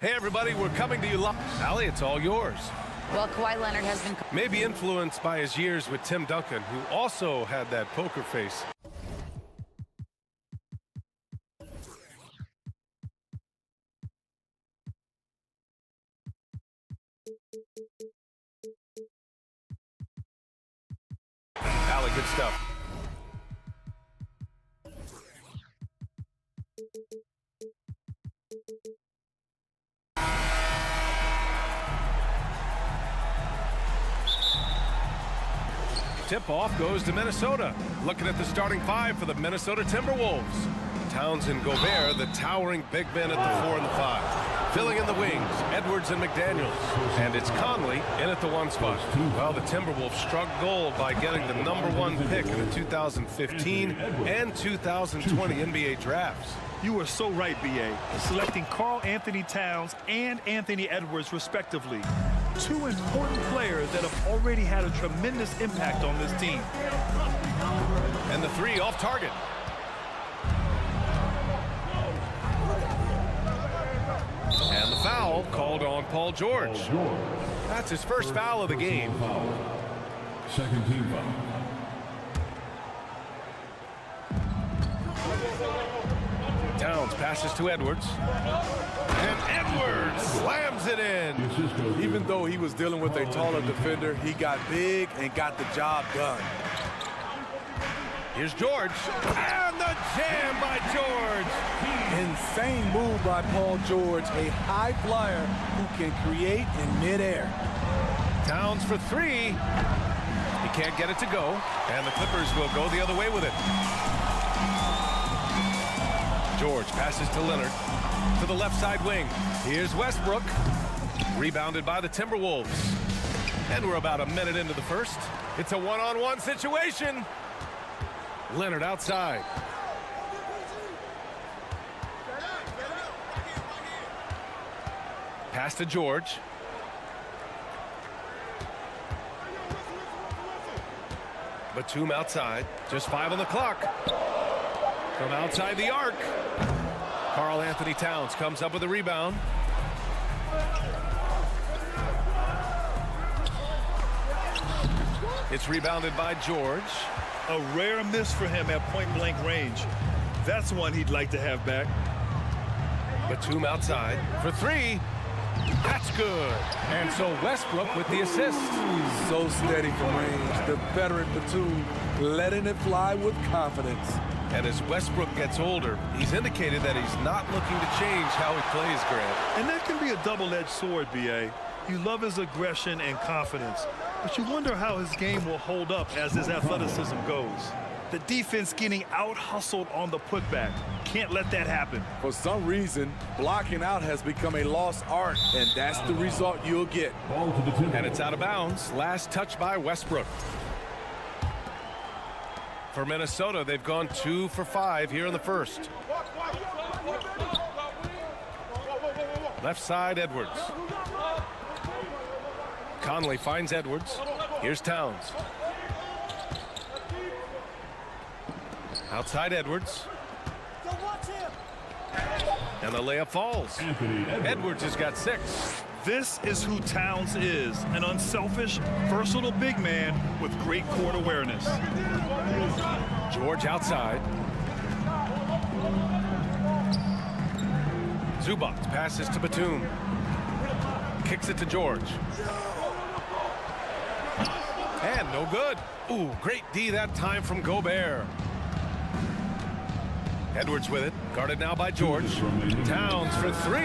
Hey, everybody, we're coming to you live. Allie, it's all yours. Well, Kawhi Leonard has been... Maybe influenced by his years with Tim Duncan, who also had that poker face. Allie, good stuff. Tip-off goes to Minnesota. Looking at the starting five for the Minnesota Timberwolves. Towns and Gobert, the towering big men at the 4 and the 5. Filling in the wings, Edwards and McDaniels. And it's Conley in at the 1 spot. Well, the Timberwolves struck gold by getting the #1 pick in the 2015 and 2020 NBA drafts. You are so right, B.A. Selecting Karl Anthony Towns and Anthony Edwards, respectively. 2 important players that have already had a tremendous impact on this team. And the 3 off target. And the foul called on Paul George. That's his first foul of the game. Second team foul. Towns passes to Edwards. And Edwards slams it in. Even though he was dealing with a taller defender, he got big and got the job done. Here's George. And the jam by George. Insane move by Paul George, a high flyer who can create in midair. Towns for 3. He can't get it to go. And the Clippers will go the other way with it. George passes to Leonard. To the left side wing. Here's Westbrook. Rebounded by the Timberwolves. And we're about a minute into the first. It's a one-on-one situation. Leonard outside. Pass to George. Batum outside. Just 5 on the clock. From outside the arc. Karl Anthony Towns comes up with a rebound. It's rebounded by George. A rare miss for him at point-blank range. That's one he'd like to have back. Batum outside for 3. That's good. And so Westbrook with the assist. So steady from range. The veteran Batum letting it fly with confidence. And as Westbrook gets older, he's indicated that he's not looking to change how he plays, Grant. And that can be a double-edged sword, B.A. You love his aggression and confidence, but you wonder how his game will hold up as his athleticism goes. The defense getting out-hustled on the putback. Can't let that happen. For some reason, blocking out has become a lost art, and that's the result you'll get. And it's out of bounds. Last touch by Westbrook. For Minnesota, they've gone 2 for 5 here in the first. Left side, Edwards. Conley finds Edwards. Here's Towns. Outside Edwards. And the layup falls. Edwards has got 6. This is who Towns is, an unselfish, versatile big man with great court awareness. George outside. Zubac passes to Batum. Kicks it to George. And no good. Ooh, great D that time from Gobert. Edwards with it, guarded now by George. Towns for 3,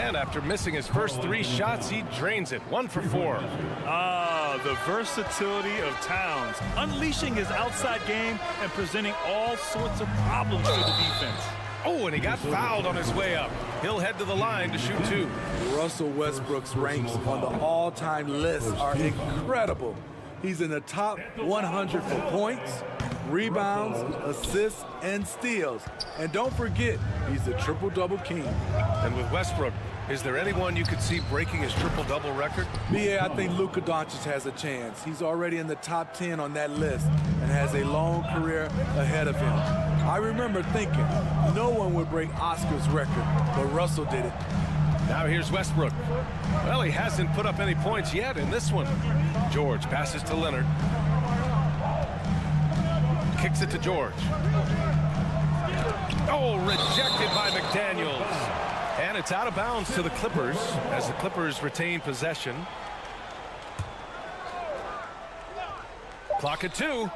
and after missing his first 3 shots, he drains it. 1 for 4. Ah, the versatility of Towns, unleashing his outside game and presenting all sorts of problems for the defense. Oh, and he got fouled on his way up. He'll head to the line to shoot 2. Russell Westbrook's ranks on the all-time list are incredible. He's in the top 100 for points, rebounds, assists, and steals. And don't forget, he's the triple-double king. And with Westbrook, is there anyone you could see breaking his triple-double record? Yeah, I think Lukas has a chance. He's already in the top 10 on that list and has a long career ahead of him. I remember thinking no one would break Oscar's record, but Russell did it. Now here's Westbrook. Well, he hasn't put up any points yet in this one. George passes to Leonard. Kicks it to George. Oh, rejected by McDaniels. And it's out of bounds to the Clippers as the Clippers retain possession. Clock at 2.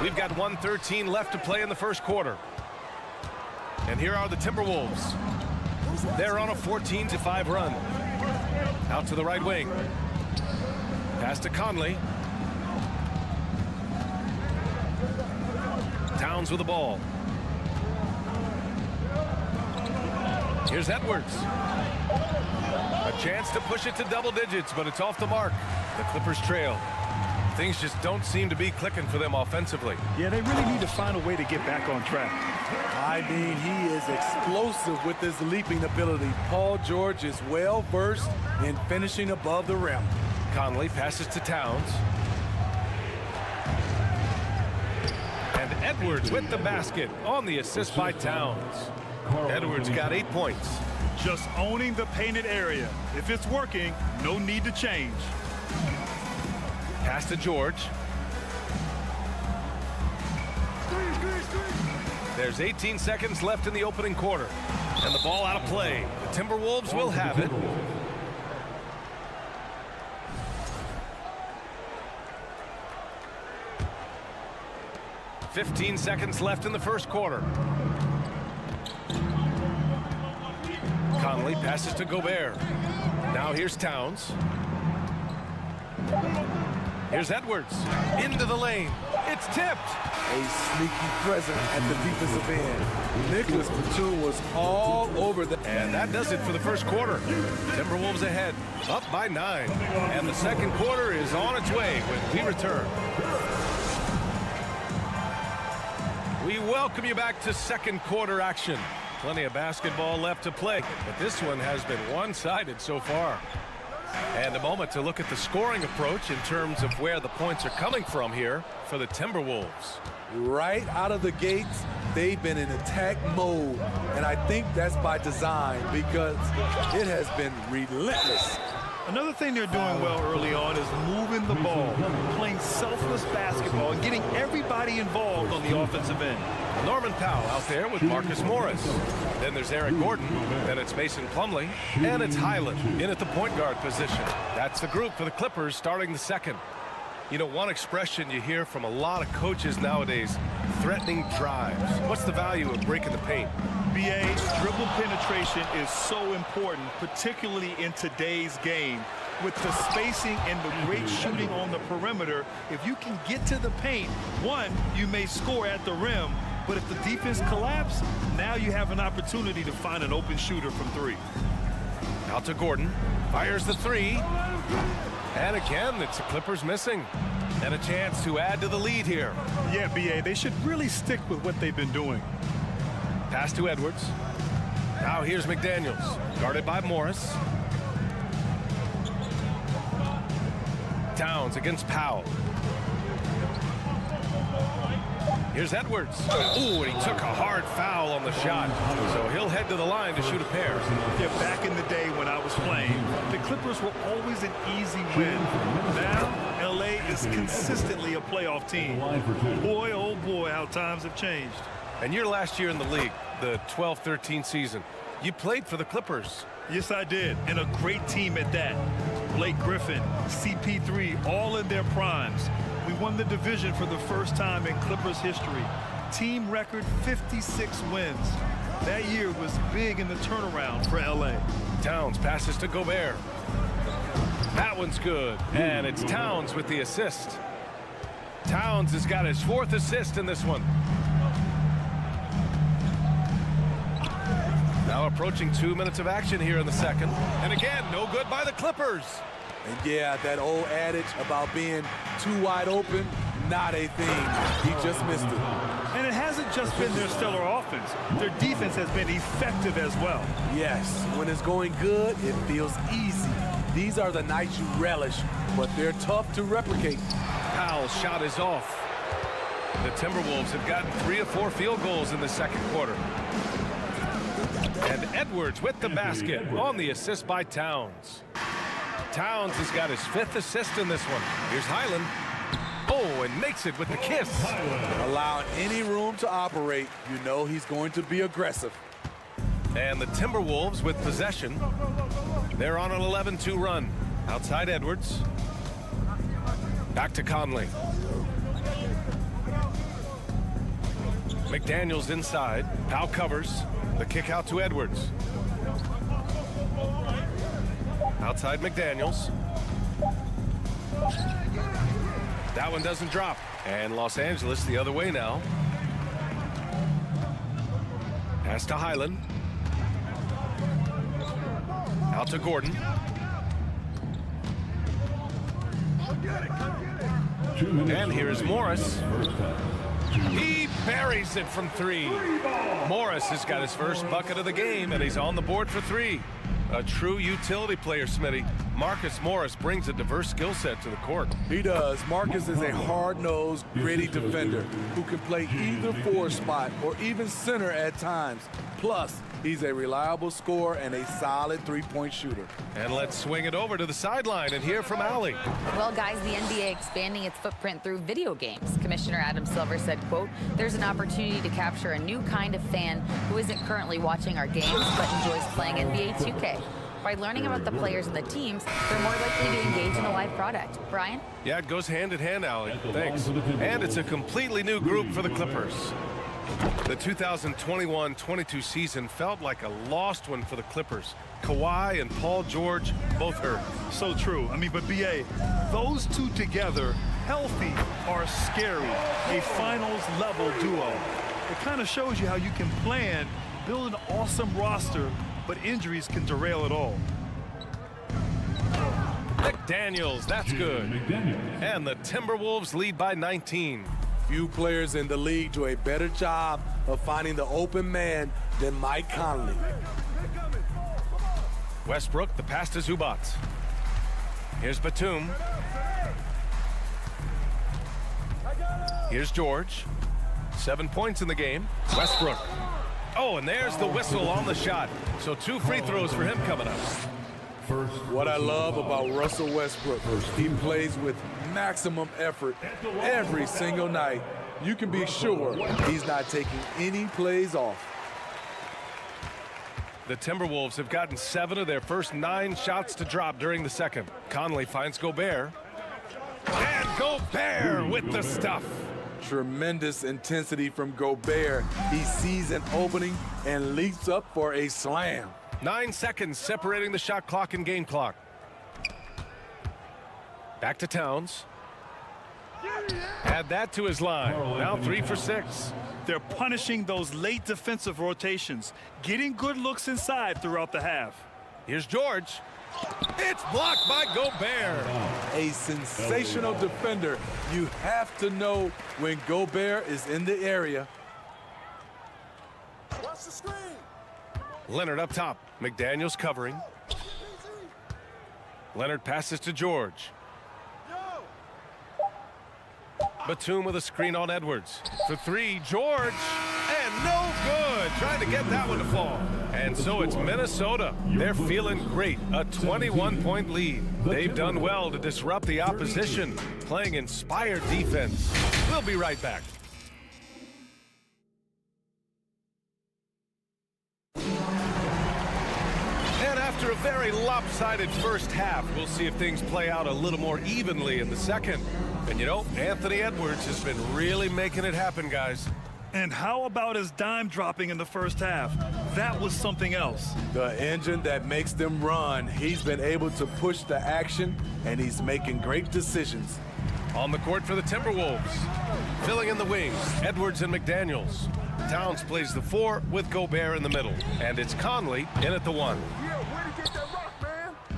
We've got 1:13 left to play in the first quarter. And here are the Timberwolves. They're on a 14-5 run. Out to the right wing. Pass to Conley. Towns with the ball. Here's Edwards. A chance to push it to double digits, but it's off the mark. The Clippers trail. Things just don't seem to be clicking for them offensively. Yeah, they really need to find a way to get back on track. I mean, he is explosive with his leaping ability. Paul George is well versed in finishing above the rim. Conley passes to Towns. And Edwards with the basket on the assist by Towns. Edwards got 8 points. Just owning the painted area. If it's working, no need to change. Pass to George. There's 18 seconds left in the opening quarter. And the ball out of play. The Timberwolves will have it. "15 seconds left in the first quarter. Conley passes to Gobert. Now here's Towns. Here's Edwards. Into the lane. It's tipped. A sneaky presence at the defensive end. Nicholas Batum was all over the... And that does it for the first quarter. Timberwolves ahead, up by 9. And the second quarter is on its way when we return. We welcome you back to second quarter action. Plenty of basketball left to play, but this one has been one-sided so far. And a moment to look at the scoring approach in terms of where the points are coming from here for the Timberwolves. Right out of the gates, they've been in attack mode. And I think that's by design because it has been relentless. Another thing they're doing well early on is moving the ball, playing selfless basketball, and getting everybody involved on the offensive end. Norman Powell out there with Marcus Morris. Then there's Eric Gordon. Then it's Mason Plumlee. And it's Highland in at the point guard position. That's the group for the Clippers starting the second. You know, one expression you hear from a lot of coaches nowadays, threatening drives. What's the value of breaking the paint? BA, dribble penetration is so important, particularly in today's game. With the spacing and the great shooting on the perimeter, if you can get to the paint, one, you may score at the rim, but if the defense collapses, now you have an opportunity to find an open shooter from 3. Out to Gordon. Fires the 3. And again, it's the Clippers missing. And a chance to add to the lead here. Yeah, BA, they should really stick with what they've been doing. Pass to Edwards. Now here's McDaniels. Guarded by Morris. Towns against Powell. Here's Edwards. Ooh, and he took a hard foul on the shot. So he'll head to the line to shoot a pair. Yeah, back in the day when I was playing, the Clippers were always an easy win. Now, LA is consistently a playoff team. Boy, oh boy, how times have changed. And your last year in the league, the 12-13 season, you played for the Clippers. Yes, I did, and a great team at that. Blake Griffin, CP3, all in their primes. We won the division for the first time in Clippers history. Team record 56 wins. That year was big in the turnaround for LA. Towns passes to Gobert. That one's good, and it's Towns with the assist. Towns has got his 4th assist in this one. Now approaching 2 minutes of action here in the second. And again, no good by the Clippers. And yeah, that old adage about being too wide open, not a thing. He just missed it. And it hasn't just been their stellar offense. Their defense has been effective as well. Yes, when it's going good, it feels easy. These are the nights you relish, but they're tough to replicate. Powell's shot is off. The Timberwolves have gotten 3 of 4 field goals in the second quarter. And Edwards with the basket on the assist by Towns. Towns has got his 5th assist in this one. Here's Highland. Oh, and makes it with the kiss. Allowing any room to operate, you know he's going to be aggressive. And the Timberwolves with possession. They're on an 11-2 run. Outside Edwards. Back to Conley. McDaniels inside. Powell covers. The kick out to Edwards. Outside McDaniels. That one doesn't drop. And Los Angeles the other way now. Pass to Highland. Out to Gordon. And here's Morris. He buries it from 3. Morris has got his first bucket of the game, and he's on the board for 3. A true utility player, Smitty. Marcus Morris brings a diverse skill set to the court. He does. Marcus is a hard-nosed, gritty defender who can play either 4 spot or even center at times. Plus, he's a reliable scorer and a solid 3-point shooter. And let's swing it over to the sideline and hear from Allie. Well, guys, the NBA expanding its footprint through video games. Commissioner Adam Silver said, quote, "There's an opportunity to capture a new kind of fan who isn't currently watching our games but enjoys playing NBA 2K. By learning about the players and the teams, they're more likely to engage in the live product." Brian? Yeah, it goes hand in hand, Allie. Thanks. And it's a completely new group for the Clippers. The 2021-22 season felt like a lost one for the Clippers. Kawhi and Paul George both hurt. So true. I mean, but BA, those two together, healthy, are scary. A finals-level duo. It kind of shows you how you can plan, build an awesome roster, but injuries can derail it all. McDaniels, that's good. And the Timberwolves lead by 19. Few players in the league do a better job of finding the open man than Mike Conley. Westbrook, the pass to Zubac. Here's Batum. Here's George. 7 points in the game. Westbrook. Oh, and there's the whistle on the shot. So 2 free throws for him coming up. What I love about Russell Westbrook, he plays with maximum effort every single night. You can be sure he's not taking any plays off. The Timberwolves have gotten 7 of their first 9 shots to drop during the second. Conley finds Gobert. And Gobert with the stuff. Tremendous intensity from Gobert. He sees an opening and leaps up for a slam. 9 seconds separating the shot clock and game clock. Back to Towns. Add that to his line. Now 3 for 6. They're punishing those late defensive rotations, getting good looks inside throughout the half. Here's George. It's blocked by Gobert. A sensational defender. You have to know when Gobert is in the area. Watch the screen. Leonard up top. McDaniels covering. Leonard passes to George. Batum with a screen on Edwards. For 3, George. And no good. Trying to get that one to fall. And so it's Minnesota. They're feeling great. A 21-point lead. They've done well to disrupt the opposition, playing inspired defense. We'll be right back. After a very lopsided first half, we'll see if things play out a little more evenly in the second. And you know, Anthony Edwards has been really making it happen, guys. And how about his dime dropping in the first half? That was something else. The engine that makes them run. He's been able to push the action, and he's making great decisions. On the court for the Timberwolves. Filling in the wings, Edwards and McDaniels. Towns plays the 4 with Gobert in the middle. And it's Conley in at the 1.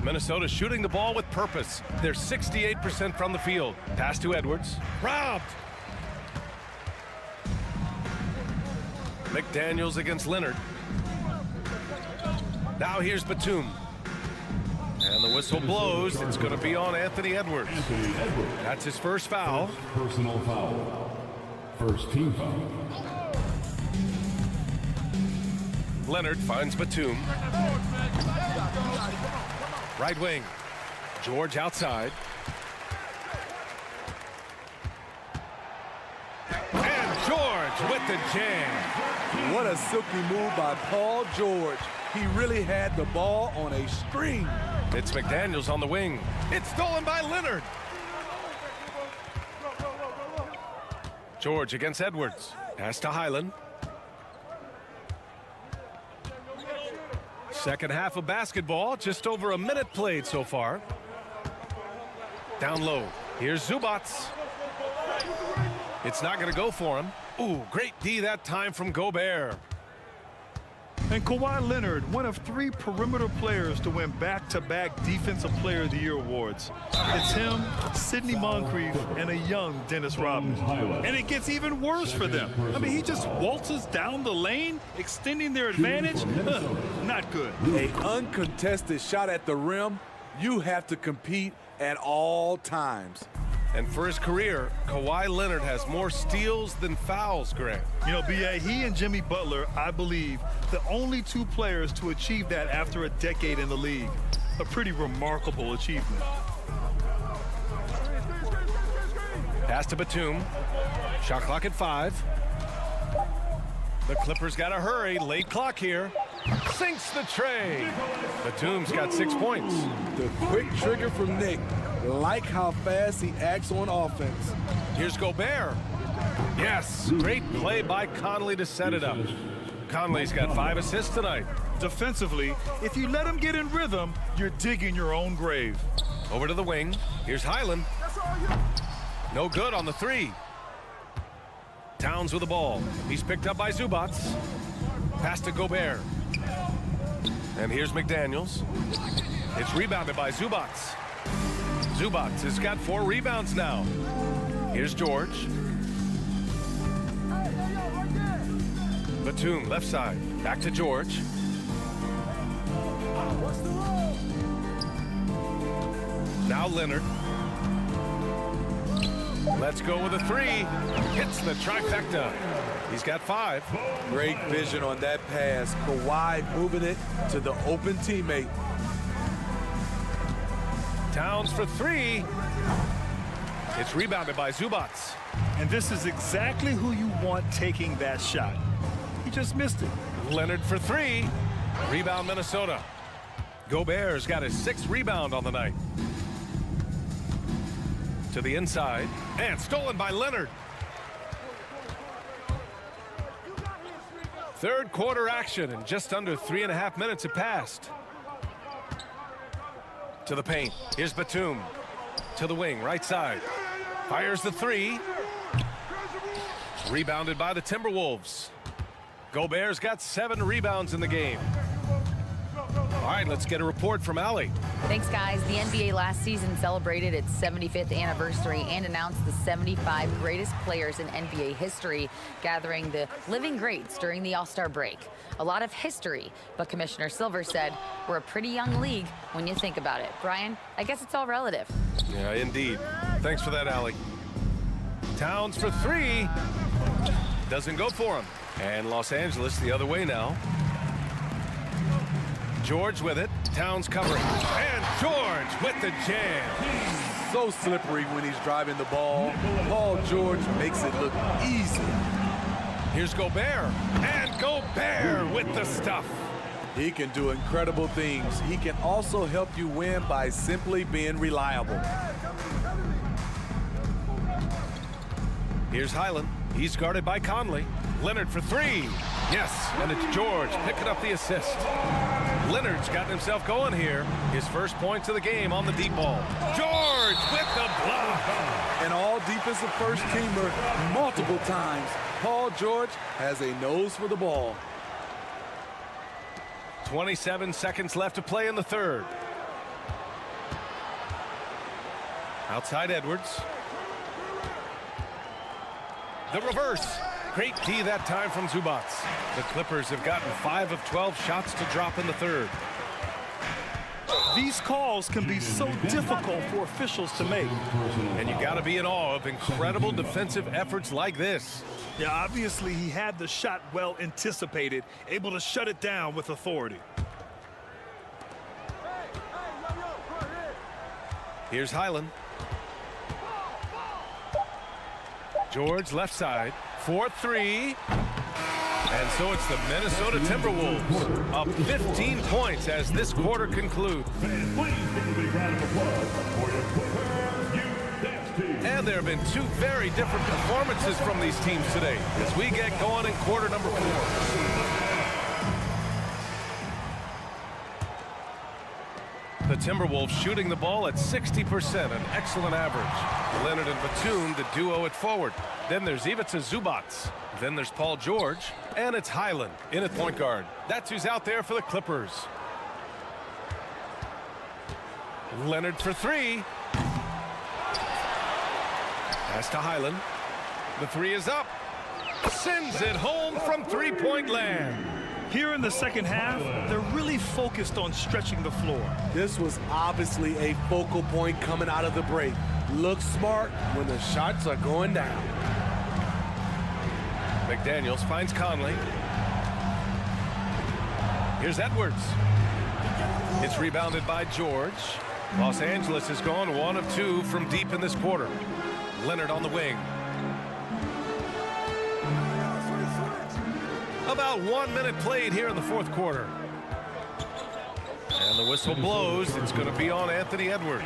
Minnesota shooting the ball with purpose. They're 68% from the field. Pass to Edwards. Robbed. McDaniels against Leonard. Now here's Batum. And the whistle blows. It's going to be on Anthony Edwards. That's his first foul. Personal foul. First team foul. Leonard finds Batum. Right wing. George outside. And George with the jam. What a silky move by Paul George. He really had the ball on a string. It's McDaniels on the wing. It's stolen by Leonard. George against Edwards. Pass to Highland. Second half of basketball, just over a minute played so far. Down low. Here's Zubats. It's not going to go for him. Ooh, great D that time from Gobert. And Kawhi Leonard, one of 3 perimeter players to win back-to-back Defensive Player of the Year awards. It's him, Sidney Moncrief, and a young Dennis Rodman. And it gets even worse for them. I mean, he just waltzes down the lane, extending their advantage. Not good. An uncontested shot at the rim, you have to compete at all times. And for his career, Kawhi Leonard has more steals than fouls, Greg. You know, B.A., he and Jimmy Butler, I believe, the only 2 players to achieve that after a decade in the league. A pretty remarkable achievement. Pass to Batum. Shot clock at 5. The Clippers got to hurry. Late clock here. Sinks the tray. Batum's got 6 points. The quick trigger from Nick. Like how fast he acts on offense. Here's Gobert. Yes, great play by Conley to set it up. Conley's got 5 assists tonight. Defensively, if you let him get in rhythm, you're digging your own grave. Over to the wing. Here's Highland. No good on the 3. Towns with the ball. He's picked up by Zubats. Pass to Gobert. And here's McDaniels. It's rebounded by Zubats. Zubats has got 4 rebounds now. Here's George. Batum, left side. Back to George. Now Leonard. Let's go with a 3. Hits the trifecta. He's got 5. Great vision on that pass. Kawhi moving it to the open teammate. Towns for 3. It's rebounded by Zubats. And this is exactly who you want taking that shot. He just missed it. Leonard for 3. Rebound Minnesota. Gobert's got his 6th rebound on the night. To the inside. And stolen by Leonard. Third quarter action, and just under 3.5 minutes have passed. To the paint. Here's Batum. To the wing, right side. Fires the 3. Rebounded by the Timberwolves. Gobert's got 7 rebounds in the game. All right, let's get a report from Allie. Thanks, guys. The NBA last season celebrated its 75th anniversary and announced the 75 greatest players in NBA history, gathering the living greats during the All-Star break. A lot of history, but Commissioner Silver said we're a pretty young league when you think about it. Brian, I guess it's all relative. Yeah, indeed. Thanks for that, Allie. Towns for 3. Doesn't go for him. And Los Angeles the other way now. George with it. Towns covering. And George with the jam. So slippery when he's driving the ball. Paul George makes it look easy. Here's Gobert. And Gobert with the stuff. He can do incredible things. He can also help you win by simply being reliable. Here's Highland. He's guarded by Conley. Leonard for 3. Yes, and it's George picking up the assist. Leonard's gotten himself going here. His first points of the game on the deep ball. George with the block. An all-defensive first-teamer multiple times. Paul George has a nose for the ball. 27 seconds left to play in the third. Outside Edwards. The reverse. Great D that time from Zubats. The Clippers have gotten 5 of 12 shots to drop in the third. These calls can be so difficult for officials to make. And you got to be in awe of incredible defensive efforts like this. Yeah, obviously he had the shot well anticipated, able to shut it down with authority. Here's Highland. George left side, 4-3. And so it's the Minnesota Timberwolves up 15 points as this quarter concludes. And there have been two very different performances from these teams today as we get going in quarter number 4. The Timberwolves shooting the ball at 60%, an excellent average. Leonard and Batum, the duo at forward. Then there's Ivica Zubac. Then there's Paul George. And it's Highland in at point guard. That's who's out there for the Clippers. Leonard for three. Pass to Highland. The three is up. Sends it home from three-point land. Here in the second half, they're really focused on stretching the floor. This was obviously a focal point coming out of the break. Look smart when the shots are going down. McDaniels finds Conley. Here's Edwards. It's rebounded by George. Los Angeles has gone 1 of 2 from deep in this quarter. Leonard on the wing. About 1 minute played here in the fourth quarter. And the whistle blows. It's going to be on Anthony Edwards.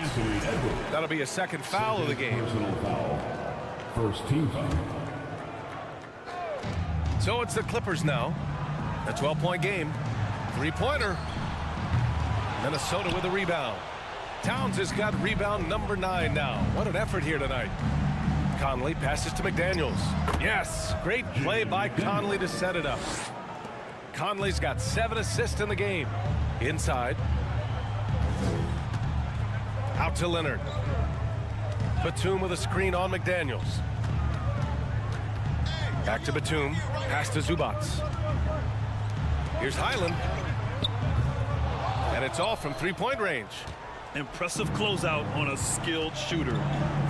That'll be a second foul of the game. First team foul. So it's the Clippers now. A 12-point game. Three-pointer. Minnesota with a rebound. Towns has got rebound number 9 now. What an effort here tonight. Conley passes to McDaniels. Yes, great play by Conley to set it up. Conley's got 7 assists in the game. Inside. Out to Leonard. Batum with a screen on McDaniels. Back to Batum. Pass to Zubac. Here's Highland. And it's all from three-point range. Impressive closeout on a skilled shooter.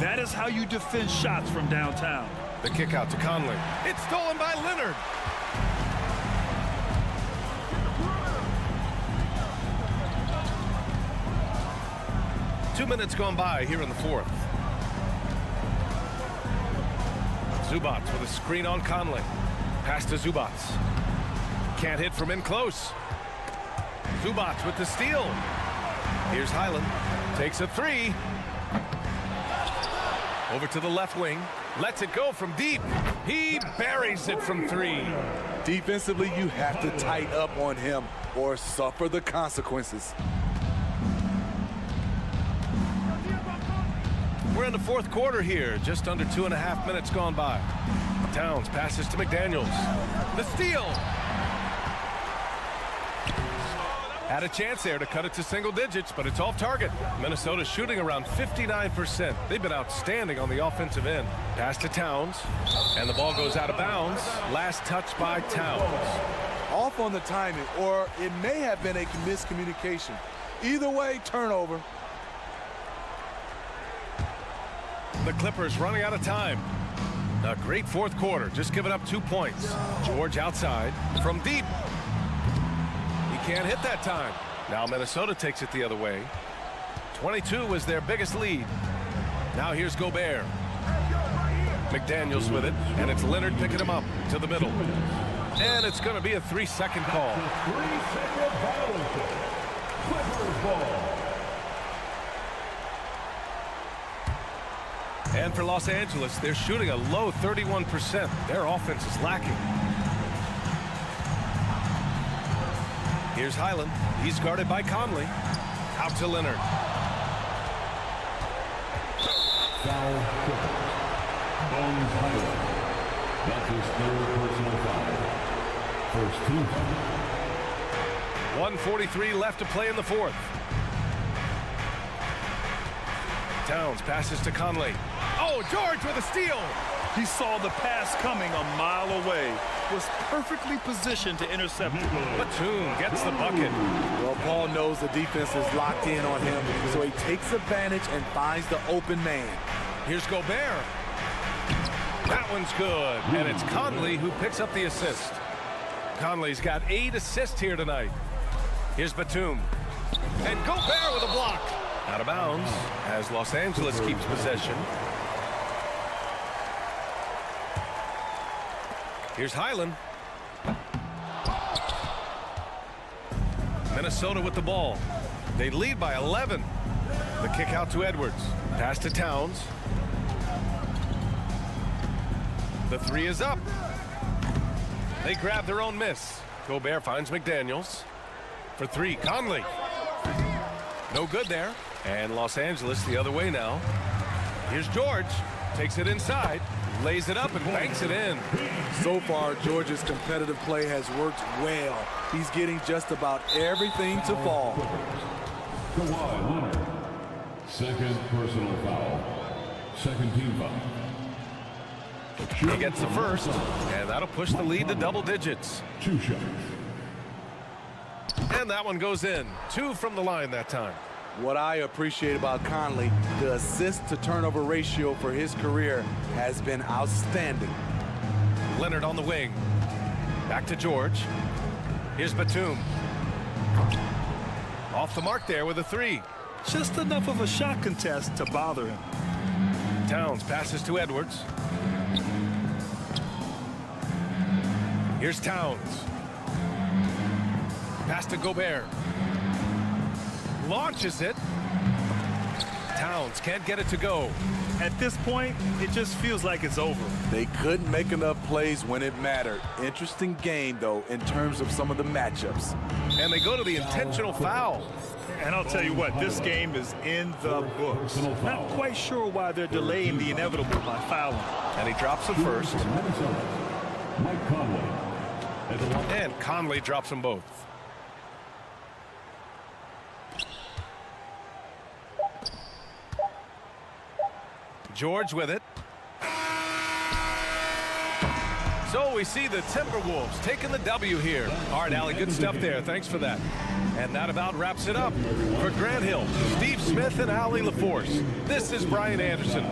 That is how you defend shots from downtown. The kick out to Conley. It's stolen by Leonard. Two minutes gone by here in the fourth. Zubac with a screen on Conley. Pass to Zubac. Can't hit from in close. Zubac with the steal. Here's Highland. Takes a three. Over to the left wing. Lets it go from deep. He buries it from three. Defensively, you have to tighten up on him or suffer the consequences. We're in the fourth quarter here. Just under 2.5 minutes gone by. Towns passes to McDaniels. The steal. Had a chance there to cut it to single digits, but it's off target. Minnesota's shooting around 59%. They've been outstanding on the offensive end. Pass to Towns, and the ball goes out of bounds. Last touch by Towns. Off on the timing, or it may have been a miscommunication. Either way, turnover. The Clippers running out of time. A great fourth quarter, just giving up 2 points. George outside from deep. Can't hit that time. Now Minnesota takes it the other way. 22 was their biggest lead. Now here's Gobert. McDaniels with it, and it's Leonard picking him up to the middle. And it's going to be a 3-second call. 3-second violation. Clippers ball. And for Los Angeles, they're shooting a low 31%. Their offense is lacking. Here's Highland. He's guarded by Conley. Out to Leonard. Foul. Bones Highland. That's his third personal foul. First team foul. 1:43 left to play in the fourth. Towns passes to Conley. Oh, George with a steal. He saw the pass coming a mile away, was perfectly positioned to intercept it. Batum gets the bucket. Well, Paul knows the defense is locked in on him, so he takes advantage and finds the open man. Here's Gobert. That one's good, and it's Conley who picks up the assist. Conley's got 8 assists here tonight. Here's Batum. And Gobert with a block. Out of bounds as Los Angeles keeps possession. Here's Highland. Minnesota with the ball. They lead by 11. The kick out to Edwards. Pass to Towns. The 3 is up. They grab their own miss. Gobert finds McDaniels. For 3, Conley. No good there. And Los Angeles the other way now. Here's George. Takes it inside. Lays it up and banks it in. So far, George's competitive play has worked well. He's getting just about everything to fall. Kawhi Leonard. Second personal foul. Second team foul. He gets the first, and that'll push the lead to double digits. 2 shots. And that one goes in. 2 from the line that time. What I appreciate about Conley, the assist-to-turnover ratio for his career has been outstanding. Leonard on the wing. Back to George. Here's Batum. Off the mark there with a 3. Just enough of a shot contest to bother him. Towns passes to Edwards. Here's Towns. Pass to Gobert. Launches it. Towns can't get it to go. At this point, it just feels like it's over. They couldn't make enough plays when it mattered. Interesting game, though, in terms of some of the matchups. And they go to the intentional foul. And I'll tell you what, this game is in the books. Not quite sure why they're delaying the inevitable by fouling. And he drops them first. Mike Conley. And Conley drops them both. George with it. So we see the Timberwolves taking the W here. All right, Allie, good stuff there. Thanks for that. And that about wraps it up. For Grant Hill, Steve Smith, and Allie LaForce, this is Brian Anderson.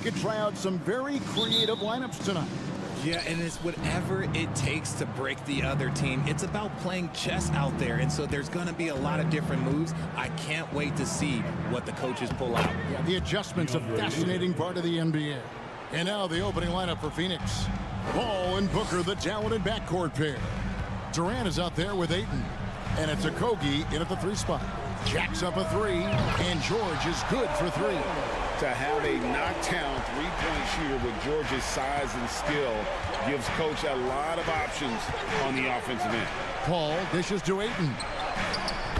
could try out some very creative lineups tonight. Yeah, and it's whatever it takes to break the other team. It's about playing chess out there, and so there's going to be a lot of different moves. I can't wait to see what the coaches pull out. Yeah, the adjustment's a fascinating part of the NBA. And now the opening lineup for Phoenix. Paul and Booker, the talented backcourt pair. Durant is out there with Ayton. And it's Okogie in at the 3 spot. Jacks up a 3, and George is good for 3. To have a knockdown three-point shooter with George's size and skill gives Coach a lot of options on the offensive end. Paul dishes to Ayton.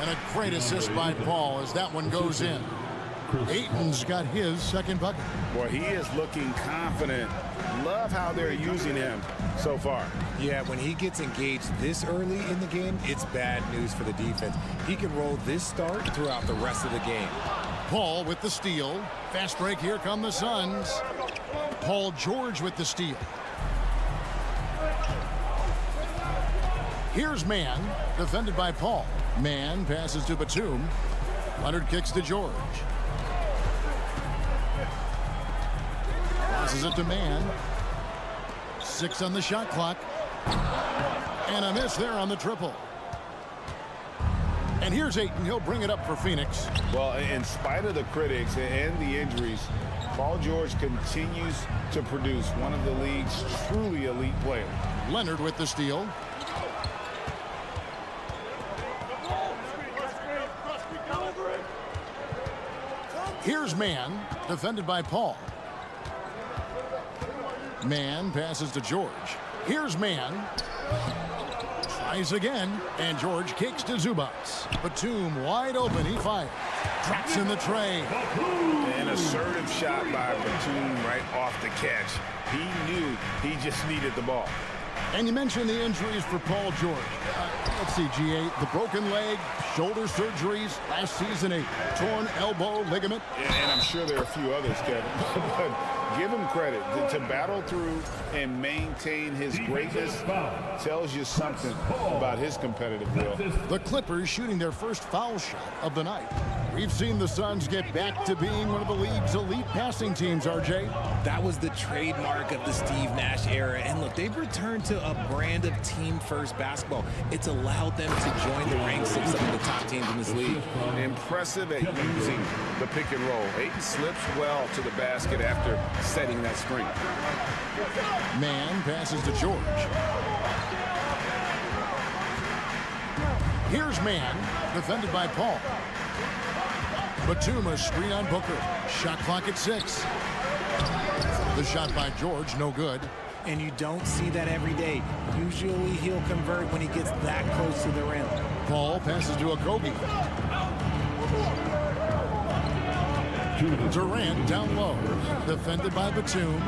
And a great assist by Paul as that one goes in. Ayton's got his second bucket. Boy, he is looking confident. Love how they're using him so far. Yeah, when he gets engaged this early in the game, it's bad news for the defense. He can roll this start throughout the rest of the game. Paul with the steal. Fast break, here come the Suns. Paul George with the steal. Here's Mann, defended by Paul. Mann passes to Batum. Leonard kicks to George. Passes it to Mann. 6 on the shot clock. And a miss there on the triple. And here's Ayton. He'll bring it up for Phoenix. Well, in spite of the critics and the injuries, Paul George continues to produce one of the league's truly elite players. Leonard with the steal. Here's Mann, defended by Paul. Mann passes to George. Here's Mann. Tries again, and George kicks to Zubats. Batum wide open, he fires. Traps in the tray. An assertive shot by Batum right off the catch. He knew he just needed the ball. And you mentioned the injuries for Paul George. Let's see, GA, the broken leg, shoulder surgeries, last season a torn elbow ligament. And I'm sure there are a few others, Kevin. But give him credit. To battle through and maintain his greatness tells you something about his competitive will. The Clippers shooting their first foul shot of the night. We've seen the Suns get back to being one of the league's elite passing teams, RJ. That was the trademark of the Steve Nash era. And look, they've returned to a brand of team-first basketball. It's allowed them to join the ranks of some of the top teams in this league. Impressive at using the pick and roll. Ayton slips well to the basket after setting that screen. Mann passes to George. Here's Mann, defended by Paul. Batum, a screen on Booker. Shot clock at 6. The shot by George, no good. And you don't see that every day. Usually he'll convert when he gets that close to the rim. Paul passes to Okogie. Durant down low. Defended by Batum.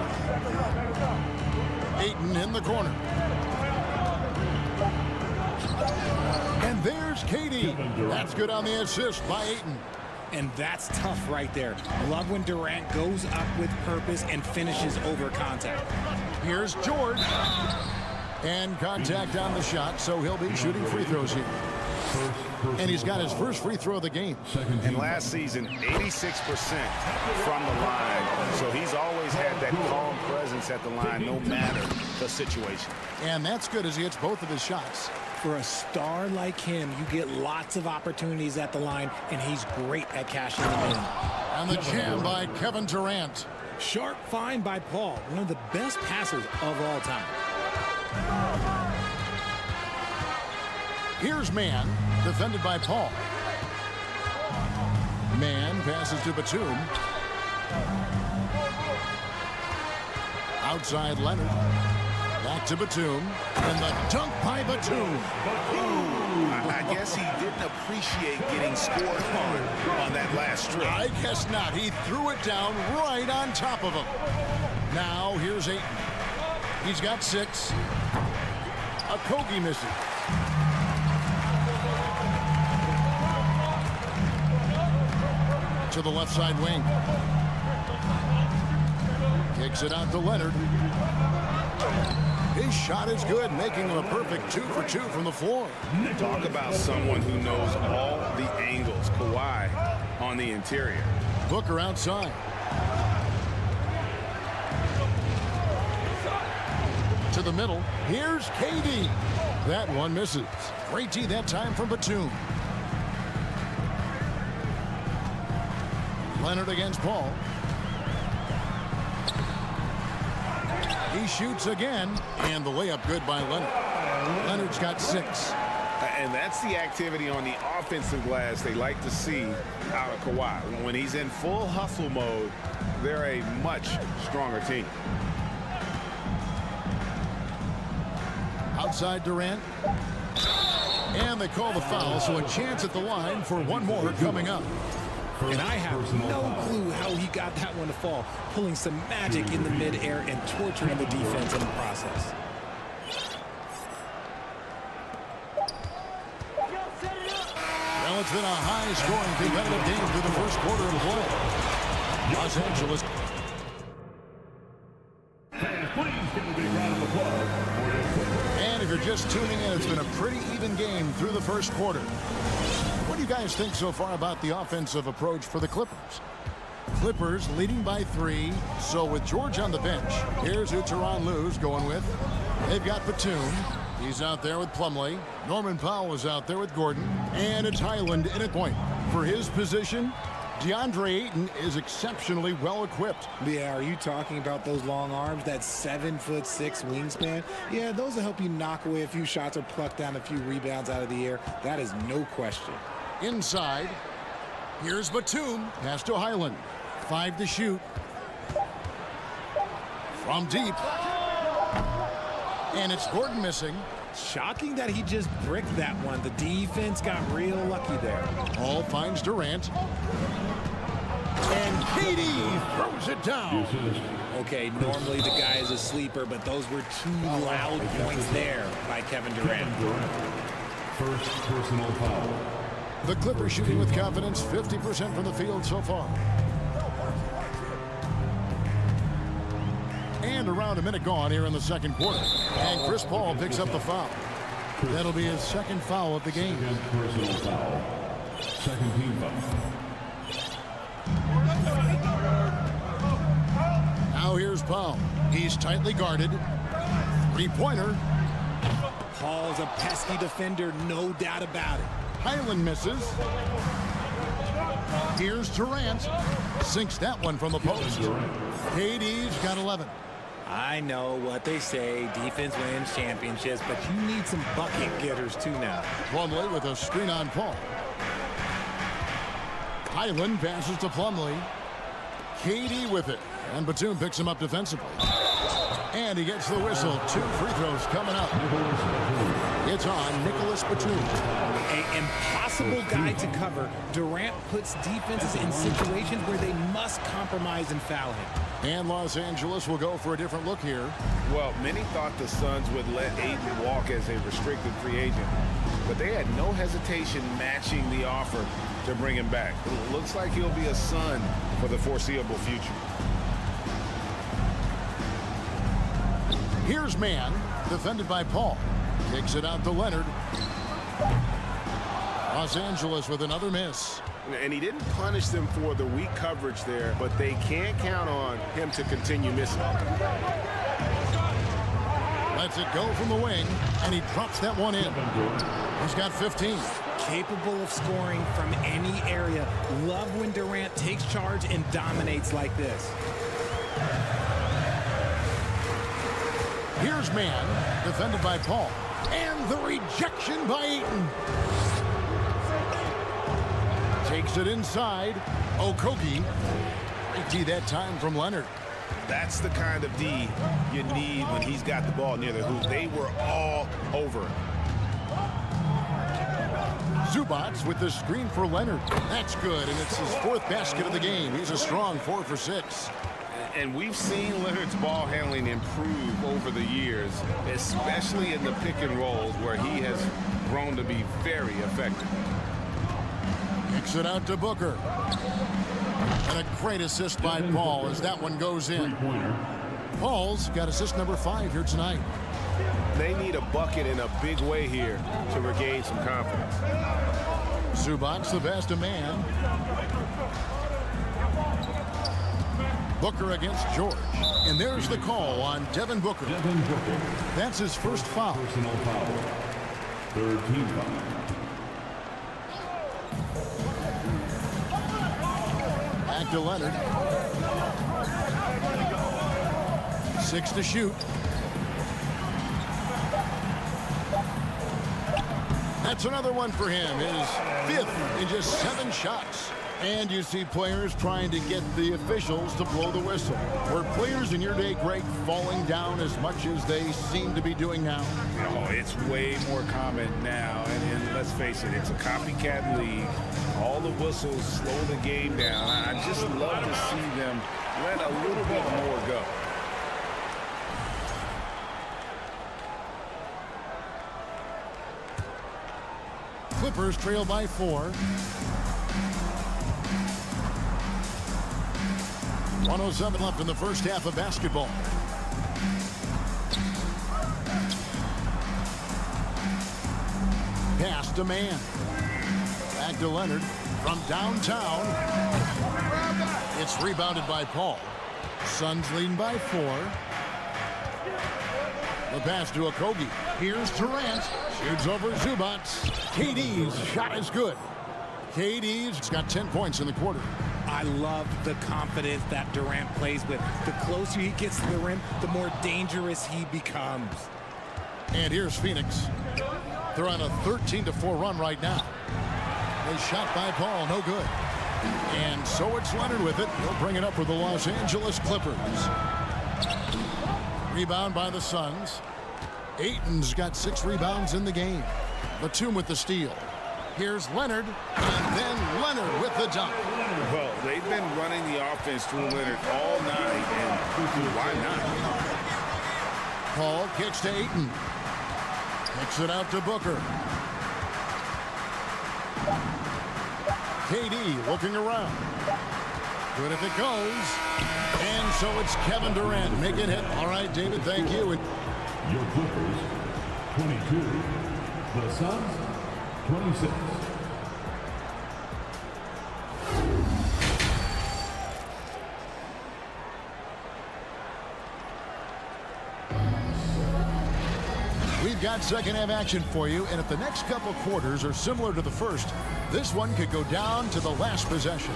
Ayton in the corner. And there's Katie. That's good on the assist by Ayton. And that's tough right there. Love when Durant goes up with purpose and finishes over contact. Here's George. And contact on the shot, so he'll be shooting free throws here. And he's got his first free throw of the game. And last season, 86% from the line. So he's always had that calm presence at the line, no matter the situation. And that's good as he hits both of his shots. For a star like him, you get lots of opportunities at the line, and he's great at cashing them in. And the jam by Kevin Durant. Sharp find by Paul, one of the best passers of all time. Here's Mann, defended by Paul. Mann passes to Batum. Outside Leonard. Back to Batum. And the dunk by Batum. I guess he didn't appreciate getting scored on that last strip. I guess not. He threw it down right on top of him. Now here's Ayton. He's got 6. Okogie misses. To the left side wing. Kicks it out to Leonard. His shot is good, making him a perfect 2 for 2 from the floor. Talk about someone who knows all the angles. Kawhi on the interior. Booker outside. to the middle. Here's KD. That one misses. Great D that time from Batum. Leonard against Paul. He shoots again, and the layup good by Leonard. Leonard's got 6. And that's the activity on the offensive glass they like to see out of Kawhi. When he's in full hustle mode, they're a much stronger team. Outside Durant. And they call the foul, so a chance at the line for one more coming up. And I have no clue how he got that one to fall, pulling some magic in the midair and torturing the defense in the process. Well, it's been a high-scoring, competitive game through the first quarter of play. Los Angeles. And if you're just tuning in, it's been a pretty even game through the first quarter. What do you guys think so far about the offensive approach for the Clippers? Clippers leading by 3. So with George on the bench, here's who Tyronn Lue's going with. They've got Batum. He's out there with Plumlee. Norman Powell is out there with Gordon. And it's Highland in at point. For his position, DeAndre Ayton is exceptionally well equipped. Yeah, are you talking about those long arms, that 7'6" wingspan? Yeah, those will help you knock away a few shots or pluck down a few rebounds out of the air. That is no question. Inside, here's Batum. Pass to Highland. 5 to shoot. From deep. And it's Gordon missing. Shocking that he just bricked that one. The defense got real lucky there. Ball finds Durant. And KD throws it down. Okay, normally the guy is a sleeper, but those were 2 loud points there by Kevin Durant. First personal foul. The Clippers shooting with confidence, 50% from the field so far. And around a minute gone here in the second quarter. And Chris Paul picks up the foul. That'll be his second foul of the game. Second personal foul. Second team foul. Now here's Paul. He's tightly guarded. 3-pointer. Paul's a pesky defender, no doubt about it. Highland misses. Here's Durant. Sinks that one from the post. KD's got 11. I know what they say, defense wins championships, but you need some bucket getters too now. Plumlee with a screen on Paul. Highland passes to Plumlee. KD with it. And Batum picks him up defensively. And he gets the whistle. 2 free throws coming up. It's on Nicholas Batum. An impossible guy to cover. Durant puts defenses in situations where they must compromise and foul him. And Los Angeles will go for a different look here. Well, many thought the Suns would let Ayton walk as a restricted free agent, but they had no hesitation matching the offer to bring him back. It looks like he'll be a Sun for the foreseeable future. Here's man, defended by Paul. Kicks it out to Leonard. Los Angeles with another miss. And he didn't punish them for the weak coverage there, but they can't count on him to continue missing. Lets it go from the wing, and he drops that one in. He's got 15. Capable of scoring from any area. Love when Durant takes charge and dominates like this. Here's man, defended by Paul. And the rejection by Ayton. Takes it inside. Okogie. Great D that time from Leonard. That's the kind of D you need when he's got the ball near the hoop. They were all over it. Zubats with the screen for Leonard. That's good, and it's his 4th basket of the game. He's a strong 4 for 6. And we've seen Leonard's ball handling improve over the years, especially in the pick and rolls where he has grown to be very effective. Kicks it out to Booker. And a great assist by Paul as that one goes in. Paul's got assist number 5 here tonight. They need a bucket in a big way here to regain some confidence. Zubats the best of man. Booker against George. And there's the call on Devin Booker. Devin Booker. That's his first foul. Personal foul. Third team foul. Back to Leonard. 6 to shoot. That's another one for him. His 5th in just 7 shots. And you see players trying to get the officials to blow the whistle. Were players in your day, Greg, falling down as much as they seem to be doing now? Oh, it's way more common now. And let's face it, it's a copycat league. All the whistles slow the game down. I just love to see them let a little bit more go. Clippers trail by 4. 1:07 left in the first half of basketball. Pass to man. Back to Leonard from downtown. It's rebounded by Paul. Suns leading by 4. The pass to Okogie. Here's Durant. Shoots over Zubac. KD's shot is good. KD's got 10 points in the quarter. I love the confidence that Durant plays with. The closer he gets to the rim, the more dangerous he becomes. And here's Phoenix. They're on a 13-4 run right now. A shot by Paul, no good. And so it's Leonard with it. He'll bring it up for the Los Angeles Clippers. Rebound by the Suns. Ayton's got 6 rebounds in the game. Batum with the steal. Here's Leonard, and then Leonard with the dunk. Well, they've been running the offense through Leonard all night, and why not? Paul kicks to Ayton. Kicks it out to Booker. KD looking around. Good if it goes. And so it's Kevin Durant. Make it hit. All right, David, thank you. Your Clippers, 22. The Suns, 26. We've got second half action for you, and if the next couple quarters are similar to the first, this one could go down to the last possession.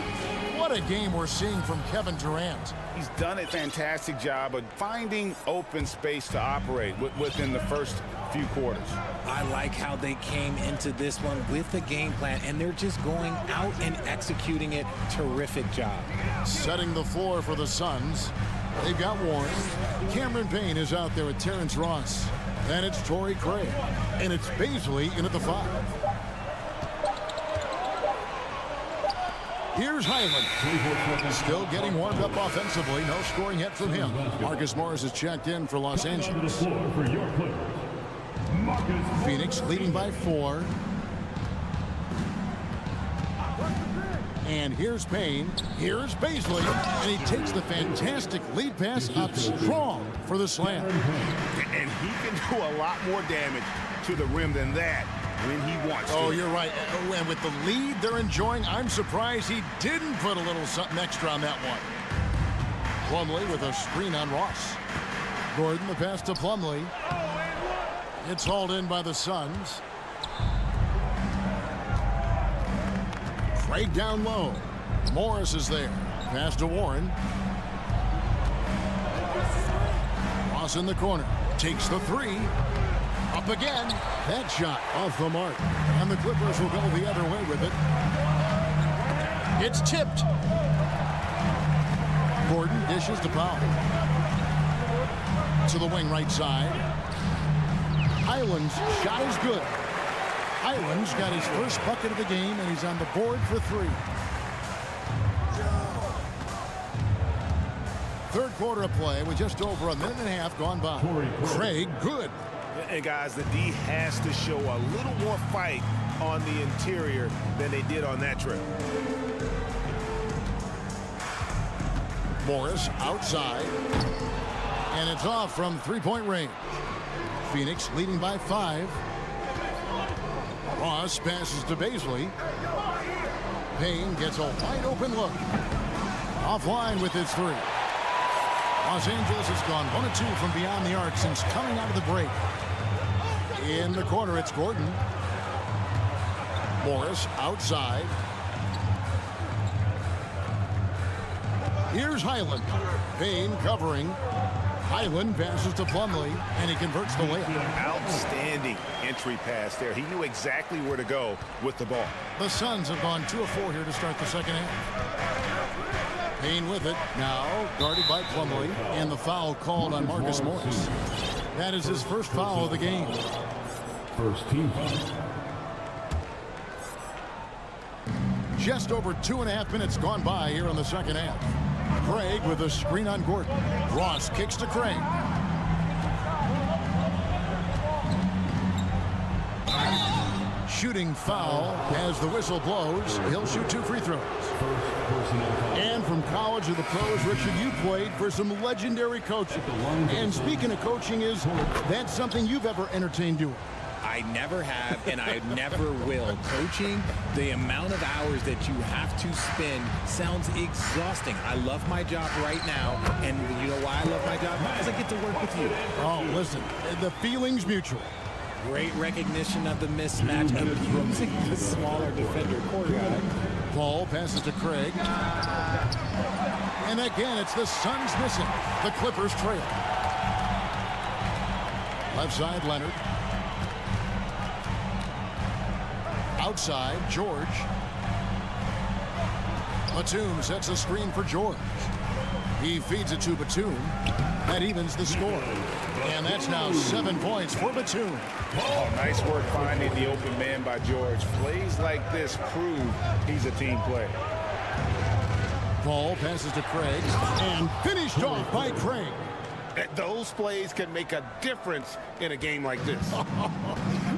What a game we're seeing from Kevin Durant. He's done a fantastic job of finding open space to operate within the first few quarters. I like how they came into this one with a game plan, and they're just going out and executing it. Terrific job. Setting the floor for the Suns. They've got Warren. Cameron Payne is out there with Terrence Ross. Then it's Torrey Craig. And it's Baisley in at the 5. Here's Highland. Still getting warmed up offensively. No scoring yet from him. Marcus Morris has checked in for Los Angeles. Phoenix leading by 4. And here's Payne. Here's Baisley. And he takes the fantastic lead pass up strong for the slam. And he can do a lot more damage to the rim than that when he wants to. Oh, you're right. And with the lead they're enjoying, I'm surprised he didn't put a little something extra on that one. Plumlee with a screen on Ross. Gordon, the pass to Plumlee. It's hauled in by the Suns. Craig down low. Morris is there. Pass to Warren. Ross in the corner. Takes the 3. Up again. That shot off the mark. And the Clippers will go the other way with it. It's tipped. Gordon dishes to Powell. To the wing right side. Highland's shot is good. Highland's got his first bucket of the game, and he's on the board for 3. Third quarter of play with just over a minute and a half gone by. Craig, good. And guys, the D has to show a little more fight on the interior than they did on that trip. Morris outside. And it's off from three-point range. Phoenix leading by 5. Ross passes to Baisley. Payne gets a wide open look. Offline with his 3. Los Angeles has gone 1 of 2 from beyond the arc since coming out of the break. In the corner, it's Gordon. Morris outside. Here's Highland. Payne covering. Highland passes to Plumlee, and he converts the layup. Outstanding entry pass there. He knew exactly where to go with the ball. The Suns have gone 2 of 4 here to start the second half. Payne with it. Now guarded by Plumlee, and the foul called on Marcus Morris. That is his first foul of the game. First team foul. Just over 2.5 minutes gone by here in the second half. Craig with a screen on Gordon. Ross kicks to Craig. Shooting foul as the whistle blows. He'll shoot 2 free throws. And from college to the pros, Richard, you played for some legendary coaching. And speaking of coaching, that's something you've ever entertained doing? I never have, and I never will. Coaching, the amount of hours that you have to spend sounds exhausting. I love my job right now, and you know why I love my job? Because I get to work with you. Oh, listen, the feeling's mutual. Great recognition of the mismatch, abusing the smaller defender court guy. Paul passes to Craig. And again, it's the Suns missing. The Clippers trail. Left side, Leonard. Outside, George. Batum sets a screen for George. He feeds it to Batum. That evens the score. And that's now 7 points for Batum. Oh, nice work finding the open man by George. Plays like this prove he's a team player. Paul passes to Craig. And finished off by Craig. Those plays can make a difference in a game like this.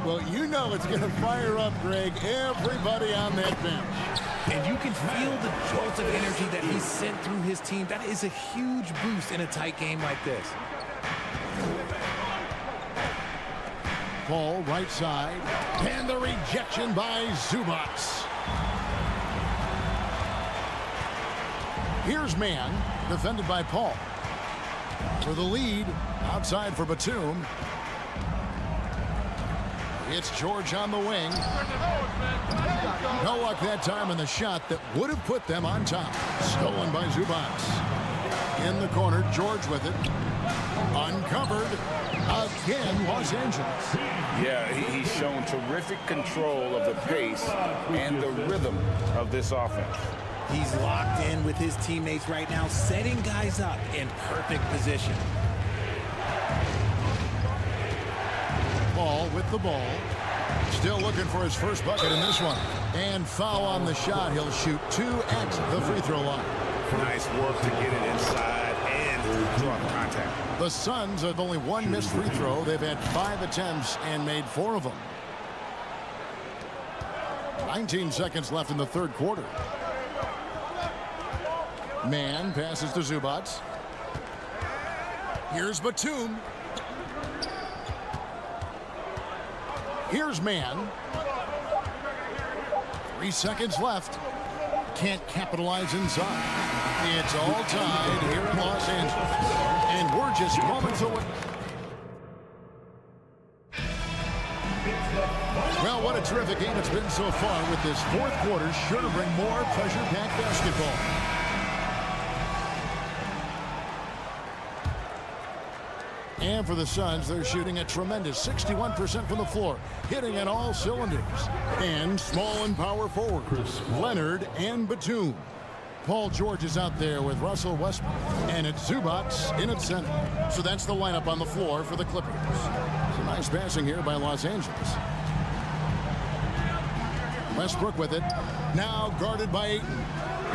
Well, you know it's going to fire up, Greg, everybody on that bench. And you can feel the jolt of energy that he sent through his team. That is a huge boost in a tight game like this. Paul, right side. And the rejection by Zubats. Here's man, defended by Paul. For the lead, outside for Batum. It's George on the wing. No luck that time in the shot that would have put them on top. Stolen by Zubats. In the corner, George with it. Uncovered. Again, Los Angeles. Yeah, he's shown terrific control of the pace and the rhythm of this offense. He's locked in with his teammates right now, setting guys up in perfect position. Paul with the ball. Still looking for his first bucket in this one. And foul on the shot. He'll shoot 2 at the free throw line. Nice work to get it inside and draw contact. The Suns have only 1 missed free throw. They've had 5 attempts and made 4 of them. 19 seconds left in the third quarter. Man passes to Zubats. Here's Batum. Here's man. 3 seconds left. Can't capitalize inside. It's all tied here in Los Angeles. And we're just moments away. Well, what a terrific game it's been so far, with this fourth quarter sure to bring more pressure-packed basketball. And for the Suns, they're shooting a tremendous 61% from the floor, hitting at all cylinders. And small and power forwards, Leonard and Batum. Paul George is out there with Russell Westbrook, and it's Zubats in its center. So that's the lineup on the floor for the Clippers. Some nice passing here by Los Angeles. Westbrook with it, now guarded by Ayton.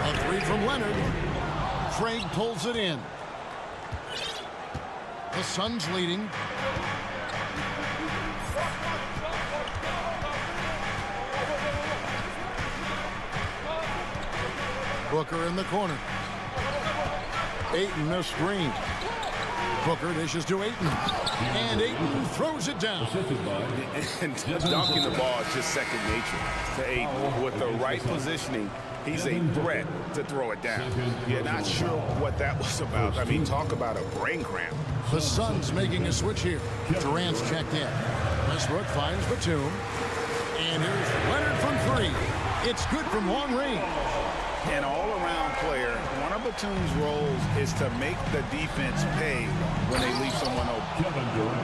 A 3 from Leonard. Craig pulls it in. The Suns leading. Booker in the corner. Ayton a screen. Booker dishes to Ayton. And Ayton throws it down. And dunking the ball is just second nature to Ayton. With the right positioning, He's a threat to throw it down. You're not sure what that was about. I mean, talk about a brain cramp. The Suns making a switch here. Durant's checked in. Westbrook finds Batum. And here's Leonard from three. It's good from long range. An all-around player, one of Batum's roles is to make the defense pay when they leave someone open.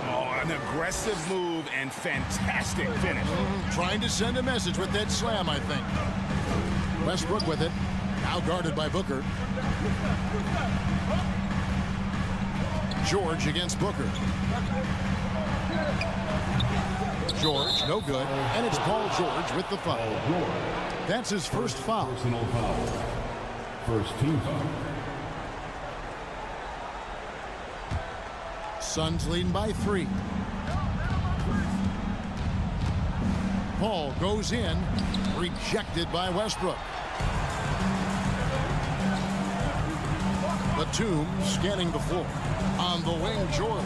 Oh, an aggressive move and fantastic finish. Trying to send a message with that slam, I think. Westbrook with it. Now guarded by Booker. George against Booker. George, no good. And it's Paul George with the foul. That's his first foul. Personal foul. First team foul. Suns leading by 3. Paul goes in. Rejected by Westbrook. Batum scanning the floor. On the wing, George.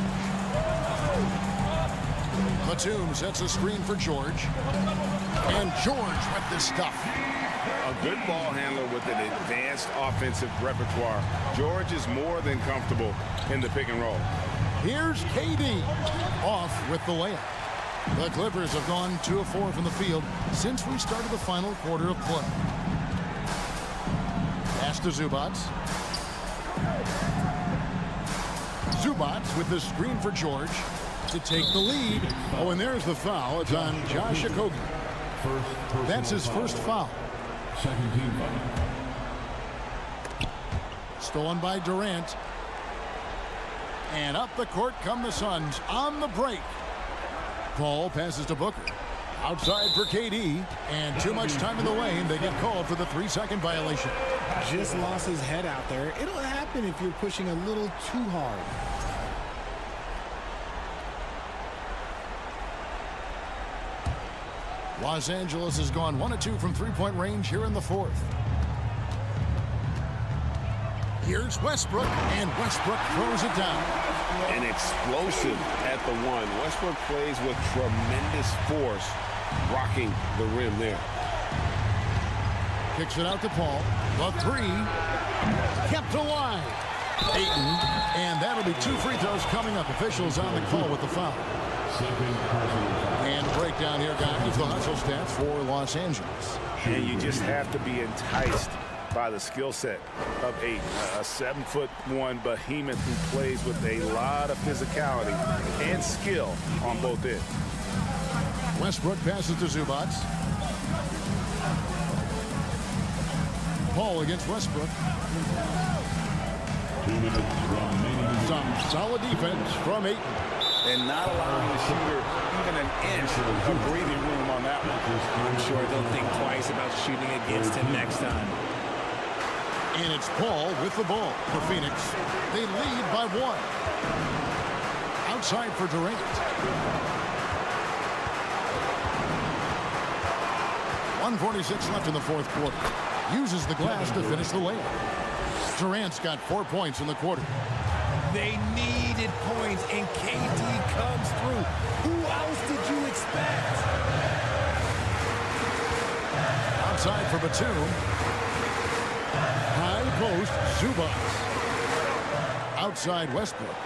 Batum sets a screen for George. And George with this stuff. A good ball handler with an advanced offensive repertoire. George is more than comfortable in the pick and roll. Here's KD off with the layup. The Clippers have gone 2 of 4 from the field since we started the final quarter of play. Pass to Zubac. Zubac with the screen for George to take the lead. Oh, and there's the foul. It's on Josh Okogie. That's his first foul. Second team foul. Stolen by Durant. And up the court come the Suns on the break. Paul passes to Booker. Outside for KD. And too much time in the lane. They get called for the 3-second violation. Just lost his head out there. It'll happen if you're pushing a little too hard. Los Angeles has gone 1 of 2 from three-point range here in the fourth. Here's Westbrook, and Westbrook throws it down. And explosive at the one. Westbrook plays with tremendous force, rocking the rim there. Kicks it out to Paul. The 3 kept alive. Ayton, and that'll be 2 free throws coming up. Officials on the call with the foul. And breakdown here, guys, the hustle stats for Los Angeles. And you just have to be enticed by the skill set of Ayton, a 7'1" behemoth who plays with a lot of physicality and skill on both ends. Westbrook passes to Zubac. Paul against Westbrook. 2 minutes remaining. Some solid defense from Ayton. And not allowing the shooter even an inch of breathing room on that one. I'm sure they'll think twice about shooting against him next time. And it's Paul with the ball for Phoenix. They lead by 1. Outside for Durant. 1:46 left in the fourth quarter. Uses the glass to finish the layup. Durant's got 4 points in the quarter. They needed points, and KD comes through. Who else did you expect? Outside for Batum. High post, Zubac. Outside Westbrook.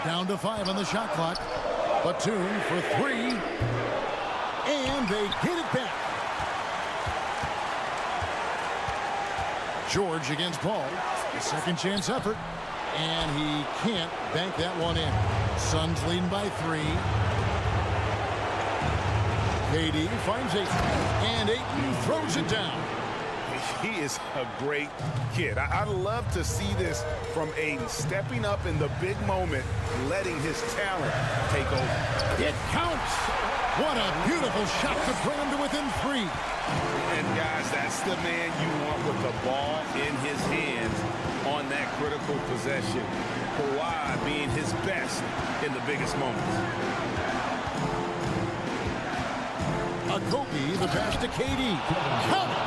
Down to 5 on the shot clock. Batum for 3. And they get it back. George against Paul. A second chance effort. And he can't bank that one in. Suns leading by 3. KD finds Ayton. And Ayton throws it down. He is a great kid. I love to see this from Ayton, stepping up in the big moment, letting his talent take over. It counts. What a beautiful shot to bring him to within 3. And guys, that's the man you want with the ball in his hands on that critical possession. Kawhi being his best in the biggest moments. Okogie, the pass to KD. Count it.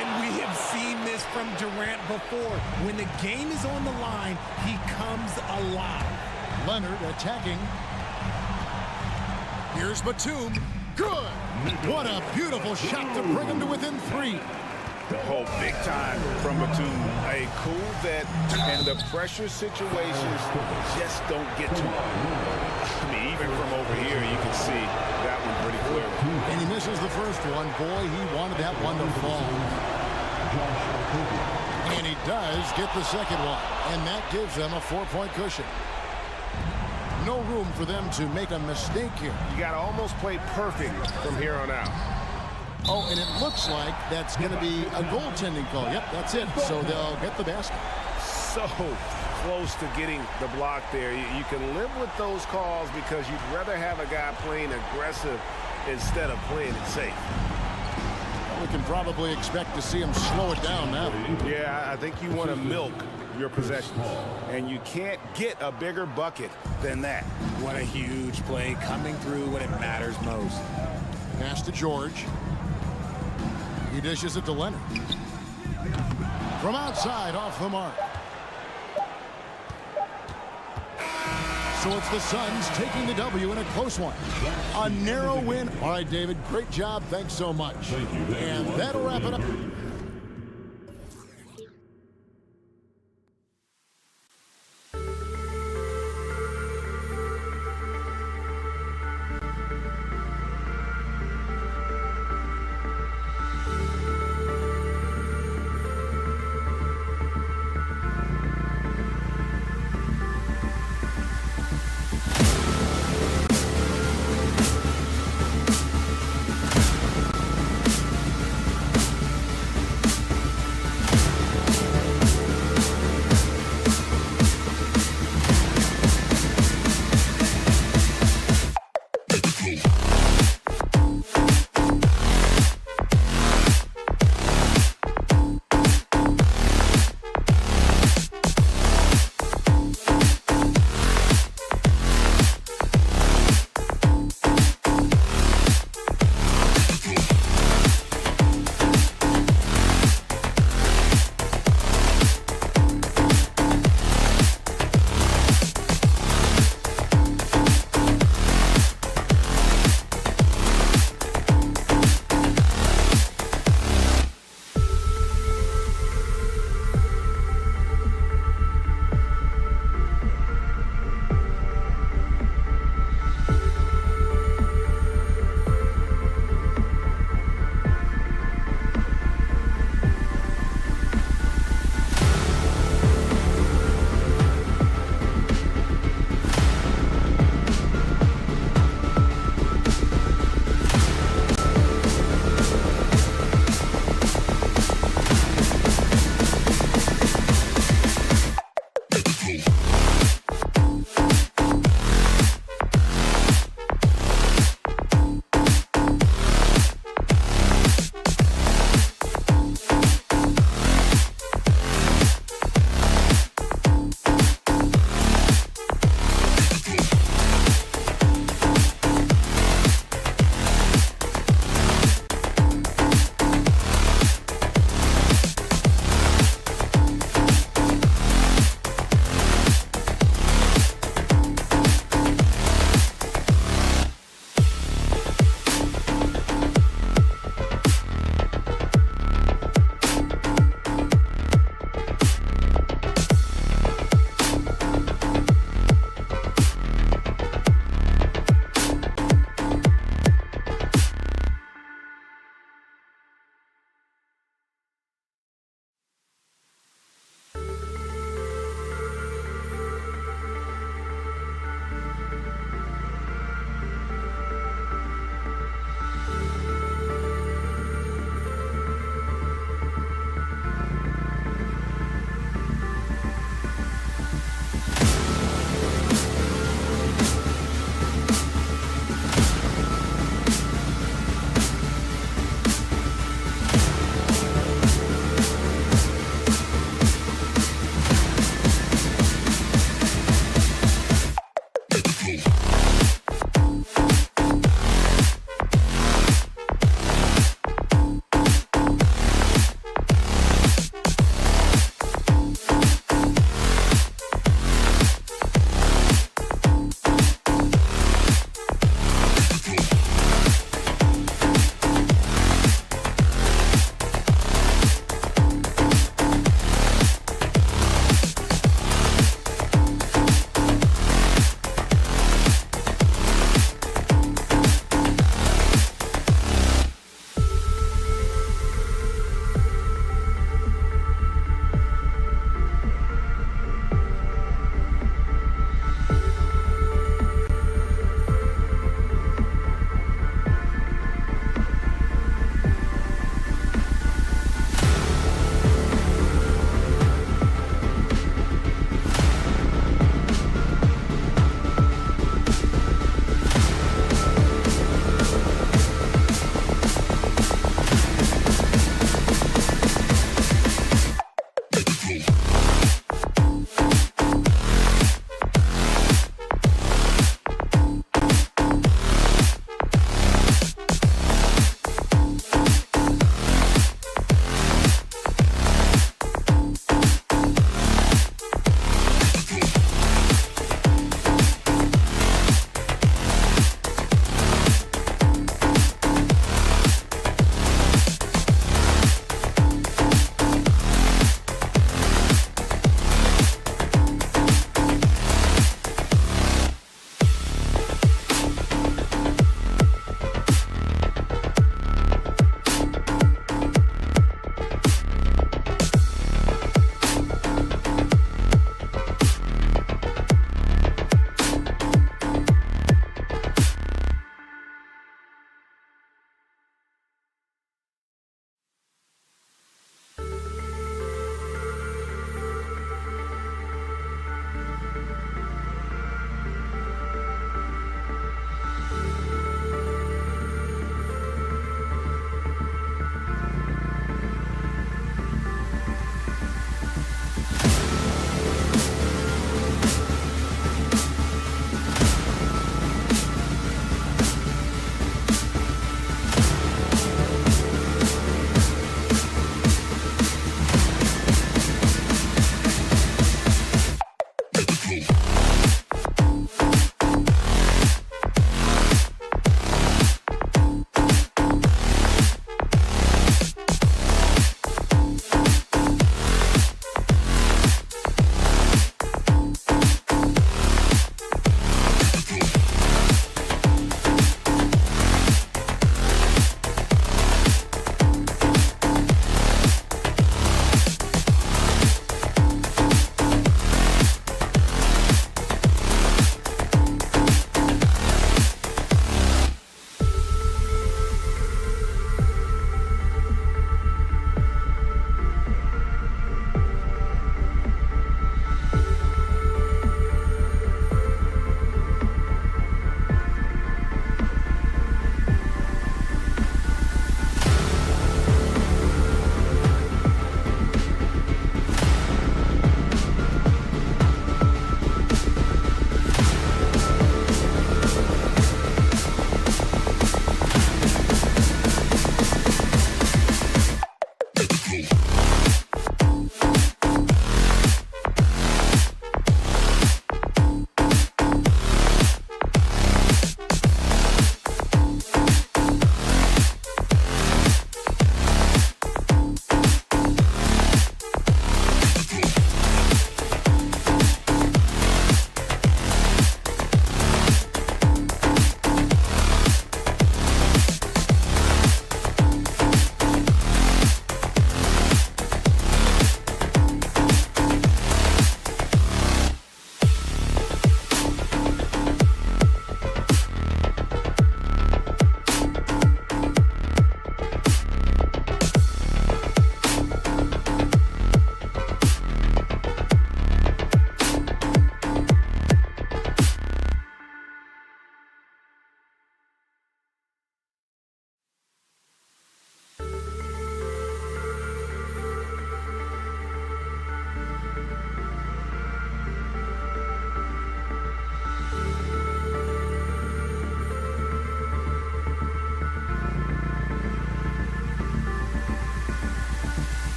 And we have seen this from Durant before. When the game is on the line, he comes alive. Leonard attacking. Here's Batum. Good. What a beautiful shot to bring him to within 3. Oh, big time from Batum. A cool vet, and the pressure situations just don't get to him. I mean, even from over here, you can see that one pretty clearly. And he misses the first one. Boy, he wanted that one to fall. And he does get the second one. And that gives them a 4-point cushion. No room for them to make a mistake here. You got to almost play perfect from here on out. Oh, and it looks like that's going to be a goaltending call. Yep, that's it. So they'll get the basket. So close to getting the block there. You can live with those calls because you'd rather have a guy playing aggressive instead of playing it safe. We can probably expect to see him slow it down now. Yeah, I think you want to milk your possessions. And you can't get a bigger bucket than that. What a huge play coming through when it matters most. Pass to George. He dishes it to Leonard. From outside, off the mark. So it's the Suns taking the W in a close one. A narrow win. All right, David, great job. Thanks so much. Thank you. And that'll wrap it up.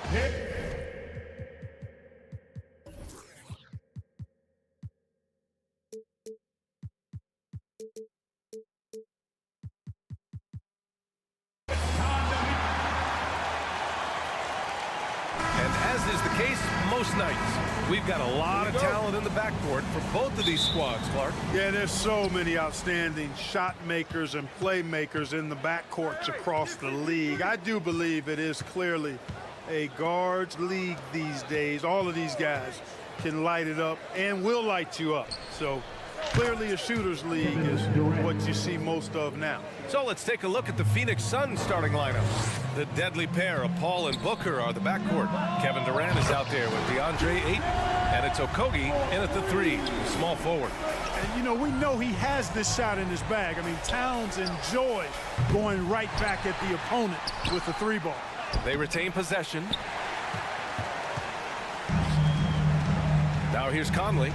And as is the case most nights, we've got a lot of talent in the backcourt for both of these squads, Clark. Yeah, there's so many outstanding shot makers and playmakers in the backcourts across the league. I do believe it is clearly a guards league these days. All of these guys can light it up and will light you up. So clearly a shooter's league is what you see most of now. So let's take a look at the Phoenix Suns starting lineup. The deadly pair of Paul and Booker are the backcourt. Kevin Durant is out there with DeAndre Ayton, and it's Okogie in at the 3, small forward. And, you know, we know he has this shot in his bag. I mean, Towns enjoys going right back at the opponent with the 3 ball. They retain possession. Now here's Conley.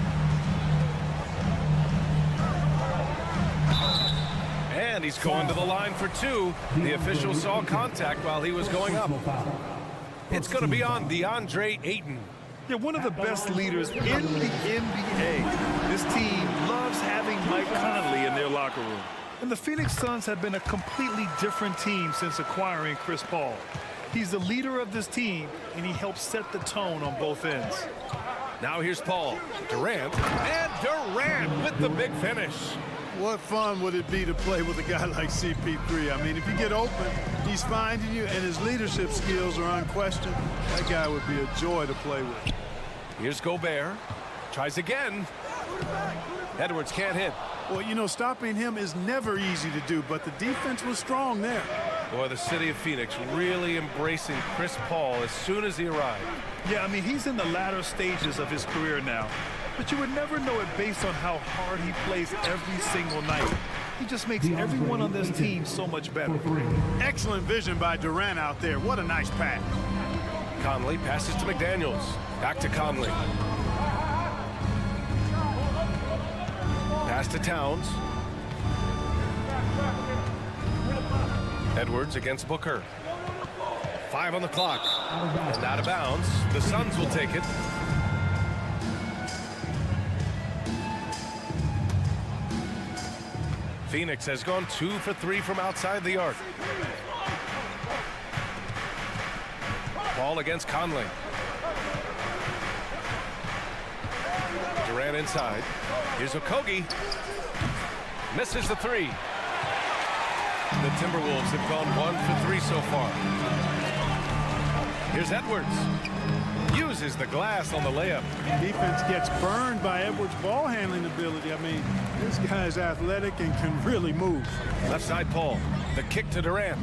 And he's going to the line for 2. The official saw contact while he was going up. It's going to be on DeAndre Ayton. Yeah, one of the best leaders in the NBA. This team loves having Mike Conley in their locker room. And the Phoenix Suns have been a completely different team since acquiring Chris Paul. He's the leader of this team, and he helps set the tone on both ends. Now here's Paul, Durant, and Durant with the big finish. What fun would it be to play with a guy like CP3? I mean, if you get open, he's finding you, and his leadership skills are unquestioned. That guy would be a joy to play with. Here's Gobert. Tries again. Edwards can't hit. Well, you know, stopping him is never easy to do, but the defense was strong there. Boy, the city of Phoenix really embracing Chris Paul as soon as he arrived. Yeah, I mean, he's in the latter stages of his career now. But you would never know it based on how hard he plays every single night. He just makes everyone on this team so much better. Excellent vision by Durant out there. What a nice pass. Conley passes to McDaniels. Back to Conley. Pass to Towns. Edwards against Booker. 5 on the clock. And out of bounds. The Suns will take it. Phoenix has gone 2 for 3 from outside the arc. Ball against Conley. Durant inside. Here's Okogie. Misses the 3. The Timberwolves have gone 1 for 3 so far. Here's Edwards. Uses the glass on the layup. Defense gets burned by Edwards' ball handling ability. I mean, this guy's athletic and can really move. Left side Paul. The kick to Durant.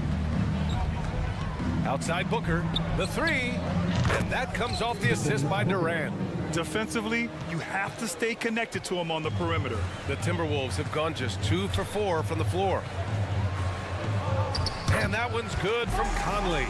Outside Booker. The 3. And that comes off the assist by Durant. Defensively, you have to stay connected to him on the perimeter. The Timberwolves have gone just 2 for 4 from the floor. And that one's good from Conley.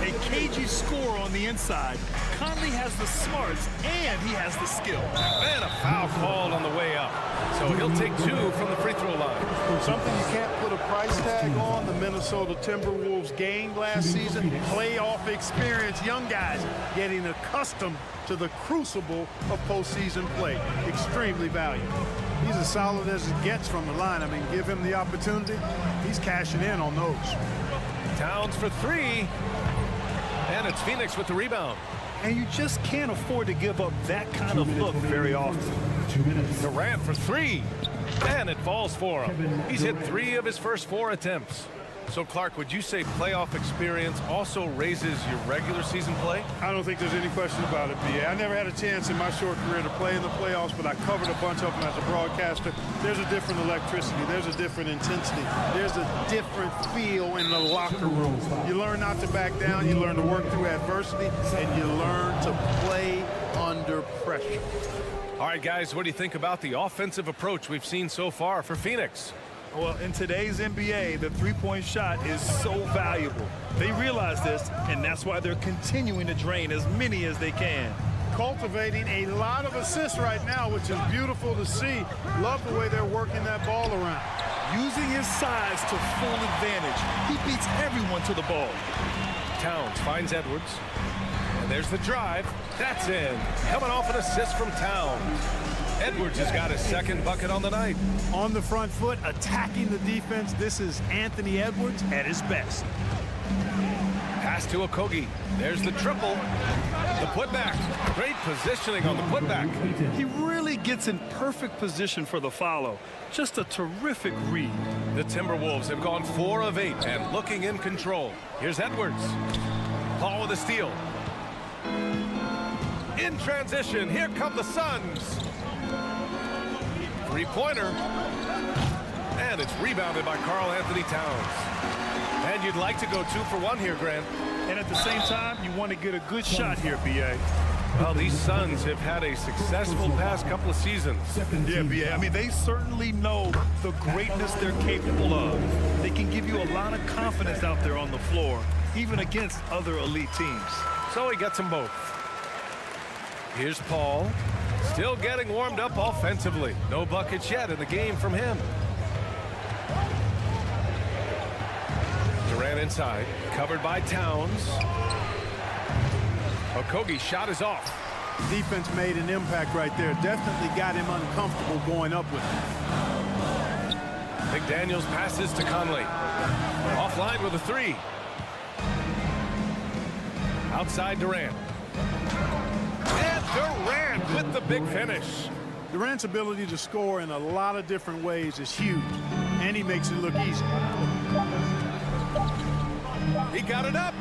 A cagey score on the inside. Conley has the smarts and he has the skill. And a foul called on the way up. So he'll take 2 from the free throw line. Something you can't put a price tag on. The Minnesota Timberwolves gained last season. Playoff experience. Young guys getting accustomed to the crucible of postseason play. Extremely valuable. He's as solid as it gets from the line. I mean, give him the opportunity. He's cashing in on those. Towns for 3. And it's Phoenix with the rebound. And you just can't afford to give up that kind of look very often. Durant for 3. And it falls for him. He's hit 3 of his first 4 attempts. So, Clark, would you say playoff experience also raises your regular season play? I don't think there's any question about it, B.A. I never had a chance in my short career to play in the playoffs, but I covered a bunch of them as a broadcaster. There's a different electricity. There's a different intensity. There's a different feel in the locker room. You learn not to back down. You learn to work through adversity, and you learn to play under pressure. All right, guys, what do you think about the offensive approach we've seen so far for Phoenix? Well, in today's NBA, the three-point shot is so valuable. They realize this, and that's why they're continuing to drain as many as they can. Cultivating a lot of assists right now, which is beautiful to see. Love the way they're working that ball around. Using his size to full advantage. He beats everyone to the ball. Towns finds Edwards. And And there's the drive. That's in. Coming off an assist from Towns. Edwards has got his second bucket on the night. On the front foot, attacking the defense. This is Anthony Edwards at his best. Pass to Okogie. There's the triple. The putback. Great positioning on the putback. He really gets in perfect position for the follow. Just a terrific read. The Timberwolves have gone 4 of 8 and looking in control. Here's Edwards. Paul with a steal. In transition, here come the Suns. Three-pointer. And it's rebounded by Karl Anthony Towns. And you'd like to go 2 for 1 here, Grant. And at the same time, you want to get a good shot here, B.A. Well, these Suns have had a successful past couple of seasons. Yeah, B.A. I mean, they certainly know the greatness they're capable of. They can give you a lot of confidence out there on the floor, even against other elite teams. So he gets them both. Here's Paul. Still getting warmed up offensively. No buckets yet in the game from him. Durant inside, covered by Towns. Okogie's shot is off. Defense made an impact right there. Definitely got him uncomfortable going up with it. McDaniels passes to Conley. Offline with a 3. Outside Durant. And Durant with the big finish. Durant's ability to score in a lot of different ways is huge, and he makes it look easy. He got it up.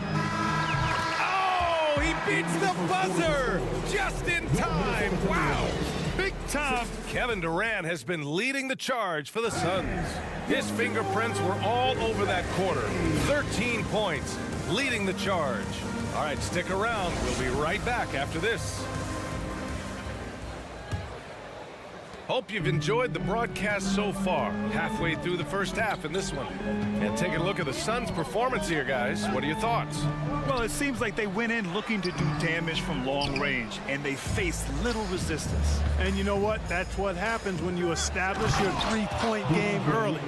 Oh, he beats the buzzer just in time. Wow. Big time. Kevin Durant has been leading the charge for the Suns. His fingerprints were all over that quarter. 13 points, leading the charge. All right, stick around. We'll be right back after this. Hope you've enjoyed the broadcast so far. Halfway through the first half in this one. And taking a look at the Suns' performance here, guys. What are your thoughts? Well, it seems like they went in looking to do damage from long range, and they faced little resistance. And you know what? That's what happens when you establish your three-point game early.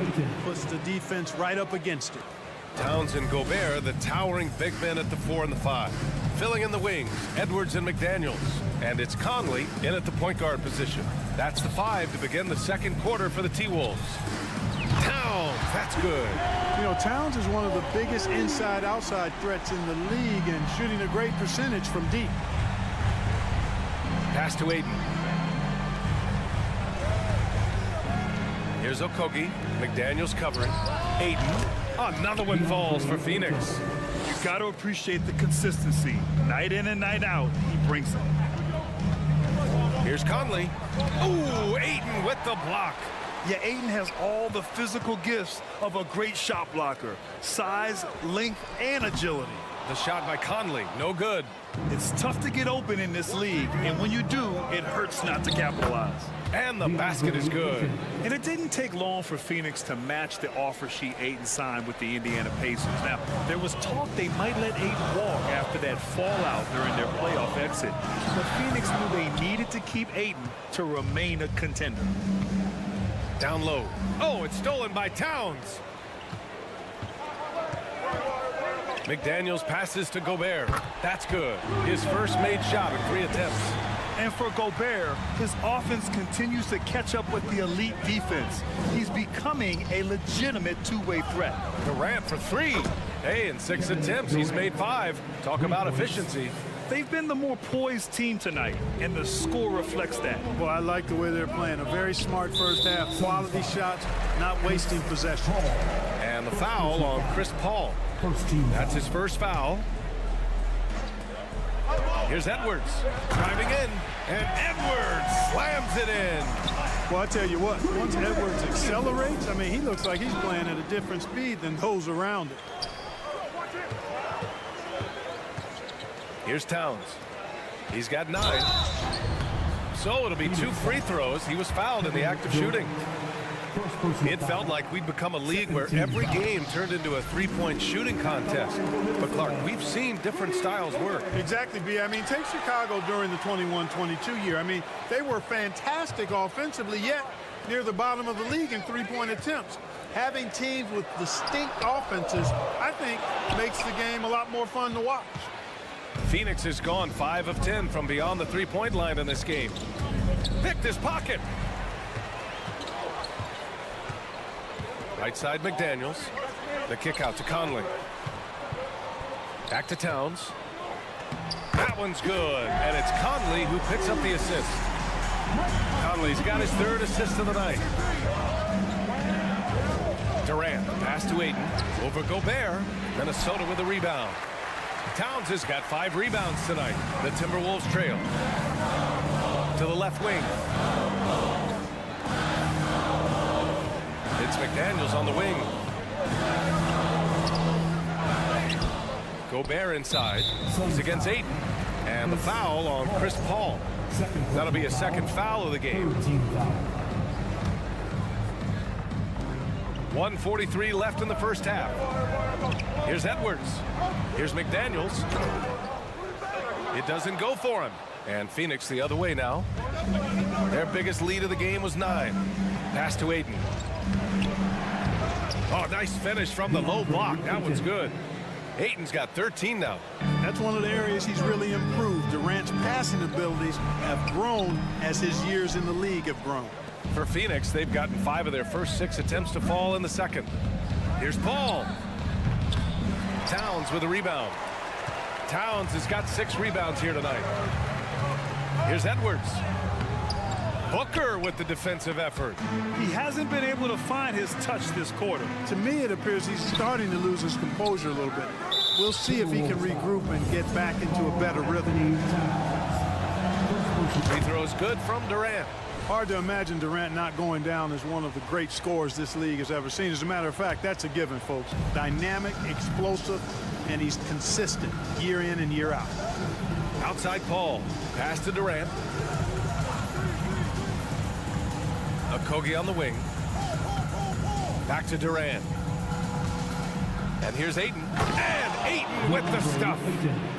Puts the defense right up against it. Towns and Gobert, the towering big men at the 4 and the 5. Filling in the wings, Edwards and McDaniels. And it's Conley in at the point guard position. That's the 5 to begin the second quarter for the T-Wolves. Towns, that's good. You know, Towns is one of the biggest inside-outside threats in the league and shooting a great percentage from deep. Pass to Aiden. Here's Okogie. McDaniels covering. Aiden. Another one falls for Phoenix. You got to appreciate the consistency. Night in and night out, he brings it. Here's Conley. Ooh, Aiden with the block. Yeah, Aiden has all the physical gifts of a great shot blocker. Size, length, and agility. The shot by Conley, no good. It's tough to get open in this league, and when you do, it hurts not to capitalize. And the basket is good. And it didn't take long for Phoenix to match the offer sheet Aiden signed with the Indiana Pacers. Now, there was talk they might let Aiden walk after that fallout during their playoff exit. But Phoenix knew they needed to keep Aiden to remain a contender. Down low. Oh, it's stolen by Towns. McDaniels passes to Gobert. That's good. His first made shot in 3 attempts. And for Gobert, his offense continues to catch up with the elite defense. He's becoming a legitimate two-way threat. Durant for 3. Hey, in 6 attempts, he's made 5. Talk about efficiency. They've been the more poised team tonight, and the score reflects that. Well, I like the way they're playing. A very smart first half. Quality shots, not wasting possession. And the foul on Chris Paul. That's his first foul. Here's Edwards driving in, and Edwards slams it in. Well, I tell you what, once Edwards accelerates, I mean, he looks like he's playing at a different speed than those around it. Here's Towns. He's got 9. So it'll be 2 free throws. He was fouled in the act of shooting. It felt like we'd become a league where every game turned into a 3-point shooting contest. But, Clark, we've seen different styles work. Exactly, B. I mean, take Chicago during the 21-22 year. I mean, they were fantastic offensively, yet near the bottom of the league in 3-point attempts. Having teams with distinct offenses, I think, makes the game a lot more fun to watch. Phoenix has gone 5 of 10 from beyond the three-point line in this game. Picked his pocket. Right side McDaniels. The kick out to Conley. Back to Towns. That one's good, and it's Conley who picks up the assist. Conley's got his 3rd assist of the night. Durant, pass to Ayton. Over Gobert. Minnesota with a rebound. Towns has got 5 rebounds tonight. The Timberwolves trail. To the left wing. It's McDaniels on the wing. Gobert inside. He's against Ayton. And the foul on Chris Paul. That'll be a 2nd foul of the game. 1:43 left in the first half. Here's Edwards. Here's McDaniels. It doesn't go for him. And Phoenix the other way now. Their biggest lead of the game was 9. Pass to Ayton. Oh, nice finish from the low block. That one's good. Ayton's got 13 now. That's one of the areas he's really improved. Durant's passing abilities have grown as his years in the league have grown. For Phoenix, they've gotten 5 of their first 6 attempts to fall in the second. Here's Paul. Towns with a rebound. Towns has got 6 rebounds here tonight. Here's Edwards. Booker with the defensive effort. He hasn't been able to find his touch this quarter. To me, it appears he's starting to lose his composure a little bit. We'll see if he can regroup and get back into a better rhythm. Free throws good from Durant. Hard to imagine Durant not going down as one of the great scorers this league has ever seen. As a matter of fact, that's a given, folks. Dynamic, explosive, and he's consistent year in and year out. Outside Paul. Pass to Durant. Okogie on the wing. Back to Durant. And here's Ayton. And Ayton with the stuff.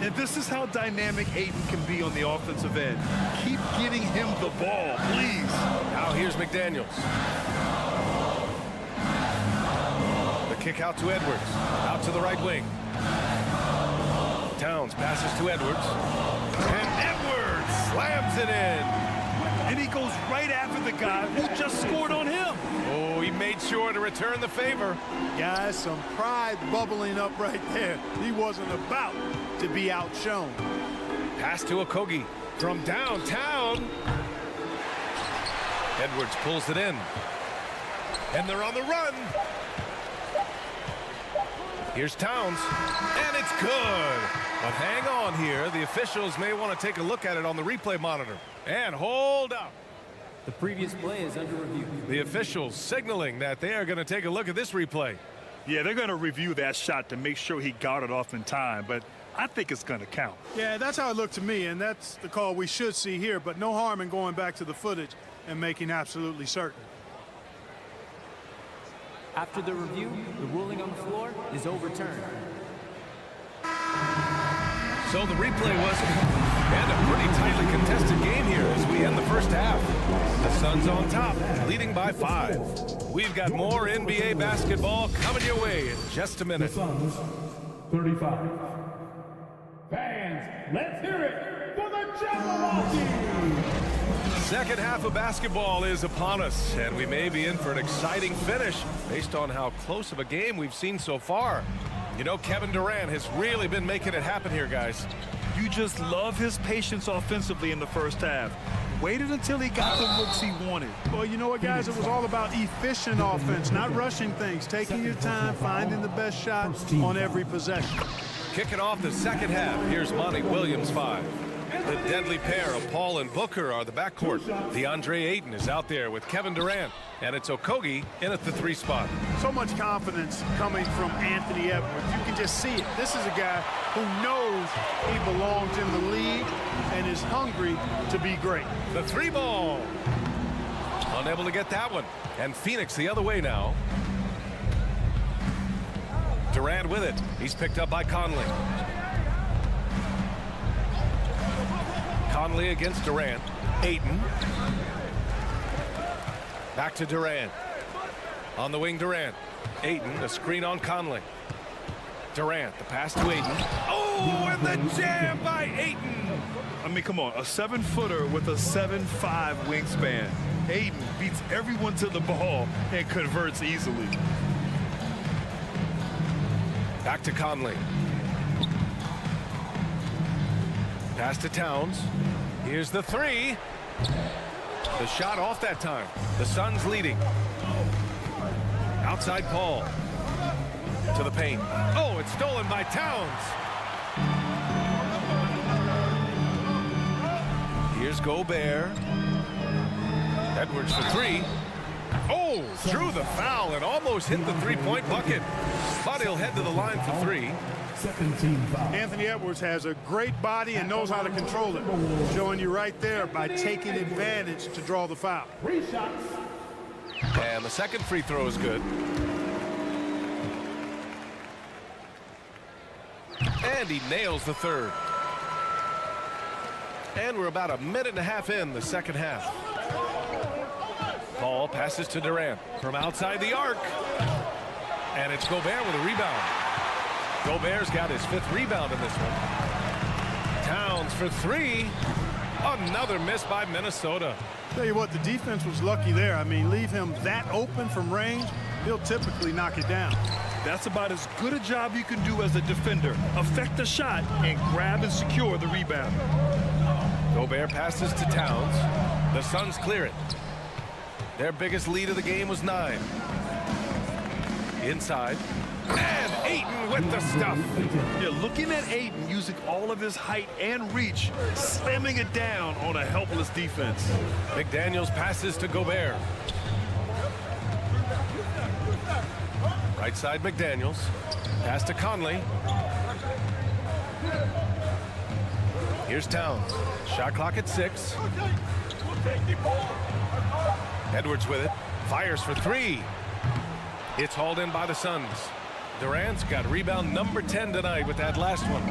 And this is how dynamic Ayton can be on the offensive end. Keep getting him the ball, please. Now here's McDaniels. The kick out to Edwards. Out to the right wing. Towns passes to Edwards. And Edwards slams it in. And he goes right after the guy who just scored on him. Oh, he made sure to return the favor. Guys, some pride bubbling up right there. He wasn't about to be outshone. Pass to Okogie from downtown. Edwards pulls it in. And they're on the run. Here's Towns. And it's good. But hang on here. The officials may want to take a look at it on the replay monitor. And hold up. The previous play is under review. The officials signaling that they are going to take a look at this replay. Yeah, they're going to review that shot to make sure he got it off in time, but I think it's going to count. Yeah, that's how it looked to me, and that's the call we should see here, but no harm in going back to the footage and making absolutely certain. After the review, the ruling on the floor is overturned. So the replay was, and a pretty tightly contested game here as we end the first half. The Suns on top, leading by 5. We've got more NBA basketball coming your way in just a minute. Suns, 35. Fans, let's hear it for the Jabberwocky! Second half of basketball is upon us, and we may be in for an exciting finish based on how close of a game we've seen so far. You know, Kevin Durant has really been making it happen here, guys. You just love his patience offensively in the first half. Waited until he got the looks he wanted. Well, you know what, guys? It was all about efficient offense, not rushing things, taking your time, finding the best shot on every possession. Kicking off the second half, here's Monty Williams 5. The deadly pair of Paul and Booker are the backcourt. DeAndre Ayton is out there with Kevin Durant, and it's Okogie in at the 3 spot. So much confidence coming from Anthony Edwards. You can just see it. This is a guy who knows he belongs in the league and is hungry to be great. The 3 ball. Unable to get that one. And Phoenix the other way now. Durant with it. He's picked up by Conley. Conley against Durant. Ayton. Back to Durant. On the wing, Durant. Ayton, a screen on Conley. Durant, the pass to Ayton. Oh, Oh, and the jam by Ayton. I mean, come on, a 7-footer with a 7'5" wingspan. Ayton beats everyone to the ball and converts easily. Back to Conley. Pass to Towns. Here's the three. The shot off that time. The Suns leading. Outside Paul. To the paint. Oh, it's stolen by Towns. Here's Gobert. Edwards for three. Oh, drew the foul and almost hit the three-point bucket. But he'll head to the line for three. Anthony Edwards has a great body and knows how to control it. Showing you right there by taking advantage to draw the foul. And the second free throw is good. And he nails the third. And we're about a minute and a half in the second half. Paul passes to Durant from outside the arc. And it's Gobert with a rebound. Gobert's got his 5th rebound in this one. Towns for three. Another miss by Minnesota. Tell you what, the defense was lucky there. I mean, leave him that open from range, he'll typically knock it down. That's about as good a job you can do as a defender. Affect the shot and grab and secure the rebound. Gobert passes to Towns. The Suns clear it. Their biggest lead of the game was 9. Inside. And Ayton with the stuff. Yeah, looking at Ayton using all of his height and reach, slamming it down on a helpless defense. McDaniels passes to Gobert. Right side McDaniels. Pass to Conley. Here's Towns. Shot clock at 6. Edwards with it. Fires for three. It's hauled in by the Suns. Durant's got rebound number 10 tonight with that last one.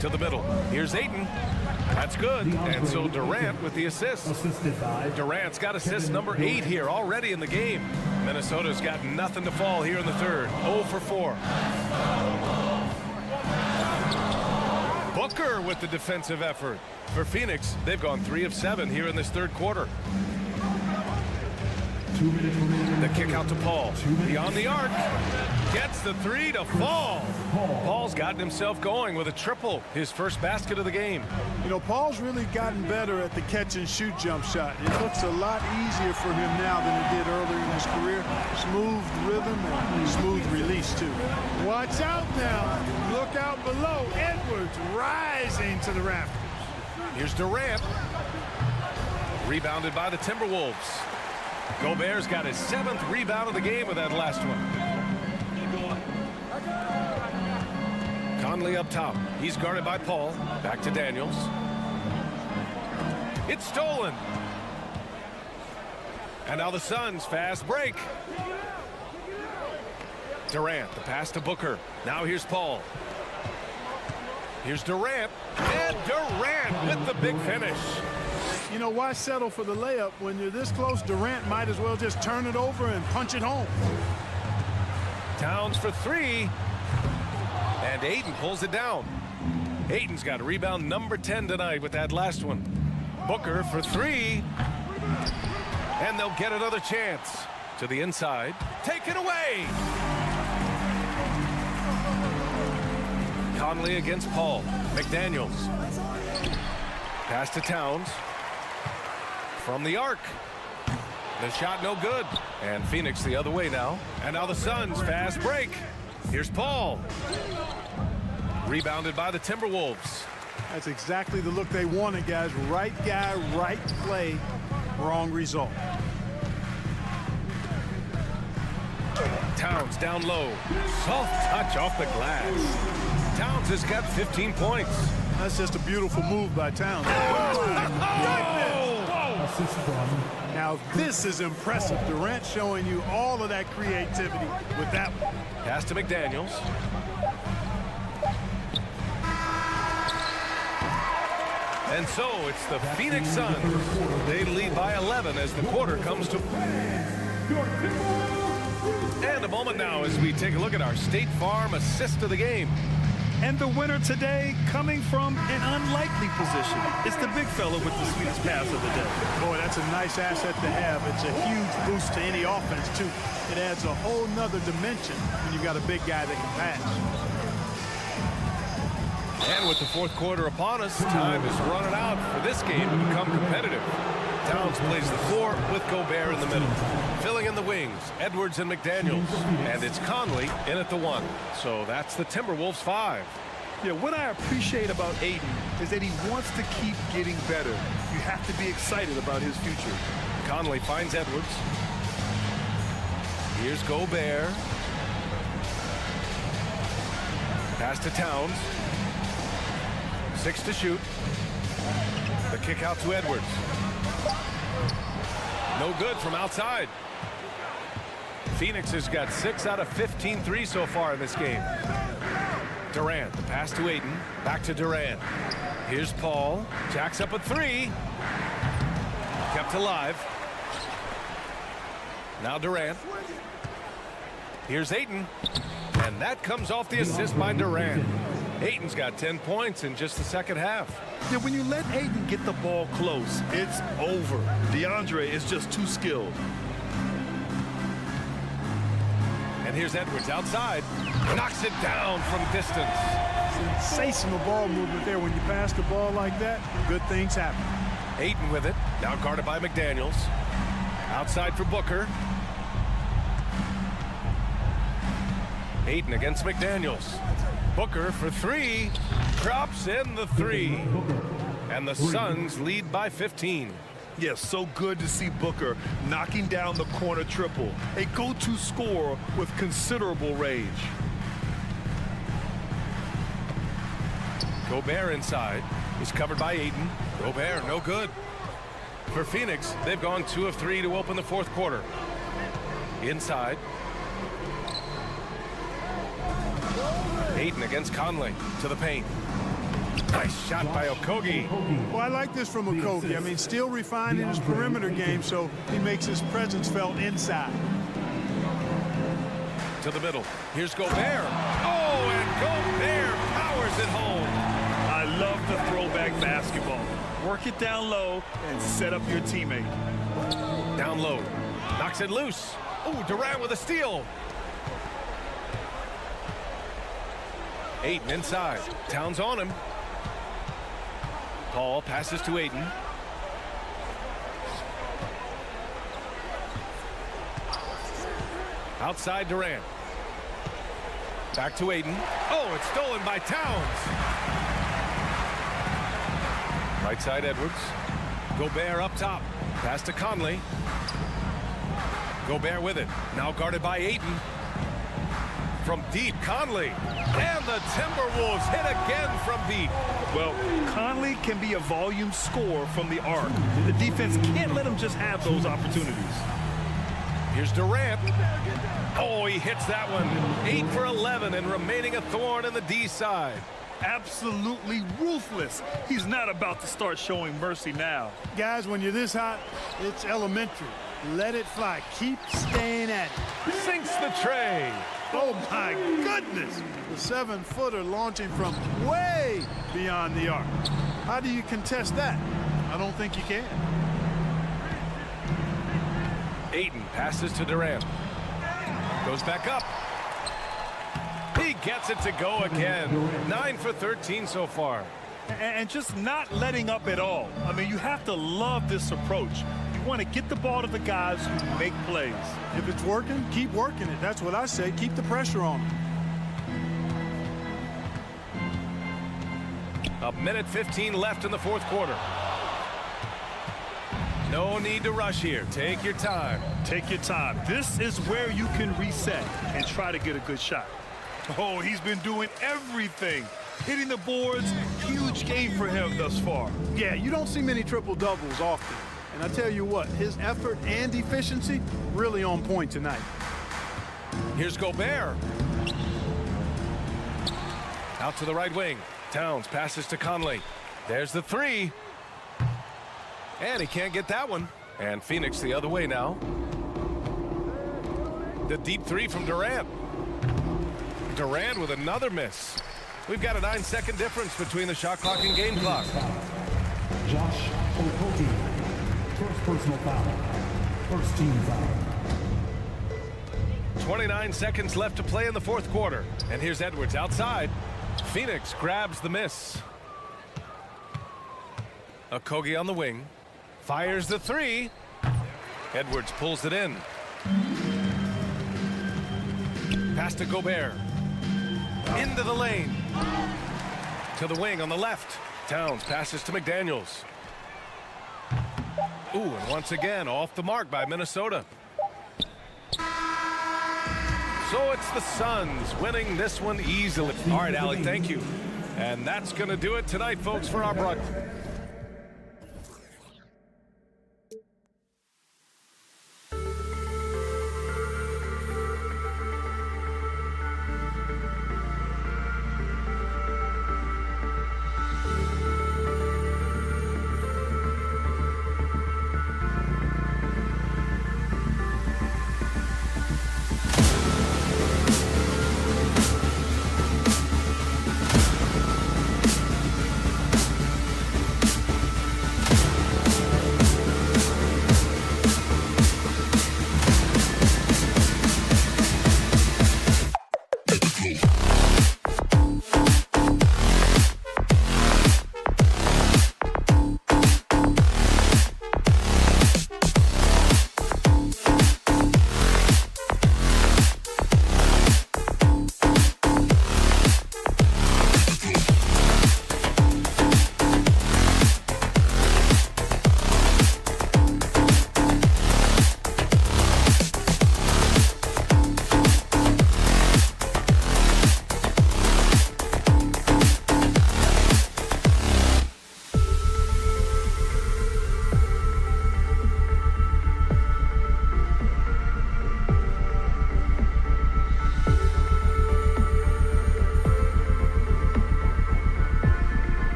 To the middle. Here's Ayton. That's good. And so Durant with the assist. Durant's got assist number 8 here already in the game. Minnesota's got nothing to fall here in the third. 0 for 4. Booker with the defensive effort. For Phoenix, they've gone 3 of 7 here in this third quarter. The kick out to Paul. Beyond the arc. Gets the three to fall. Paul's gotten himself going with a triple. His first basket of the game. You know, Paul's really gotten better at the catch and shoot jump shot. It looks a lot easier for him now than it did earlier in his career. Smooth rhythm and smooth release, too. Watch out now. Look out below. Edwards rising to the rafters. Here's Durant. Rebounded by the Timberwolves. Gobert's got his 7th rebound of the game with that last one. Conley up top. He's guarded by Paul. Back to Daniels. It's stolen. And now the Suns fast break. Durant, the pass to Booker. Now here's Paul. Here's Durant. And Durant with the big finish. You know, why settle for the layup when you're this close? Durant might as well just turn it over and punch it home. Towns for three. And Ayton pulls it down. Ayton's got rebound number 10 tonight with that last one. Booker for three. And they'll get another chance. To the inside. Take it away. Conley against Paul. McDaniels. Pass to Towns. From the arc. The shot no good. And Phoenix the other way now. And now the Suns fast break. Here's Paul. Rebounded by the Timberwolves. That's exactly the look they wanted, guys. Right guy, right play, wrong result. Towns down low. Soft touch off the glass. Towns has got 15 points. That's just a beautiful move by Towns. Now this is impressive. Durant showing you all of that creativity with that one. Pass to McDaniels. And so it's the Phoenix Suns. They lead by 11 as the quarter comes to. And a moment now as we take a look at our State Farm assist of the game. And the winner today coming from an unlikely position. It's the big fella with the sweetest pass of the day. Boy, that's a nice asset to have. It's a huge boost to any offense, too. It adds a whole nother dimension when you've got a big guy that can pass. And with the fourth quarter upon us, time is running out for this game to become competitive. Towns plays the 4 with Gobert in the middle. Filling in the wings, Edwards and McDaniels. And it's Conley in at the 1. So that's the Timberwolves 5. Yeah, what I appreciate about Aiden is that he wants to keep getting better. You have to be excited about his future. Conley finds Edwards. Here's Gobert. Pass to Towns. 6 to shoot. The kick out to Edwards. No good from outside. Phoenix has got 6 out of 15 threes so far in this game. Durant, the pass to Ayton. Back to Durant. Here's Paul. Jacks up a 3. Kept alive. Now Durant. Here's Ayton. And that comes off the assist by Durant. Ayton's got 10 points in just the second half. Yeah, when you let Aiden get the ball close, it's over. DeAndre is just too skilled. And here's Edwards outside. Knocks it down from distance. Sensational ball movement there. When you pass the ball like that, good things happen. Ayton with it. Now guarded by McDaniels. Outside for Booker. Ayton against McDaniels. Booker for 3. Drops in the 3. And the Suns lead by 15. Yes, so good to see Booker knocking down the corner triple. A go-to scorer with considerable range. Gobert inside. He's covered by Ayton. Gobert, no good. For Phoenix, they've gone 2 of 3 to open the fourth quarter. Inside. Ayton against Conley to the paint. Nice shot by Okogie. Well, I like this from Okogie. I mean, still refining his perimeter game, so he makes his presence felt inside. To the middle. Here's Gobert. Oh, and Gobert powers it home. I love the throwback basketball. Work it down low and set up your teammate. Down low. Knocks it loose. Oh, Durant with a steal. Ayton inside. Towns on him. Paul passes to Ayton. Outside Durant. Back to Ayton. Oh, it's stolen by Towns. Right side Edwards. Gobert up top. Pass to Conley. Gobert with it. Now guarded by Ayton. From deep, Conley. And the Timberwolves hit again from deep. Well, Conley can be a volume scorer from the arc. The defense can't let him just have those opportunities. Here's Durant. Oh, he hits that one. 8 for 11 and remaining a thorn in the D side. Absolutely ruthless. He's not about to start showing mercy now. Guys, when you're this hot, it's elementary. Let it fly. Keep staying at it. Sinks the tray. Oh, my goodness. The 7-footer launching from way beyond the arc. How do you contest that? I don't think you can. Ayton passes to Durant. Goes back up. He gets it to go again. 9 for 13 so far. And just not letting up at all. I mean, you have to love this approach. You want to get the ball to the guys who make plays. If it's working, keep working it. That's what I say. Keep the pressure on them. A minute 15 left in the fourth quarter. No need to rush here. Take your time. Take your time. This is where you can reset and try to get a good shot. Oh, he's been doing everything. Hitting the boards, huge game for him thus far. Yeah, you don't see many triple-doubles often. And I tell you what, his effort and efficiency really on point tonight. Here's Gobert. Out to the right wing. Towns passes to Conley. There's the 3. And he can't get that one. And Phoenix the other way now. The deep 3 from Durant. Durant with another miss. We've got a 9-second difference between the shot clock and game clock. Josh Okogie. First personal foul. First team foul. 29 seconds left to play in the fourth quarter. And here's Edwards outside. Phoenix grabs the miss. Okogie on the wing. Fires the three. Edwards pulls it in. Pass to Gobert. Into the lane. To the wing on the left. Towns passes to McDaniels. Ooh, and once again off the mark by Minnesota. So it's the Suns winning this one easily. All right, Allie, thank you. And that's going to do it tonight, folks, for our broadcast.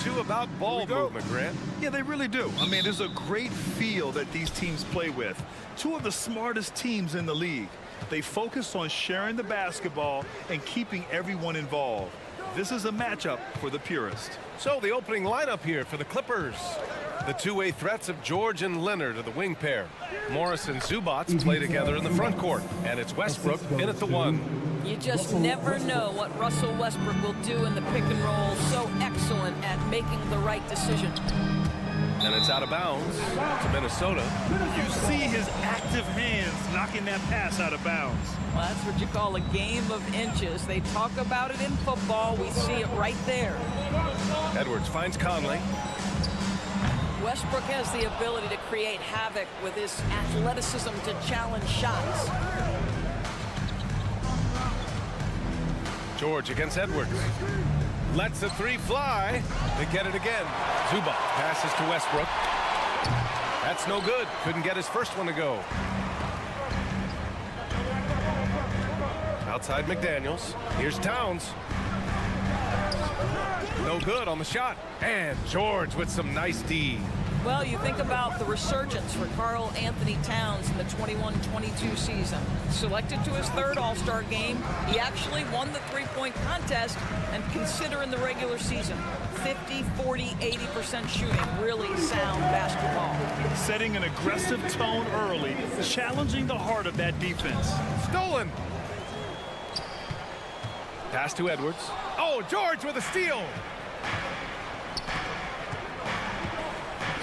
too about ball movement, Grant. Yeah, they really do. I mean, there's a great feel that these teams play with. Two of the smartest teams in the league. They focus on sharing the basketball and keeping everyone involved. This is a matchup for the purist. So the opening lineup here for the Clippers. The two-way threats of George and Leonard are the wing pair. Morris and Zubac play together in the front court. And it's Westbrook in at the 1. You just never know what Russell Westbrook will do in the pick and roll. So excellent at making the right decision. And it's out of bounds to Minnesota. You see his active hands knocking that pass out of bounds. Well, that's what you call a game of inches. They talk about it in football. We see it right there. Edwards finds Conley. Westbrook has the ability to create havoc with his athleticism to challenge shots. George against Edwards. Lets the 3 fly. They get it again. Zubac passes to Westbrook. That's no good. Couldn't get his first one to go. Outside McDaniels. Here's Towns. No good on the shot. And George with some nice D. Well, you think about the resurgence for Karl Anthony Towns in the 21-22 season. Selected to his 3rd All-Star game, he actually won the three-point contest, and consider in the regular season, 50, 40, 80% shooting, really sound basketball. Setting an aggressive tone early, challenging the heart of that defense. Stolen. Pass to Edwards. Oh, George with a steal.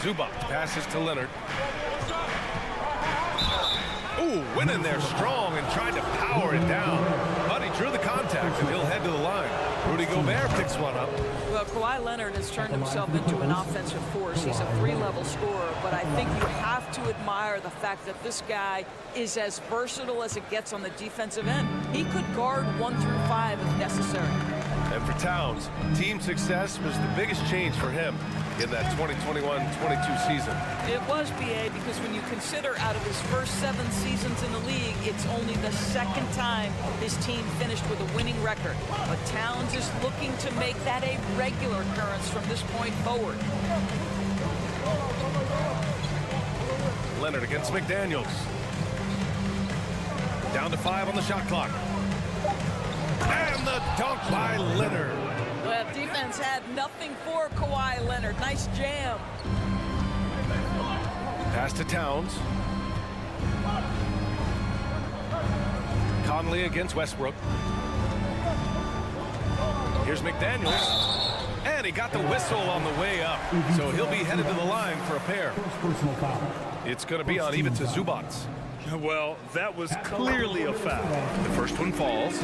Zubac passes to Leonard. Ooh, went in there strong and tried to power it down. But he drew the contact and he'll head to the line. Rudy Gobert picks one up. Well, Kawhi Leonard has turned himself into an offensive force. He's a 3-level scorer, but I think you have to admire the fact that this guy is as versatile as it gets on the defensive end. He could guard 1 through 5 if necessary. And for Towns, team success was the biggest change for him in that 2021-22 season. It was, BA, because when you consider out of his first 7 seasons in the league, it's only the 2nd time his team finished with a winning record. But Towns is looking to make that a regular occurrence from this point forward. Leonard against McDaniels. Down to 5 on the shot clock. And the dunk by Leonard. Well, defense had nothing for Kawhi Leonard. Nice jam. Pass to Towns. Conley against Westbrook. Here's McDaniels. And he got the whistle on the way up. So he'll be headed to the line for a pair. It's going to be on Ivica Zubac. Well, that was clearly a foul. The first one falls.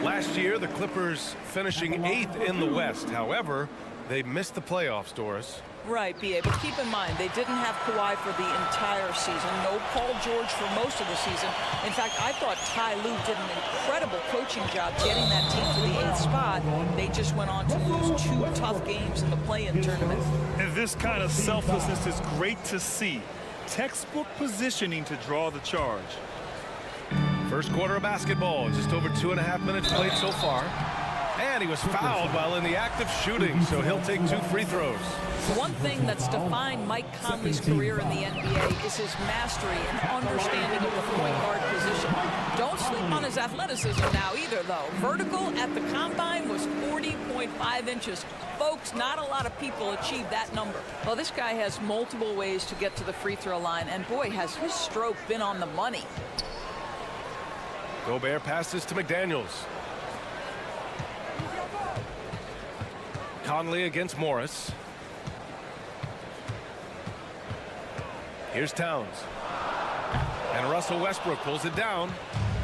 Last year, the Clippers finishing 8th in the West. However, they missed the playoffs, Doris. Right, B.A., but keep in mind, they didn't have Kawhi for the entire season. No Paul George for most of the season. In fact, I thought Ty Lue did an incredible coaching job getting that team to the 8th spot. They just went on to lose 2 tough games in the play-in tournament. And this kind of selflessness is great to see. Textbook positioning to draw the charge. First quarter of basketball, just over 2.5 minutes played so far. And he was fouled while in the act of shooting, so he'll take 2 free throws. One thing that's defined Mike Conley's career in the NBA is his mastery and understanding of the point guard position. Don't sleep on his athleticism now either, though. Vertical at the combine was 40.5 inches. Folks, not a lot of people achieve that number. Well, this guy has multiple ways to get to the free throw line, and boy, has his stroke been on the money. Gobert passes to McDaniels. Conley against Morris. Here's Towns. And Russell Westbrook pulls it down.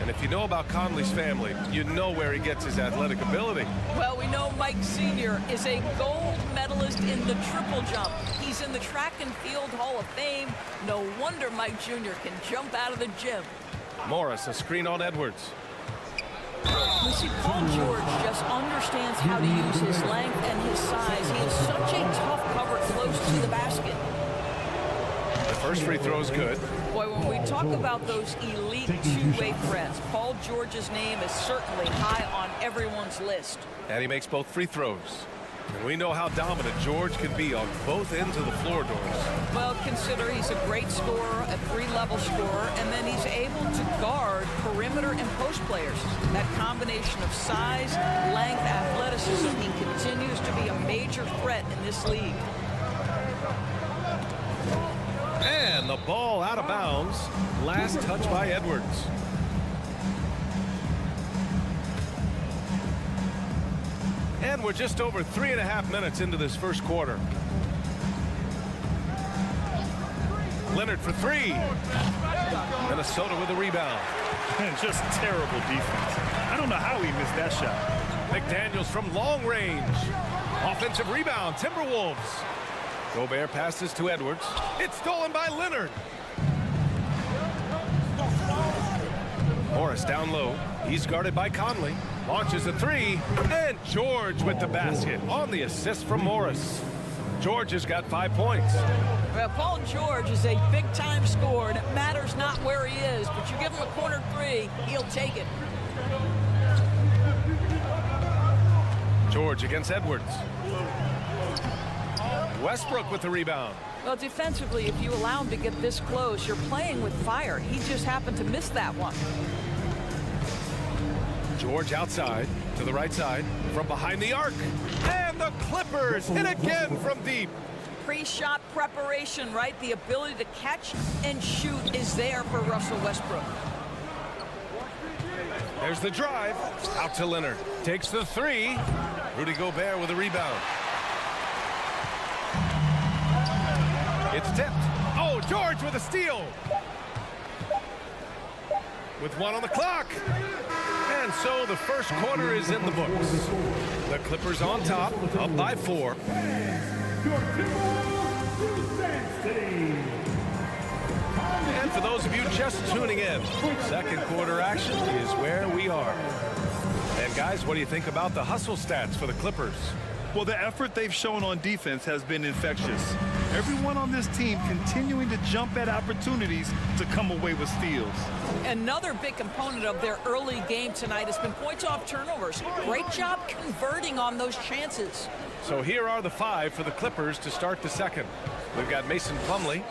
And if you know about Conley's family, you know where he gets his athletic ability. Well, we know Mike Sr. is a gold medalist in the triple jump. He's in the track and field Hall of Fame. No wonder Mike Jr. can jump out of the gym. Morris, a screen on Edwards. You see, Paul George just understands how to use his length and his size. He is such a tough cover close to the basket. The first free throw is good. Boy, when we talk about those elite two-way threats, Paul George's name is certainly high on everyone's list. And he makes both free throws. And we know how dominant George can be on both ends of the floor, Doris. Well, consider he's a great scorer, a three-level scorer, and then he's able to guard perimeter and post players. That combination of size, length, athleticism, he continues to be a major threat in this league. And the ball out of bounds. Last touch by Edwards. And we're just over 3.5 minutes into this first quarter. Leonard for three. Minnesota with a rebound. Just terrible defense. I don't know how he missed that shot. McDaniels from long range. Offensive rebound, Timberwolves. Gobert passes to Edwards. It's stolen by Leonard. Morris down low. He's guarded by Conley. Launches a three. And George with the basket on the assist from Morris. George has got 5 points. Well, Paul George is a big-time scorer, and it matters not where he is, but you give him a corner three, he'll take it. George against Edwards. Westbrook with the rebound. Well, defensively, if you allow him to get this close, you're playing with fire. He just happened to miss that one. George outside to the right side from behind the arc. And the Clippers hit again from deep. Pre-shot preparation, right? The ability to catch and shoot is there for Russell Westbrook. There's the drive. Out to Leonard. Takes the three. Rudy Gobert with a rebound. It's tipped. Oh, George with a steal. With one on the clock. And so the first quarter is in the books. The Clippers on top, up by 4. And for those of you just tuning in, second quarter action is where we are. And guys, what do you think about the hustle stats for the Clippers? Well, the effort they've shown on defense has been infectious. Everyone on this team continuing to jump at opportunities to come away with steals. Another big component of their early game tonight has been points off turnovers. Great job converting on those chances. So here are the 5 for the Clippers to start the second. We've got Mason Plumlee,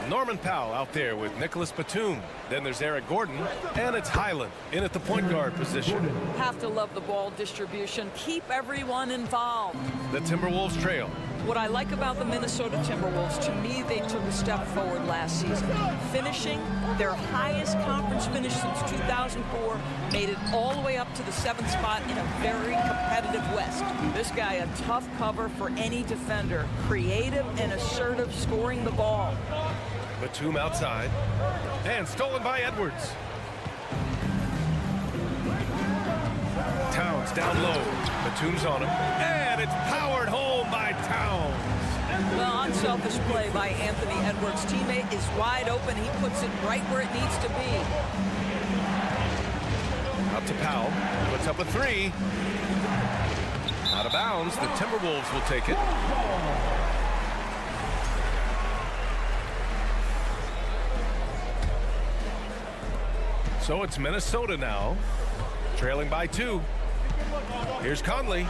Norman Powell out there with Nicholas Batum. Then there's Eric Gordon, and it's Highland in at the point guard position. Have to love the ball distribution. Keep everyone involved. The Timberwolves trail. What I like about the Minnesota Timberwolves, to me, they took a step forward last season. Finishing their highest conference finish since 2004, made it all the way up to the 7th spot in a very competitive West. This guy, a tough cover for any defender. Creative and assertive, scoring the ball. Batum outside. And stolen by Edwards. Towns down low. Batum's on him. And it's powered home by Towns. Well, unselfish play by Anthony Edwards' teammate is wide open. He puts it right where it needs to be. Up to Powell. Puts up a three. Out of bounds. The Timberwolves will take it. So it's Minnesota now, trailing by 2. Here's Conley.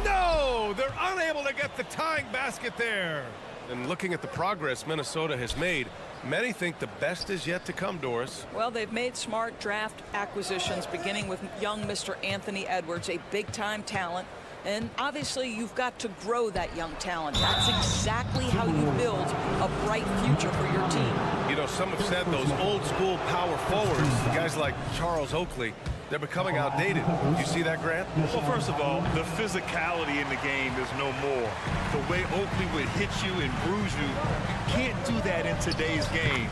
No! They're unable to get the tying basket there. And looking at the progress Minnesota has made, many think the best is yet to come, Doris. Well, they've made smart draft acquisitions, beginning with young Mr. Anthony Edwards, a big-time talent. And obviously, you've got to grow that young talent. That's exactly how you build a bright future for your team. You know, some have said those old-school power forwards, guys like Charles Oakley, they're becoming outdated. Do you see that, Grant? Well, first of all, the physicality in the game is no more. The way Oakley would hit you and bruise you, you can't do that in today's game.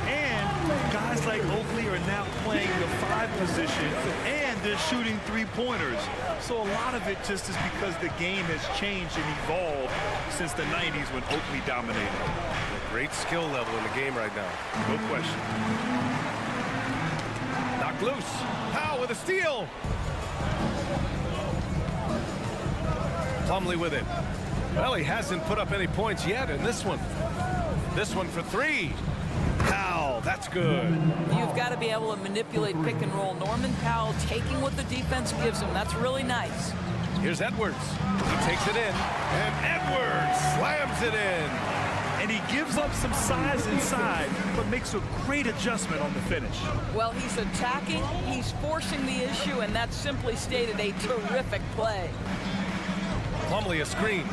And guys like Oakley are now playing the 5 position, and they're shooting 3-pointers. So a lot of it just is because the game has changed and evolved since the 90s when Oakley dominated. Great skill level in the game right now. No question. Knocked loose. Powell with a steal. Plumlee with it. Well, he hasn't put up any points yet in this one. This one for 3. Powell, that's good. You've got to be able to manipulate pick and roll. Norman Powell taking what the defense gives him. That's really nice. Here's Edwards. He takes it in, and Edwards slams it in. And he gives up some size inside, but makes a great adjustment on the finish. Well, he's attacking, he's forcing the issue, and that's simply stated a terrific play. Plumlee a screen.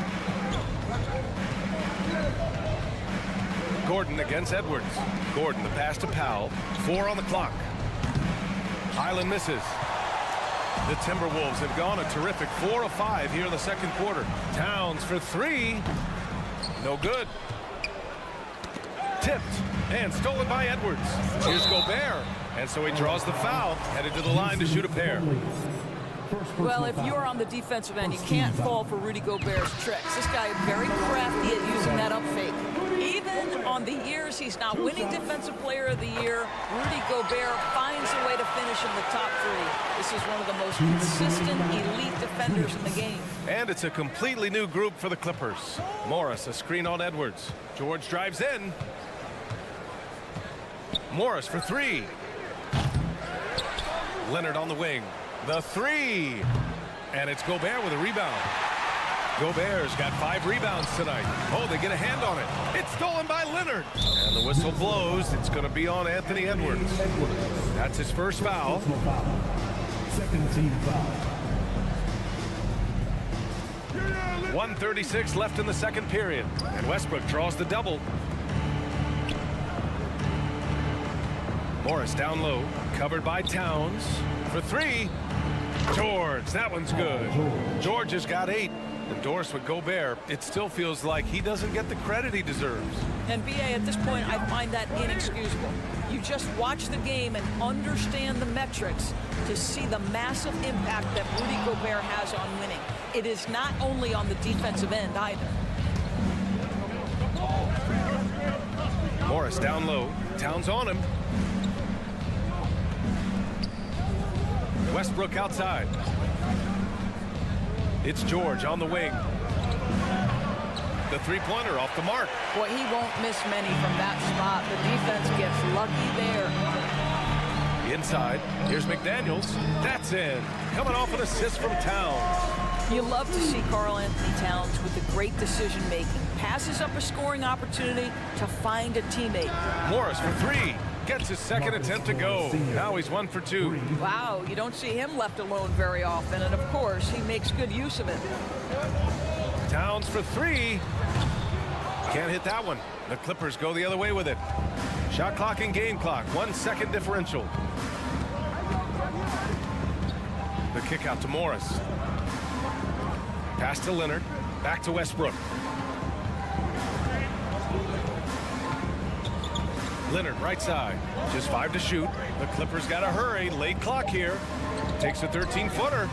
Gordon against Edwards. Gordon, the pass to Powell. 4 on the clock. Highland misses. The Timberwolves have gone a terrific 4 of 5 here in the second quarter. Towns for 3. No good. Tipped and stolen by Edwards. Here's Gobert. And so he draws the foul, headed to the line to shoot a pair. Well, if you're on the defensive end, you can't fall for Rudy Gobert's tricks. This guy is very crafty at using that up fake. Even on the years he's not winning Defensive Player of the Year, Rudy Gobert finds a way to finish in the top 3. This is one of the most consistent, elite defenders in the game. And it's a completely new group for the Clippers. Morris, a screen on Edwards. George drives in. Morris for 3. Leonard on the wing. The 3. And it's Gobert with a rebound. Gobert's got 5 rebounds tonight. Oh, they get a hand on it. It's stolen by Leonard. And the whistle blows. It's going to be on Anthony Edwards. That's his first foul. Second team foul. 1:36 left in the second period. And Westbrook draws the double. Morris down low. Covered by Towns. For 3. George, that one's good. George has got 8. Endorsed with Gobert, it still feels like he doesn't get the credit he deserves. And BA, at this point, I find that inexcusable. You just watch the game and understand the metrics to see the massive impact that Rudy Gobert has on winning. It is not only on the defensive end either. Morris down low. Towns on him. Westbrook outside. It's George on the wing. The three-pointer off the mark. Boy, he won't miss many from that spot. The defense gets lucky there. Inside. Here's McDaniels. That's in. Coming off an assist from Towns. You love to see Karl Anthony Towns with the great decision-making. Passes up a scoring opportunity to find a teammate. Morris for 3. Gets his second attempt to go. Now he's 1 for 2. Wow, you don't see him left alone very often, and of course, he makes good use of it. Towns for 3. Can't hit that one. The Clippers go the other way with it. Shot clock and game clock. 1 second differential. The kick out to Morris. Pass to Leonard. Back to Westbrook. Leonard right side. Just 5 to shoot. The Clippers got to hurry. Late clock here. Takes a 13-footer.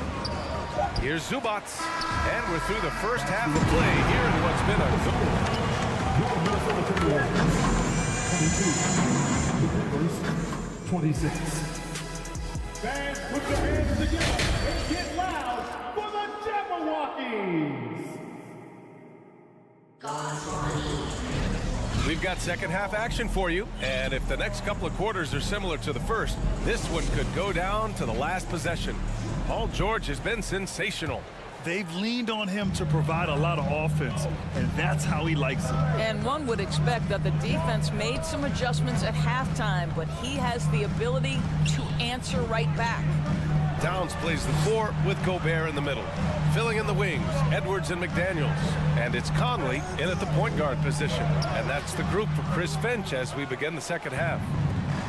Here's Zubats. And we're through the first half of play here in what's been a 26. Fans, put your hands together and get loud for the Jabberwockies. We've got second half action for you, and if the next couple of quarters are similar to the first, this one could go down to the last possession. Paul George has been sensational. They've leaned on him to provide a lot of offense, and that's how he likes it. And one would expect that the defense made some adjustments at halftime, but he has the ability to answer right back. Towns plays the 4 with Gobert in the middle. Filling in the wings, Edwards and McDaniels. And it's Conley in at the point guard position. And that's the group for Chris Finch as we begin the second half.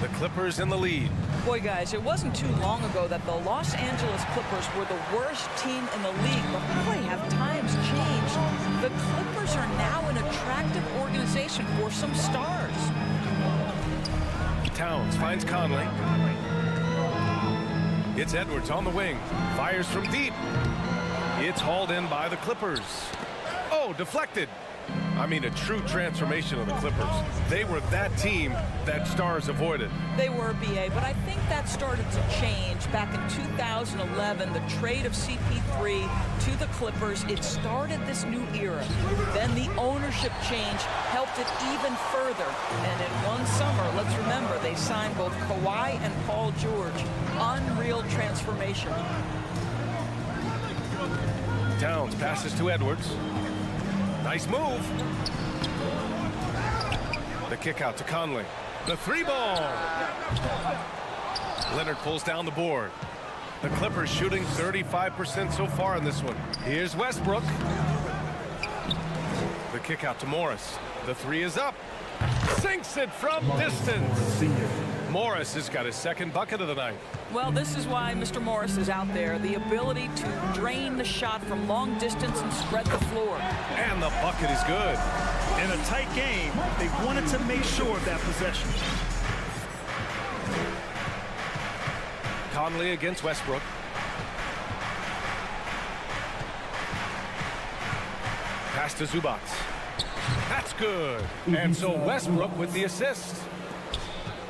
The Clippers in the lead. Boy, guys, it wasn't too long ago that the Los Angeles Clippers were the worst team in the league. But boy, have times changed. The Clippers are now an attractive organization for some stars. Towns finds Conley. It's Edwards on the wing. Fires from deep. It's hauled in by the Clippers. Oh, deflected. I mean, a true transformation of the Clippers. They were that team that stars avoided. They were, BA, but I think that started to change back in 2011, the trade of CP3 to the Clippers. It started this new era. Then the ownership change helped it even further. And in one summer, let's remember, they signed both Kawhi and Paul George. Unreal transformation. Towns passes to Edwards. Nice move. The kick out to Conley. The three ball. Leonard pulls down the board. The Clippers shooting 35% so far in this one. Here's Westbrook. The kick out to Morris. The three is up. Sinks it from distance. Morris has got his second bucket of the night. Well, this is why Mr. Morris is out there. The ability to drain the shot from long distance and spread the floor. And the bucket is good. In a tight game, they wanted to make sure of that possession. Conley against Westbrook. Pass to Zubac. That's good. And so Westbrook with the assist.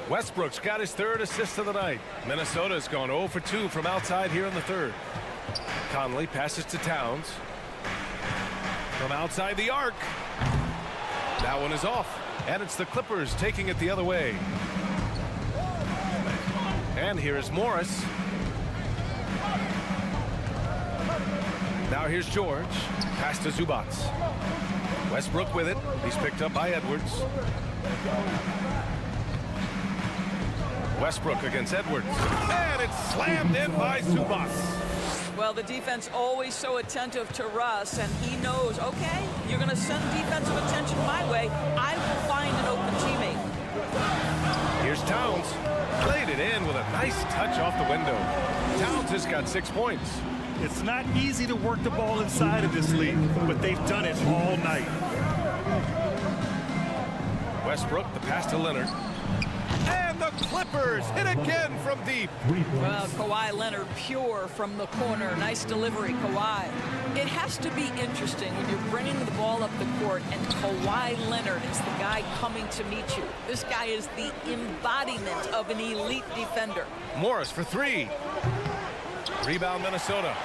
Westbrook's got his third assist of the night. Minnesota's gone 0 for 2 from outside here in the third. Conley passes to Towns. From outside the arc. That one is off. And it's the Clippers taking it the other way. And here is Morris. Now here's George. Pass to Zubac. Westbrook with it. He's picked up by Edwards. Westbrook against Edwards. And it's slammed in by Zubac. Well, the defense always so attentive to Russ, and he knows, okay, you're going to send defensive attention my way. I will find an open teammate. Here's Towns. Played it in with a nice touch off the window. Towns has got 6 points. It's not easy to work the ball inside of this league, but they've done it all night. Westbrook, the pass to Leonard. And the Clippers hit again from deep. Well, Kawhi Leonard pure from the corner. Nice delivery, Kawhi. It has to be interesting when you're bringing the ball up the court and Kawhi Leonard is the guy coming to meet you. This guy is the embodiment of an elite defender. Morris for three. Rebound Minnesota.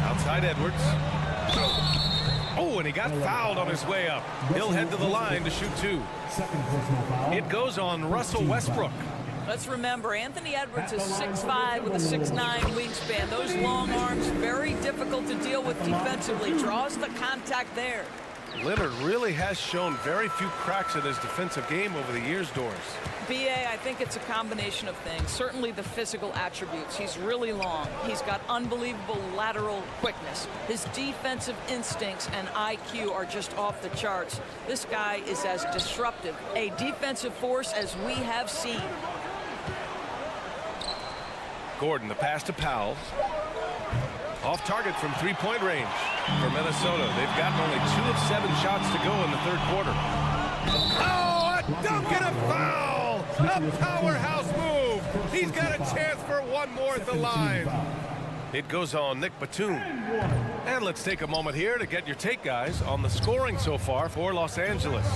Outside Edwards. Oh, and he got fouled on his way up. He'll head to the line to shoot two. It goes on Russell Westbrook. Let's remember, Anthony Edwards is 6'5" with a 6'9" wingspan. Those long arms, very difficult to deal with defensively. Draws the contact there. Leonard really has shown very few cracks in his defensive game over the years, Doris. B.A., I think it's a combination of things. Certainly the physical attributes. He's really long. He's got unbelievable lateral quickness. His defensive instincts and IQ are just off the charts. This guy is as disruptive, a defensive force as we have seen. Gordon, the pass to Powell. Off target from three-point range for Minnesota. They've gotten only 2 of 7 shots to go in the third quarter. Oh, a dunk and a foul! A powerhouse move! He's got a chance for one more at the line. It goes on Nick Batum. And let's take a moment here to get your take, guys, on the scoring so far for Los Angeles.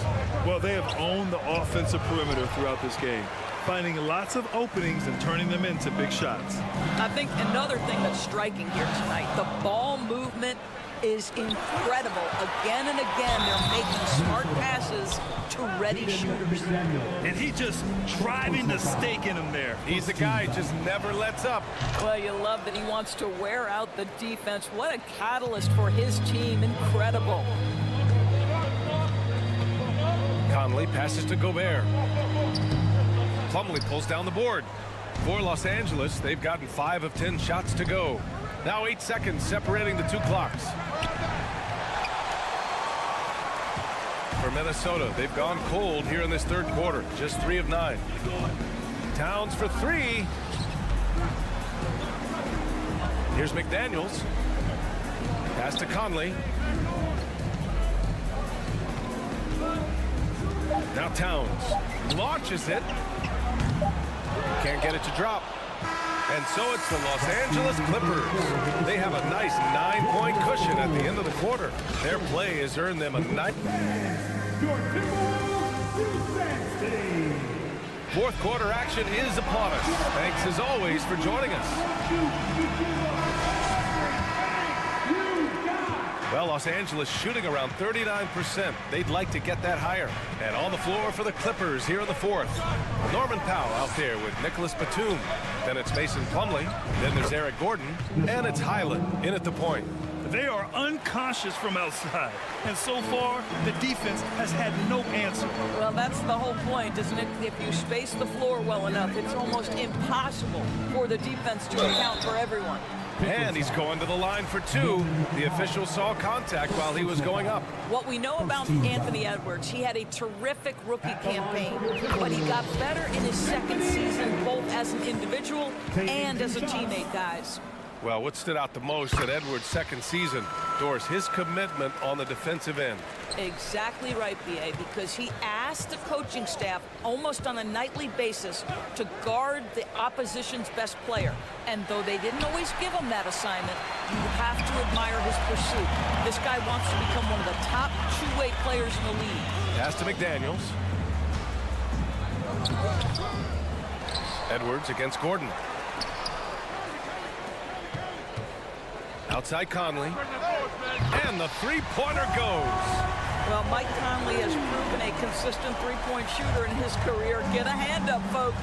Well, they have owned the offensive perimeter throughout this game, finding lots of openings and turning them into big shots. I think another thing that's striking here tonight, the ball movement is incredible. Again and again, they're making smart passes to ready shooters. And he just driving the stake in him there. He's a guy who just never lets up. Well, you love that he wants to wear out the defense. What a catalyst for his team. Incredible. Conley passes to Gobert. Plumlee pulls down the board. For Los Angeles, they've gotten 5 of 10 shots to go. Now 8 seconds separating the 2 clocks. For Minnesota, they've gone cold here in this third quarter. Just 3 of 9. Towns for 3. Here's McDaniels. Pass to Conley. Now Towns launches it. Can't get it to drop. And so it's the Los Angeles Clippers. They have a nice 9-point cushion at the end of the quarter. Their play has earned them a 9. Fourth quarter action is upon us. Thanks as always for joining us. Well, Los Angeles shooting around 39%. They'd like to get that higher. And on the floor for the Clippers here in the fourth. Norman Powell out there with Nicholas Batum. Then it's Mason Plumlee. Then there's Eric Gordon. And it's Highland in at the point. They are unconscious from outside. And so far, the defense has had no answer. Well, that's the whole point, isn't it? If you space the floor well enough, it's almost impossible for the defense to account for everyone. And he's going to the line for two. The official saw contact while he was going up. What we know about Anthony Edwards, he had a terrific rookie campaign, but he got better in his second season, both as an individual and as a teammate, guys. Well, what stood out the most at Edwards' second season, Doris, his commitment on the defensive end. Exactly right, B.A., because he asked the coaching staff almost on a nightly basis to guard the opposition's best player. And though they didn't always give him that assignment, you have to admire his pursuit. This guy wants to become one of the top two-way players in the league. Pass to McDaniels. Edwards against Gordon. Outside Conley. And the three-pointer goes. Well, Mike Conley has proven a consistent three-point shooter in his career. Get a hand up, folks.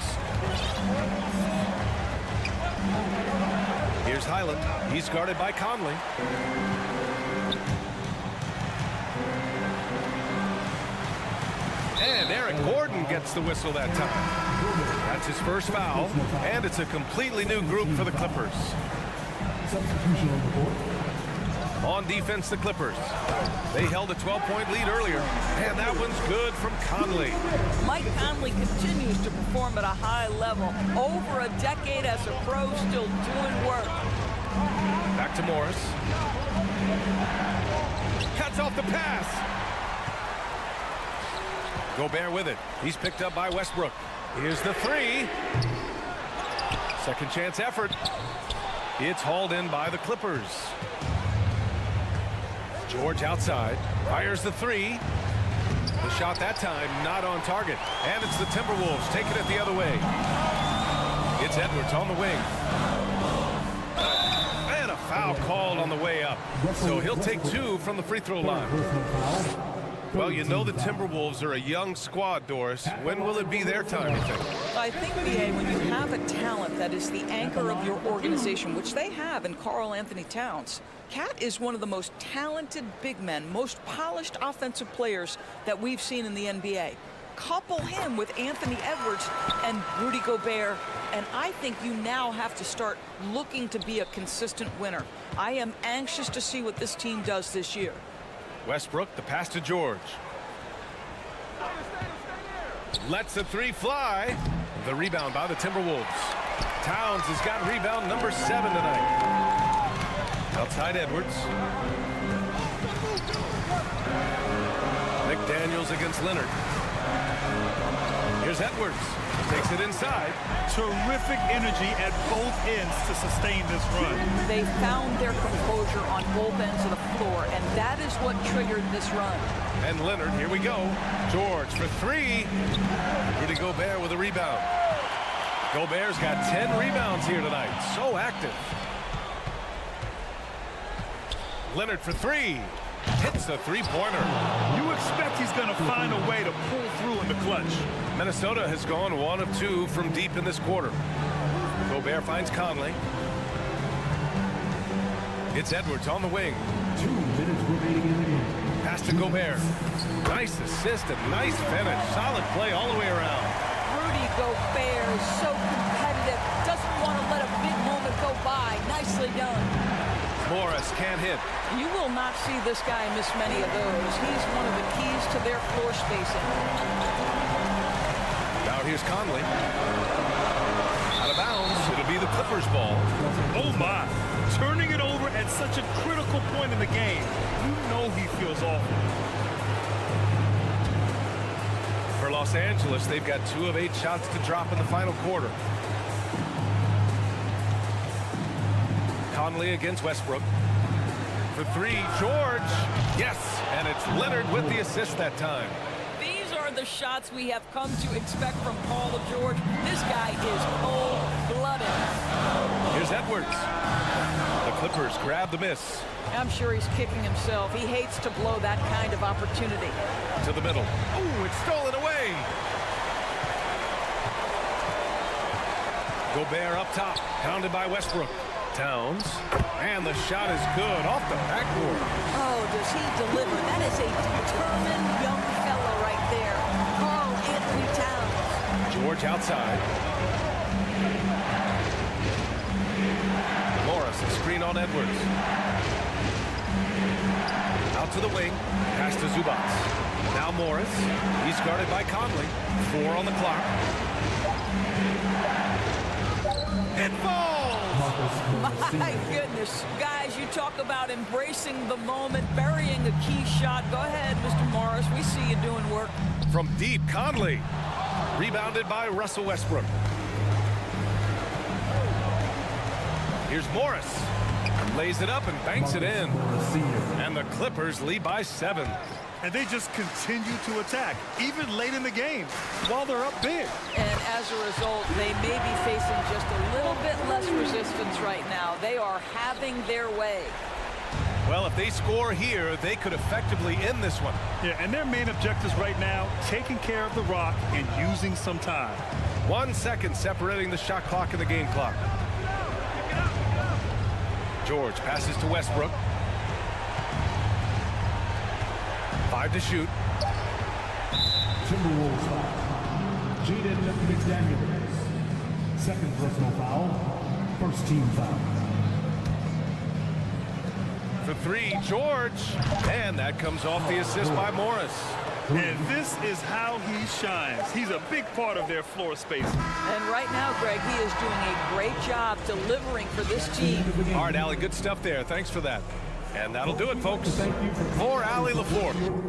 Here's Highland. He's guarded by Conley. And Eric Gordon gets the whistle that time. That's his first foul. And it's a completely new group for the Clippers. Substitution on the board. On defense, the Clippers. They held a 12-point lead earlier. And that one's good from Conley. Mike Conley continues to perform at a high level. Over a decade as a pro, still doing work. Back to Morris. Cuts off the pass. Gobert with it. He's picked up by Westbrook. Here's the three. Second chance effort. It's hauled in by the Clippers. George outside. Fires the three. The shot that time not on target. And it's the Timberwolves taking it the other way. It's Edwards on the wing. And a foul called on the way up. So he'll take two from the free throw line. Well, you know the Timberwolves are a young squad, Doris. When will it be their time, you think? I think, B.A., when you have a talent that is the anchor of your organization, which they have in Karl Anthony Towns, Cat is one of the most talented big men, most polished offensive players that we've seen in the NBA. Couple him with Anthony Edwards and Rudy Gobert, and I think you now have to start looking to be a consistent winner. I am anxious to see what this team does this year. Westbrook, the pass to George. Lets the three fly. The rebound by the Timberwolves. Towns has got rebound number 7 tonight. Outside Edwards. McDaniels against Leonard. Here's Edwards. Takes it inside. Terrific energy at both ends to sustain this run. They found their composure on both ends of the floor, and that is what triggered this run. And Leonard, here we go. George for three. Rudy Gobert with a rebound. Gobert's got 10 rebounds here tonight. So active. Leonard for three. Hits the three-pointer. You expect he's going to find a way to pull through in the clutch. Minnesota has gone 1 of 2 from deep in this quarter. Gobert finds Conley. It's Edwards on the wing. 2 minutes remaining in the game. Pass to Gobert. Nice assist and nice finish. Solid play all the way around. Rudy Gobert is so competitive. Doesn't want to let a big moment go by. Nicely done. Morris can't hit. You will not see this guy miss many of those. He's one of the keys to their floor spacing. Now here's Conley. Out of bounds. It'll be the Clippers ball. Oh my. Turning it over at such a critical point in the game. You know he feels awful. For Los Angeles, they've got 2 of 8 shots to drop in the final quarter. Conley against Westbrook. For three, George. Yes, and it's Leonard with the assist that time. These are the shots we have come to expect from Paul George. This guy is cold-blooded. Here's Edwards. The Clippers grab the miss. I'm sure he's kicking himself. He hates to blow that kind of opportunity. To the middle. Oh, it's stolen away. Gobert up top, pounded by Westbrook. Towns, and the shot is good off the backboard. Oh, does he deliver? That is a determined young fellow right there. Carl Anthony Towns. George outside. Morris, a screen on Edwards. Out to the wing, pass to Zubats. Now Morris, he's guarded by Conley. 4 on the clock. It falls! My goodness, guys, you talk about embracing the moment, burying a key shot. Go ahead, Mr. Morris. We see you doing work. From deep, Conley. Rebounded by Russell Westbrook. Here's Morris. Lays it up and banks it in. And the Clippers lead by 7. And they just continue to attack, even late in the game, while they're up big. And as a result, they may be facing just a little bit less resistance right now. They are having their way. Well, if they score here, they could effectively end this one. Yeah, and their main objectives right now, taking care of the rock and using some time. 1 second separating the shot clock and the game clock. George passes to Westbrook. 5 to shoot. Timberwolves foul. Jaden McDaniels. Second personal foul. First team foul. For 3, George. And that comes off the assist by Morris. And this is how he shines. He's a big part of their floor space. And right now, Greg, he is doing a great job delivering for this team. All right, Allie, good stuff there. Thanks for that. And that'll do it, folks. For Allie LaFleur.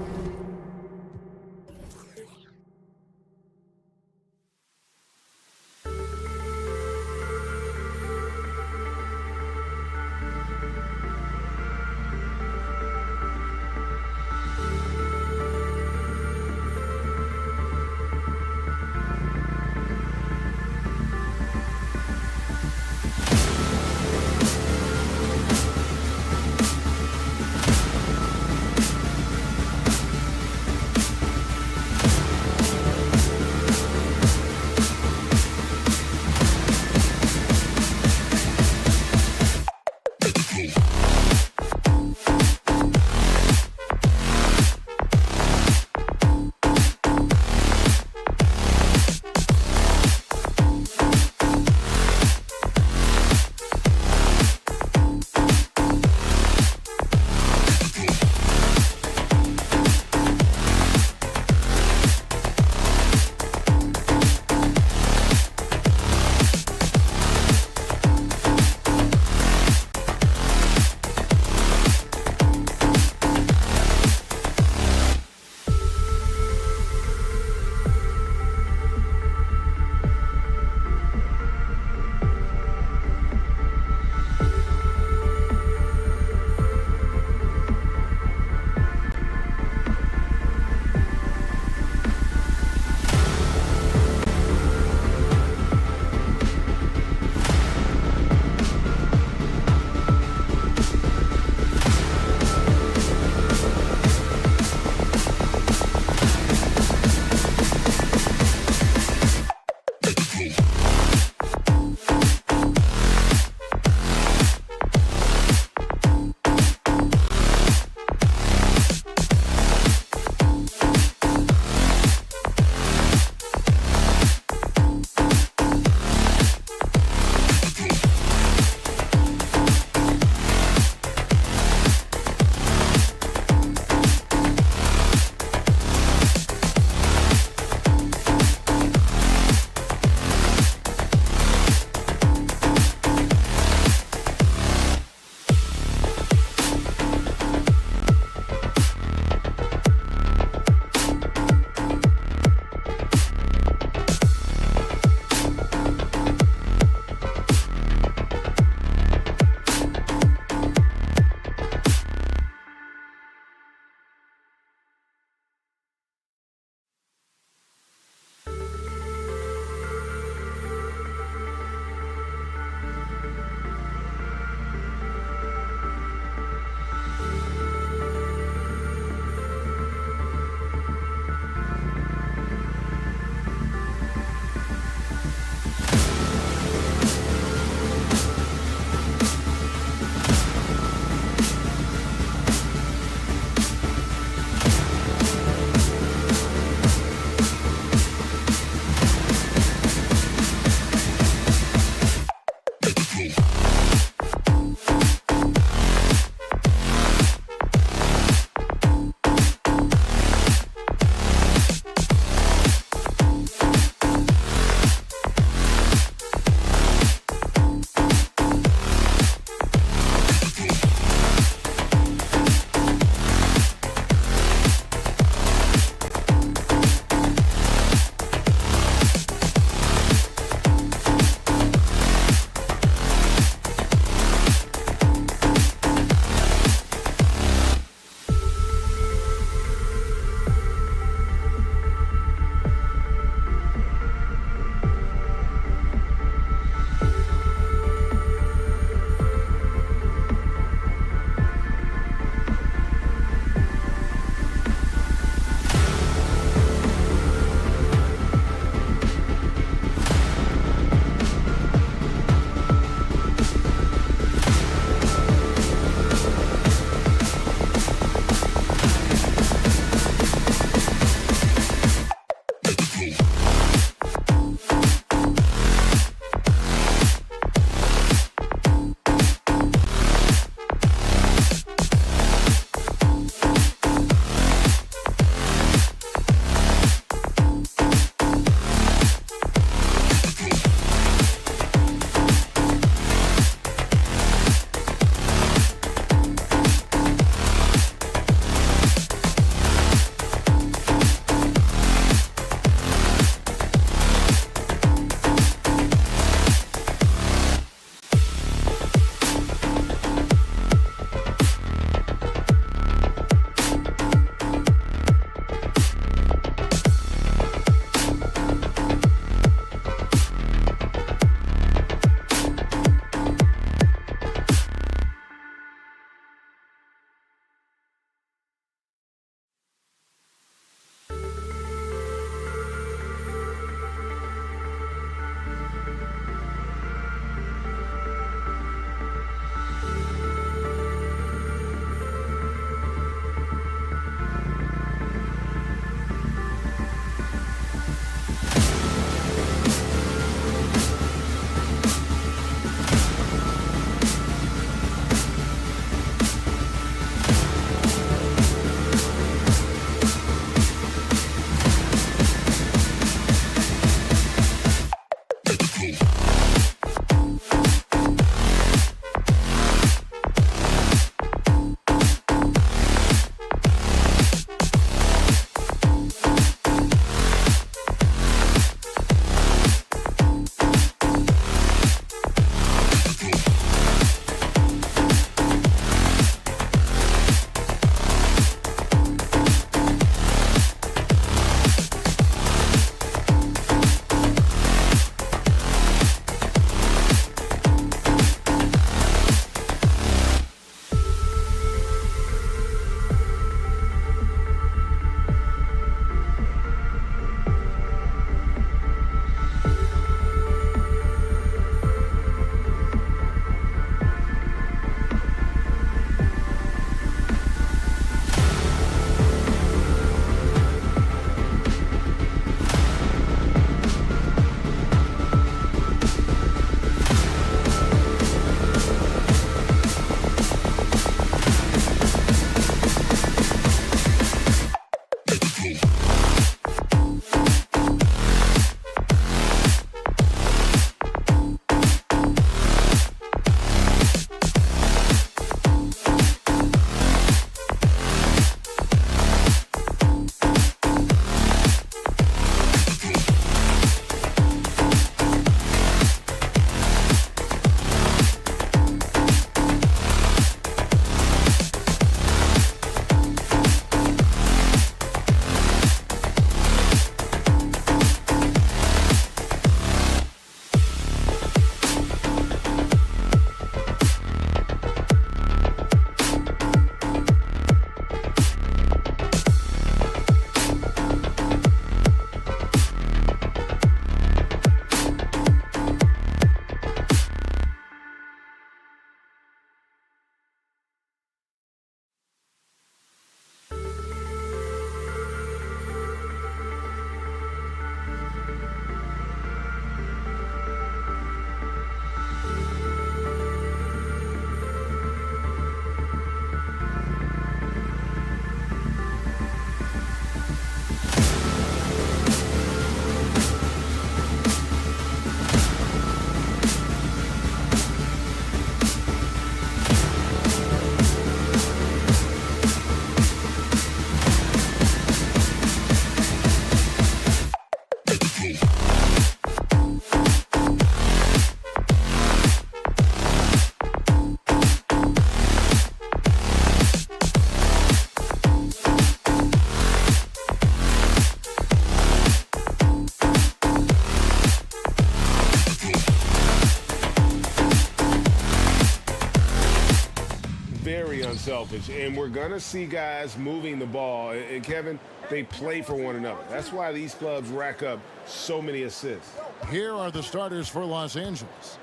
unselfish, and we're going to see guys moving the ball. And Kevin, they play for one another. That's why these clubs rack up so many assists. Here are the starters for Los Angeles.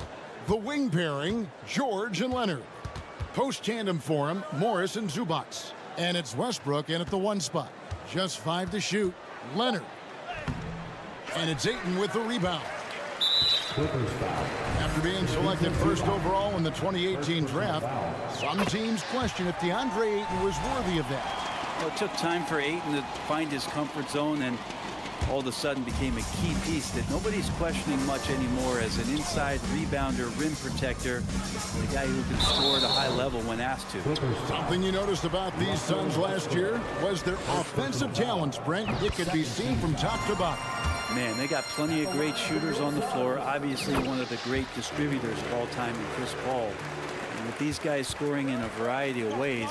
The wing pairing, George and Leonard. Post tandem for him, Morris and Zubac. And it's Westbrook in at the one spot. Just 5 to shoot, Leonard. And it's Ayton with the rebound. After being selected first overall in the 2018 draft, some teams question if DeAndre Ayton was worthy of that. Well, it took time for Ayton to find his comfort zone and all of a sudden became a key piece that nobody's questioning much anymore as an inside rebounder, rim protector, the guy who can score at a high level when asked to. Something you noticed about these Suns last year was their offensive talents, Brent. It could be seen from top to bottom. Man, they got plenty of great shooters on the floor. Obviously, one of the great distributors of all time in Chris Paul. And with these guys scoring in a variety of ways,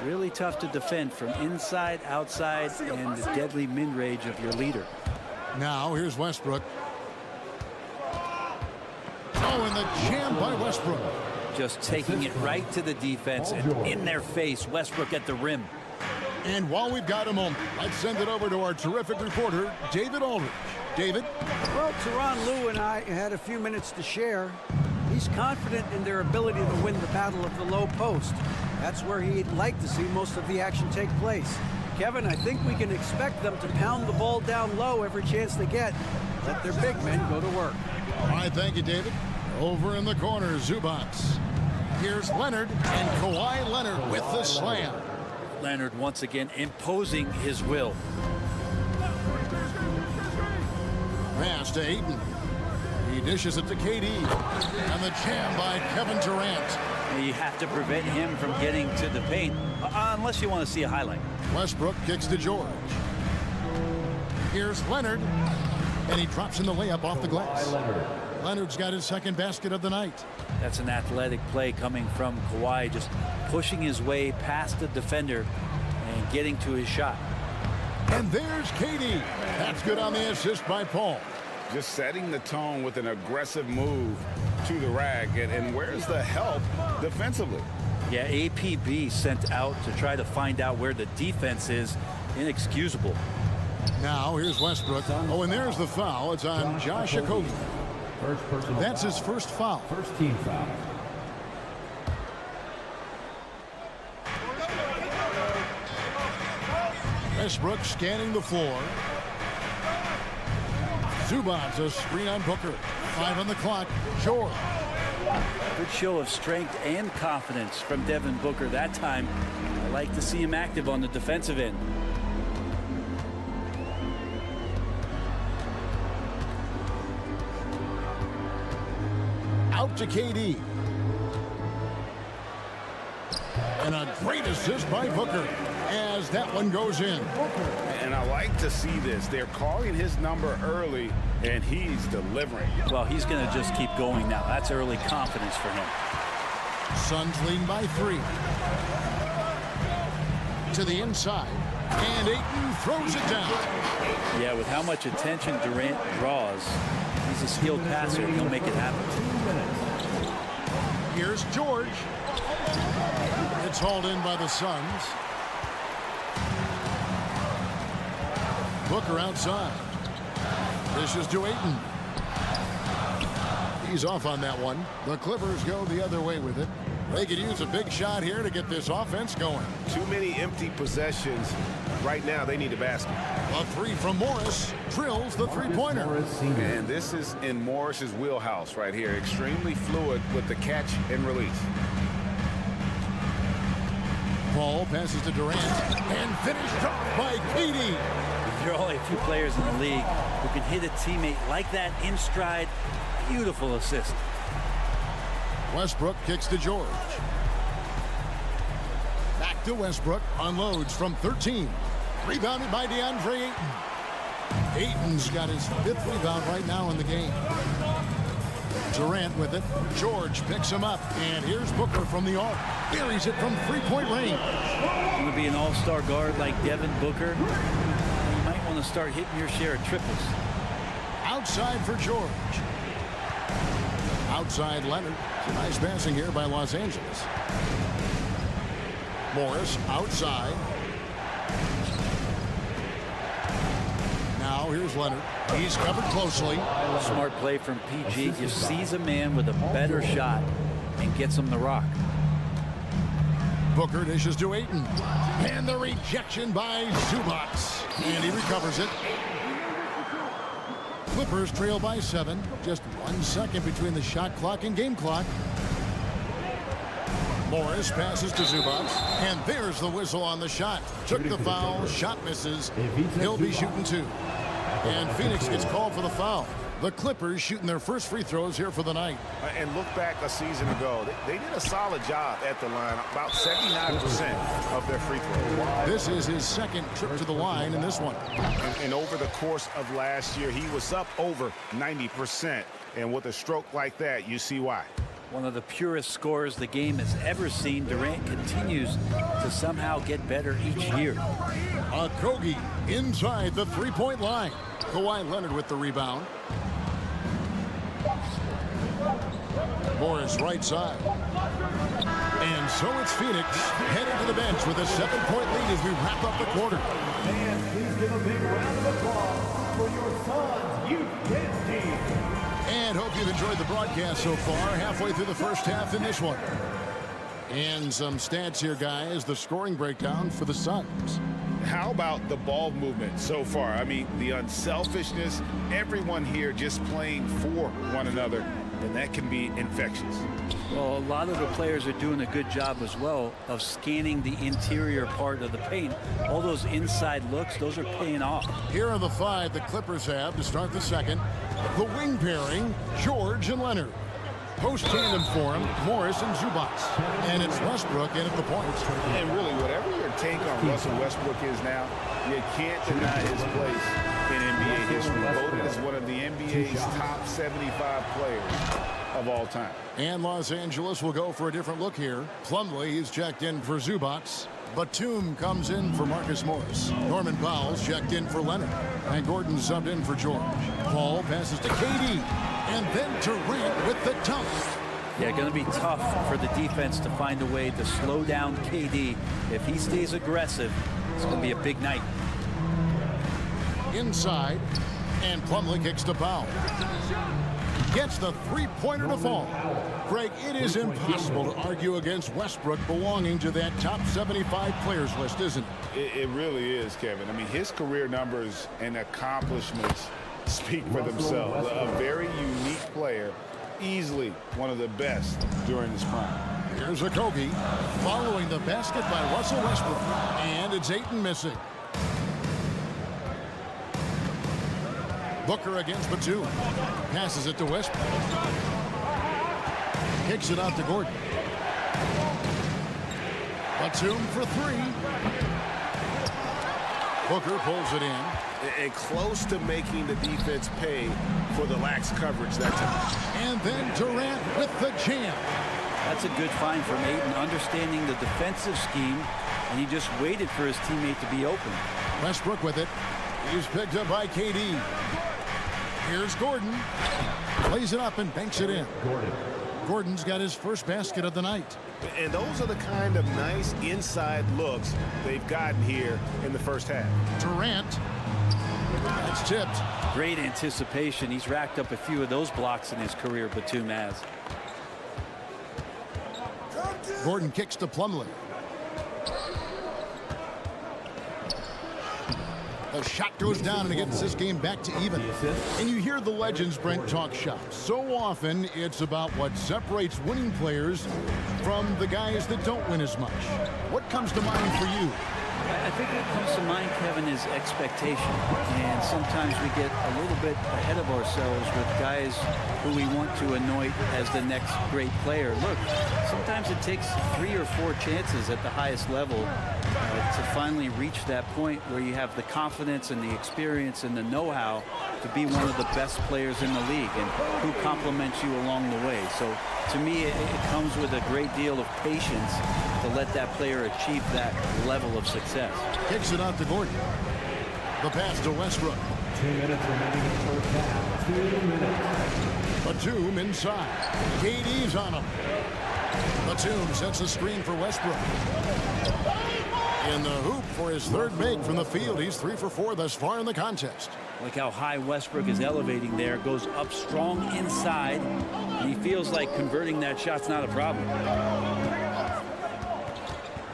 really tough to defend from inside, outside, and the deadly mid-range of your leader. Now, here's Westbrook. Oh, and the jam by Westbrook. Just taking it right to the defense and in their face. Westbrook at the rim. And while we've got a moment, let's send it over to our terrific reporter, David Aldridge. David? Well, Tyronn Lue and I had a few minutes to share. He's confident in their ability to win the battle of the low post. That's where he'd like to see most of the action take place. Kevin, I think we can expect them to pound the ball down low every chance they get. Let their big men go to work. All right, thank you, David. Over in the corner, Zubac. Here's Leonard, and Kawhi Leonard with the slam. Leonard once again imposing his will. Pass to Ayton. He dishes it to KD. And the jam by Kevin Durant. You have to prevent him from getting to the paint, unless you want to see a highlight. Westbrook kicks to George. Here's Leonard. And he drops in the layup off the glass. Leonard's got his second basket of the night. That's an athletic play coming from Kawhi, just pushing his way past the defender and getting to his shot. And there's KD. That's good on the assist by Paul. Just setting the tone with an aggressive move to the rack. And where's the help defensively? Yeah, APB sent out to try to find out where the defense is. Inexcusable. Now here's Westbrook. Oh, and there's the foul. It's on Josh Okogie. That's his first foul. First team foul. Westbrook scanning the floor. Zubac's a screen on Booker. 5 on the clock. George. Good show of strength and confidence from Devin Booker that time. I like to see him active on the defensive end. Out to KD. And a great assist by Booker as that one goes in. And I like to see this. They're calling his number early, and he's delivering. Well, he's going to just keep going now. That's early confidence for him. Suns lead by 3. To the inside. And Ayton throws it down. Yeah, with how much attention Durant draws, he's a skilled passer. He'll make it happen. Here's George. It's hauled in by the Suns. Booker outside. This is to Ayton. He's off on that one. The Clippers go the other way with it. They could use a big shot here to get this offense going. Too many empty possessions. Right now, they need a basket. A 3 from Morris drills the three-pointer. And this is in Morris's wheelhouse right here. Extremely fluid with the catch and release. Paul passes to Durant and finished off by KD. There are only a few players in the league who can hit a teammate like that in stride. Beautiful assist. Westbrook kicks to George. Back to Westbrook. Unloads from 13. Rebounded by DeAndre Ayton. Ayton's got his 5th rebound right now in the game. Durant with it. George picks him up. And here's Booker from the arc. Buries it from 3-point range. Going to be an all-star guard like Devin Booker. You might want to start hitting your share of triples. Outside for George. Outside Leonard. Nice passing here by Los Angeles. Morris outside. Now here's Leonard. He's covered closely. Smart play from PG. Just sees a man with a better shot and gets him the rock. Booker dishes to Ayton. And the rejection by Zubac. And he recovers it. Clippers trail by 7. Just 1 second between the shot clock and game clock. Morris passes to Zubac. And there's the whistle on the shot. Took the foul. Shot misses. He'll be shooting 2. And Phoenix gets called for the foul. The Clippers shooting their first free throws here for the night. And look back a season ago. They did a solid job at the line. About 79% of their free throws. This is his second trip to the line in this one. And over the course of last year, he was up over 90%. And with a stroke like that, you see why. One of the purest scorers the game has ever seen. Durant continues to somehow get better each year. Okogie inside the 3-point line. Kawhi Leonard with the rebound. Morris right side. And so it's Phoenix heading to the bench with a 7-point lead as we wrap up the quarter. And please give a big round of applause for your Suns Youth Kids team. And hope you've enjoyed the broadcast so far. Halfway through the first half in this one. And some stats here, guys. The scoring breakdown for the Suns. How about the ball movement so far? I mean, the unselfishness, everyone here just playing for one another, and that can be infectious. Well, a lot of the players are doing a good job as well of scanning the interior part of the paint. All those inside looks, those are paying off. Here are the 5 the Clippers have to start the second. The wing pairing, George and Leonard. Post tandem for him, Morris and Zubac. And it's Westbrook in at the point. And really, whatever your take on Russell Westbrook is now, you can't deny his place in NBA history. Voted as one of the NBA's top 75 players of all time. And Los Angeles will go for a different look here. Plumlee is checked in for Zubac. Batum comes in for Marcus Morris. Norman Powell's checked in for Leonard. And Gordon subbed in for George. Paul passes to KD. And then Durant with the dunk. Yeah, going to be tough for the defense to find a way to slow down KD. If he stays aggressive, it's going to be a big night. Inside. And Plumlee kicks to Powell. Gets the three-pointer to fall. Greg, it is impossible to argue against Westbrook belonging to that top 75 players list, isn't it? It really is, Kevin. I mean, his career numbers and accomplishments speak for themselves. A very unique player, easily one of the best during his prime. Here's a Kogi following the basket by Russell Westbrook. And it's Ayton missing. Booker against Batum. Passes it to Westbrook. Kicks it out to Gordon. Batum for three. Booker pulls it in. And close to making the defense pay for the lax coverage that time. And then Durant with the jam. That's a good find from Ayton, understanding the defensive scheme, and he just waited for his teammate to be open. Westbrook with it. He's picked up by KD. Here's Gordon. Plays it up and banks it in. Gordon's got his first basket of the night. And those are the kind of nice inside looks they've gotten here in the first half. Durant. It's tipped. Great anticipation. He's racked up a few of those blocks in his career, Batum has. Gordon kicks to Plumlee. The shot goes down and it gets this game back to even. And you hear the legends, Brent, talk shop. So often it's about what separates winning players from the guys that don't win as much. What comes to mind for you? I think what comes to mind, Kevin, is expectation. And sometimes we get a little bit ahead of ourselves with guys who we want to anoint as the next great player. Look, sometimes it takes 3 or 4 chances at the highest level to finally reach that point where you have the confidence and the experience and the know-how to be one of the best players in the league and who compliments you along the way. So to me, it comes with a great deal of patience to let that player achieve that level of success. Kicks it out to Gordon. The pass to Westbrook. 2 minutes remaining in the first half. 2 minutes. Batum inside. KD's on him. Batum sets a screen for Westbrook. In the hoop for his third make from the field. He's 3 for 4 thus far in the contest. Look how high Westbrook is elevating there. Goes up strong inside. And he feels like converting that shot's not a problem.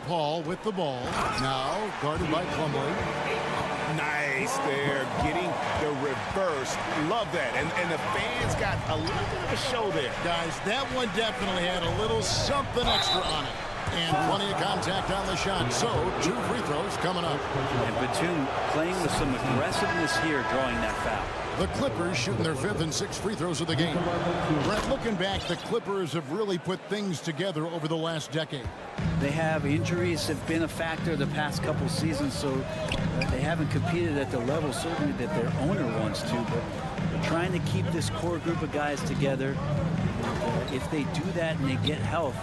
Paul with the ball. Now guarded by Plumlee. Nice there, getting the reverse. Love that. And the fans got a little bit of a show there. Guys, that one definitely had a little something extra on it. And plenty of contact on the shot. So 2 free throws coming up. And Batum playing with some aggressiveness here, drawing that foul. The Clippers shooting their 5th and 6th free throws of the game. Brett, looking back, the Clippers have really put things together over the last decade. They have. Injuries have been a factor the past couple seasons, so they haven't competed at the level certainly that their owner wants to, but they're trying to keep this core group of guys together. If they do that and they get health,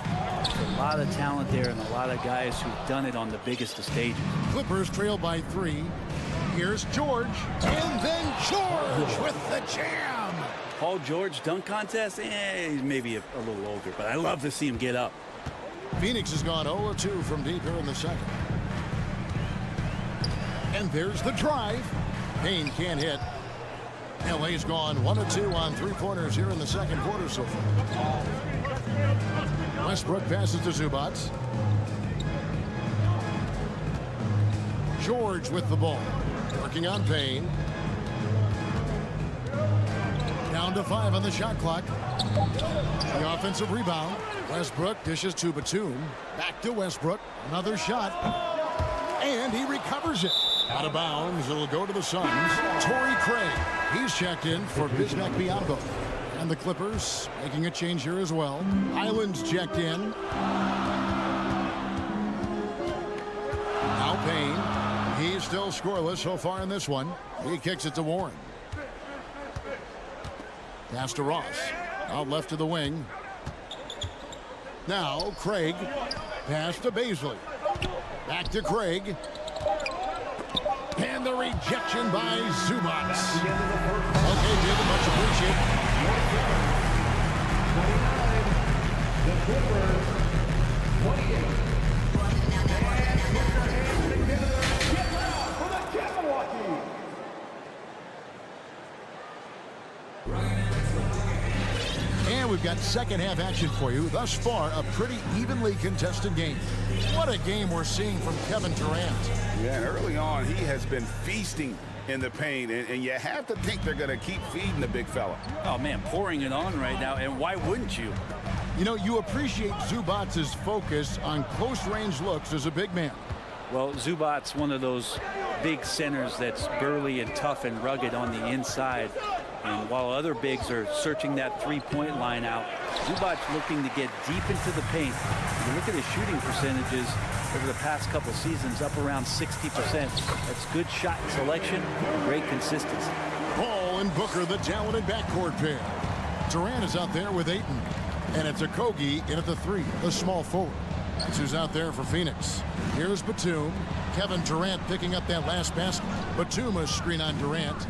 there's a lot of talent there and a lot of guys who've done it on the biggest of stages. Clippers trail by 3. Here's George, and then George with the jam. Paul George dunk contest? He's maybe a little older, but I love to see him get up. Phoenix has gone 0-2 from deep here in the second. And there's the drive. Payne can't hit. LA's gone 1-2 on 3-pointers here in the second quarter so far. Westbrook passes to Zubac. George with the ball. Working on Payne. Down to 5 on the shot clock. The offensive rebound. Westbrook dishes to Batum. Back to Westbrook. Another shot. And he recovers it. Out of bounds, it'll go to the Suns. Torrey Craig, he's checked in for Bismack Biyombo. And the Clippers making a change here as well. Highland's checked in. Now Payne. He's still scoreless so far in this one. He kicks it to Warren. Pass to Ross. Out left to the wing. Now Craig. Pass to Baisley. Back to Craig. And the rejection by Zubac. Okay, David, much appreciated. The Clippers, 28. And we've got second half action for you. Thus far, a pretty evenly contested game. What a game we're seeing from Kevin Durant. Yeah, and early on, he has been feasting in the paint, and you have to think they're going to keep feeding the big fella. Oh, man, pouring it on right now, and why wouldn't you? You know, you appreciate Zubac's focus on close-range looks as a big man. Well, Zubac's one of those big centers that's burly and tough and rugged on the inside. And while other bigs are searching that three-point line out, Zubac's looking to get deep into the paint. You look at his shooting percentages over the past couple seasons, up around 60%. That's good shot selection, great consistency. Paul and Booker, the talented backcourt pair. Durant is out there with Ayton. And it's Okogie in at the 3, the small forward. That's who's out there for Phoenix. Here's Batum. Kevin Durant picking up that last basket. Batum a screen on Durant.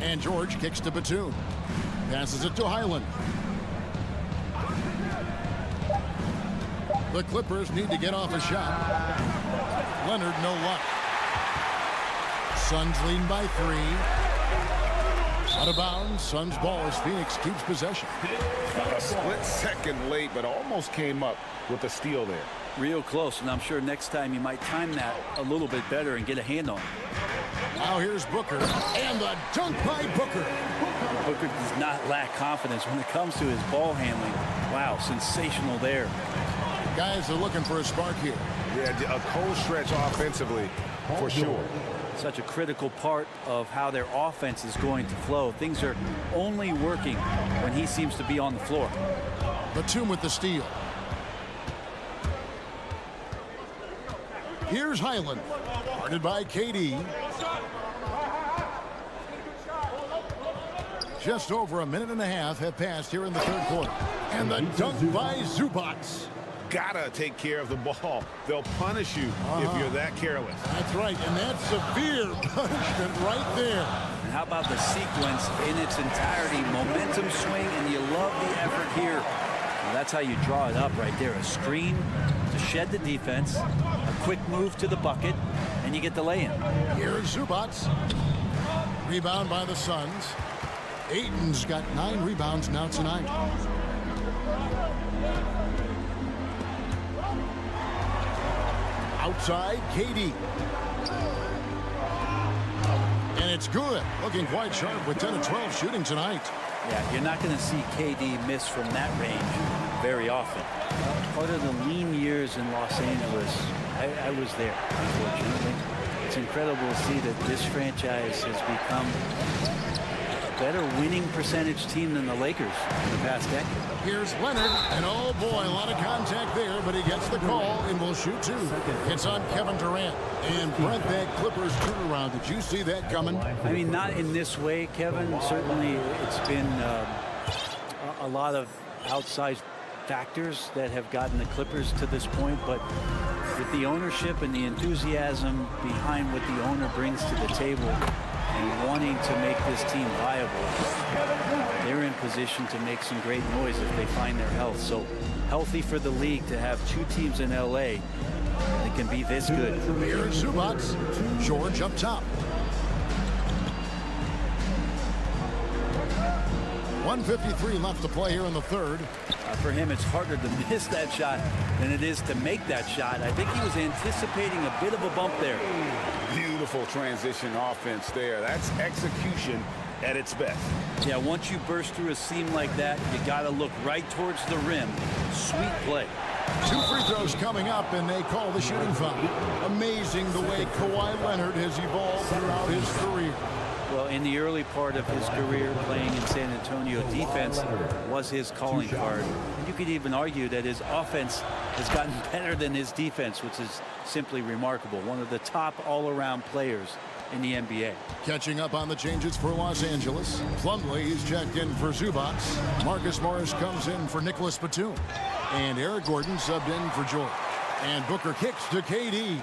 And George kicks to Batum. Passes it to Highland. The Clippers need to get off a shot. Leonard, no luck. Suns lead by 3. Out of bounds. Suns ball as Phoenix keeps possession. A split second late, but almost came up with a steal there. Real close, and I'm sure next time you might time that a little bit better and get a hand on it. Now here's Booker, and the dunk by Booker. Booker does not lack confidence when it comes to his ball handling. Wow, sensational there. Guys are looking for a spark here. Yeah, a cold stretch offensively, for sure. Such a critical part of how their offense is going to flow. Things are only working when he seems to be on the floor. Batum with the steal. Here's Highland, guarded by KD. Just over a minute and a half have passed here in the third quarter. And the dunk by Zubac. Gotta take care of the ball. They'll punish you if you're that careless. That's right, and that's severe punishment right there. And how about the sequence in its entirety? Momentum swing, and you love the effort here. Well, that's how you draw it up right there. A screen to shed the defense, a quick move to the bucket, and you get the lay-in. Here's Zubac. Rebound by the Suns. Ayton's got 9 rebounds now tonight. Outside, KD. And it's good. Looking quite sharp with 10 of 12 shooting tonight. Yeah, you're not going to see KD miss from that range very often. Part of the lean years in Los Angeles, I was there, unfortunately. It's incredible to see that this franchise has become a better winning percentage team than the Lakers in the past decade. Here's Leonard, and oh boy, a lot of contact there, but he gets the call and will shoot 2. It's on Kevin Durant. And Brent, that Clippers turnaround, did you see that coming? I mean, not in this way, Kevin. Certainly, it's been a lot of outsized factors that have gotten the Clippers to this point, but with the ownership and the enthusiasm behind what the owner brings to the table and wanting to make this team viable, they're in position to make some great noise if they find their health. So healthy for the league to have 2 teams in LA that can be this good. Here's Zubac. George up top. 1:53 left to play here in the third. For him, it's harder to miss that shot than it is to make that shot. I think he was anticipating a bit of a bump there. Beautiful transition offense there. That's execution at its best. Yeah, once you burst through a seam like that, you got to look right towards the rim. Sweet play. 2 free throws coming up, and they call the shooting foul. Amazing the way Kawhi Leonard has evolved throughout his career. Well, in the early part of his career playing in San Antonio, defense was his calling card. And you could even argue that his offense has gotten better than his defense, which is simply remarkable. One of the top all-around players in the NBA. Catching up on the changes for Los Angeles. Plumlee is checked in for Zubac. Marcus Morris comes in for Nicholas Batum. And Eric Gordon subbed in for George. And Booker kicks to KD.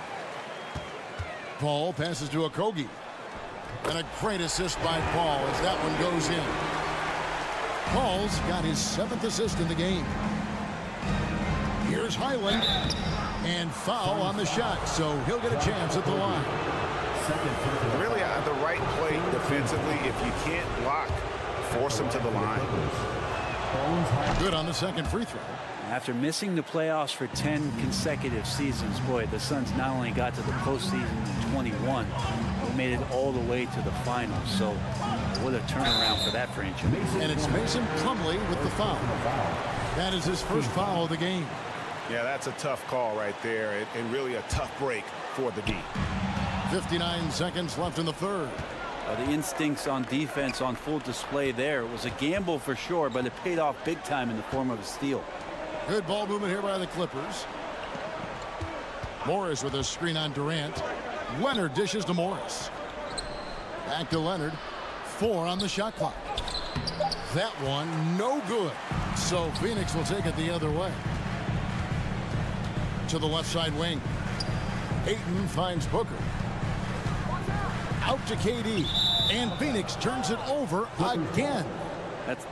Paul passes to Okogie. And a great assist by Paul as that one goes in. Paul's got his 7th assist in the game. Here's Highland. And foul on the shot, so he'll get a chance at the line. Really the right play defensively. If you can't block, force him to the line. Good on the second free throw. After missing the playoffs for 10 consecutive seasons, boy, the Suns not only got to the postseason in 21, they made it all the way to the finals. So what a turnaround for that franchise. And it's Mason Plumlee with the foul. That is his first foul of the game. Yeah, that's a tough call right there, and really a tough break for the D. 59 seconds left in the third. The instincts on defense on full display there. It was a gamble for sure, but it paid off big time in the form of a steal. Good ball movement here by the Clippers. Morris with a screen on Durant. Leonard dishes to Morris. Back to Leonard. 4 on the shot clock. That one no good. So Phoenix will take it the other way. To the left side wing. Ayton finds Booker. Out to KD. And Phoenix turns it over again.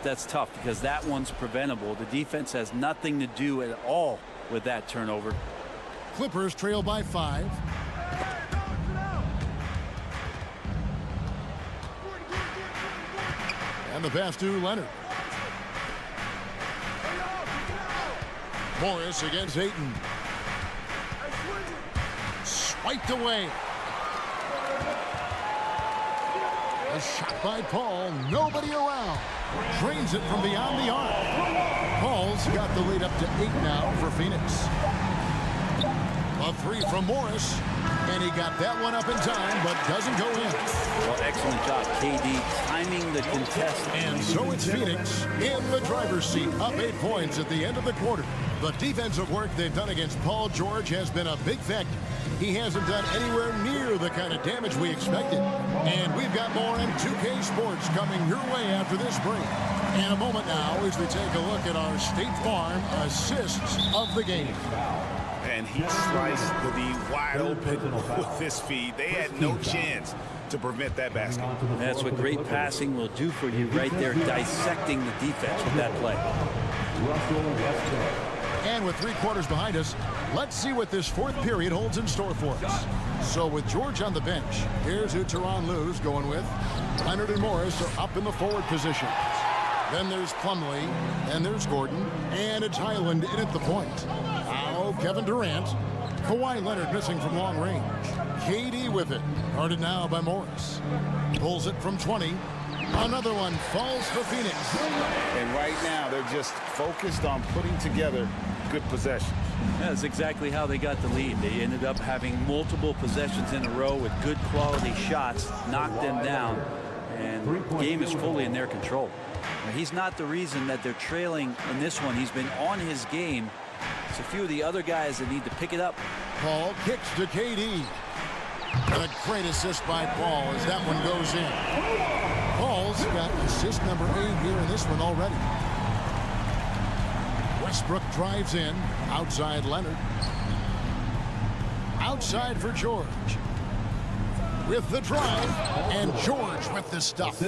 That's tough because that one's preventable. The defense has nothing to do at all with that turnover. Clippers trail by 5. And the pass to Leonard. Morris against Ayton. Swiped away. A shot by Paul. Nobody around. Drains it from beyond the arc. Paul's got the lead up to 8 now for Phoenix. A 3 from Morris. And he got that one up in time, but doesn't go in. Well, excellent job, KD, timing the contest. And so it's Phoenix in the driver's seat, up 8 points at the end of the quarter. The defensive work they've done against Paul George has been a big factor. He hasn't done anywhere near the kind of damage we expected. And we've got more in 2K Sports coming your way after this break. In a moment now as we take a look at our State Farm assists of the game. And he sliced the D wide open with this feed. They had no chance to prevent that basket. That's what great passing will do for you right there, dissecting the defense with that play. And with 3 quarters behind us, let's see what this 4th period holds in store for us. So with George on the bench, here's who Tyronn Lue's going with. Leonard and Morris are up in the forward position. Then there's Plumlee, and there's Gordon, and it's Highland in at the point. Now Kevin Durant. Kawhi Leonard missing from long range. KD with it. Guarded now by Morris. Pulls it from 20. Another one falls for Phoenix. And right now, they're just focused on putting together good possessions. That's exactly how they got the lead. They ended up having multiple possessions in a row with good quality shots, knocked them down, and the game is fully in their control. Now, he's not the reason that they're trailing in this one. He's been on his game. It's a few of the other guys that need to pick it up. Paul kicks to KD. And a great assist by Paul as that one goes in. Paul's got assist number 8 here in this one already. Westbrook drives in. Outside Leonard. Outside for George. With the drive. And George with the stuff.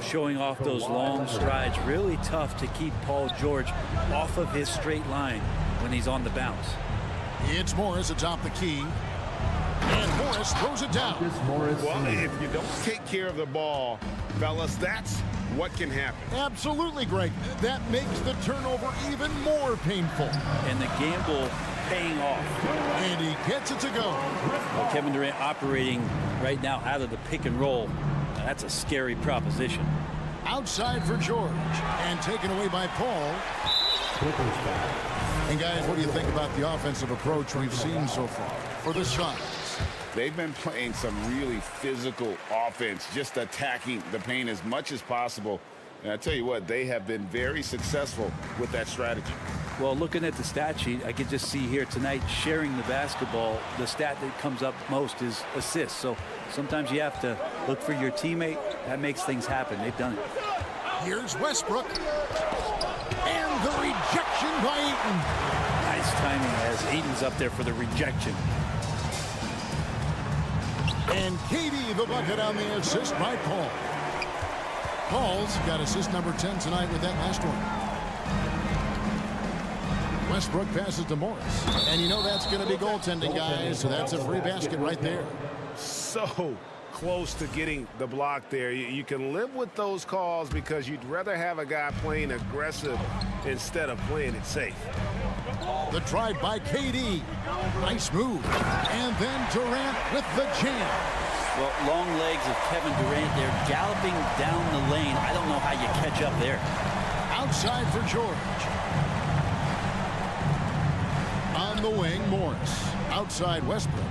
Showing off those long strides. Really tough to keep Paul George off of his straight line when he's on the bounce. It's Morris atop the key. And Morris throws it down. Well, if you don't take care of the ball, fellas, that's what can happen. Absolutely, Greg. That makes the turnover even more painful. And the gamble paying off. And he gets it to go. Well, Kevin Durant operating right now out of the pick and roll. That's a scary proposition. Outside for George. And taken away by Paul. And guys, what do you think about the offensive approach we've seen so far for the Suns? They've been playing some really physical offense, just attacking the paint as much as possible. And I tell you what, they have been very successful with that strategy. Well, looking at the stat sheet, I could just see here tonight sharing the basketball. The stat that comes up most is assists. So sometimes you have to look for your teammate. That makes things happen. They've done it. Here's Westbrook. And the rejection by Ayton. Nice timing as Ayton's up there for the rejection. And KD the bucket on the assist by Paul. Paul's got assist number 10 tonight with that last one. Westbrook passes to Morris. And you know that's going to be goaltending, guys. So that's a free basket right there. So close to getting the block there. You can live with those calls because you'd rather have a guy playing aggressive instead of playing it safe. The drive by KD. Nice move. And then Durant with the jam. Well, long legs of Kevin Durant there galloping down the lane. I don't know how you catch up there. Outside for George. On the wing, Morris. Outside Westbrook.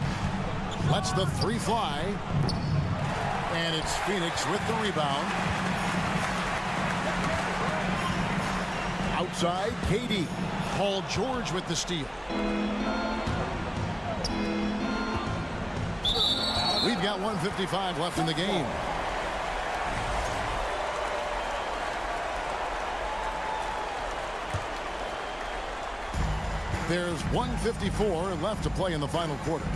Lets the three fly. And it's Phoenix with the rebound. Outside, KD. Paul George with the steal. We've got 1:55 left in the game. There's 1:54 left to play in the final quarter.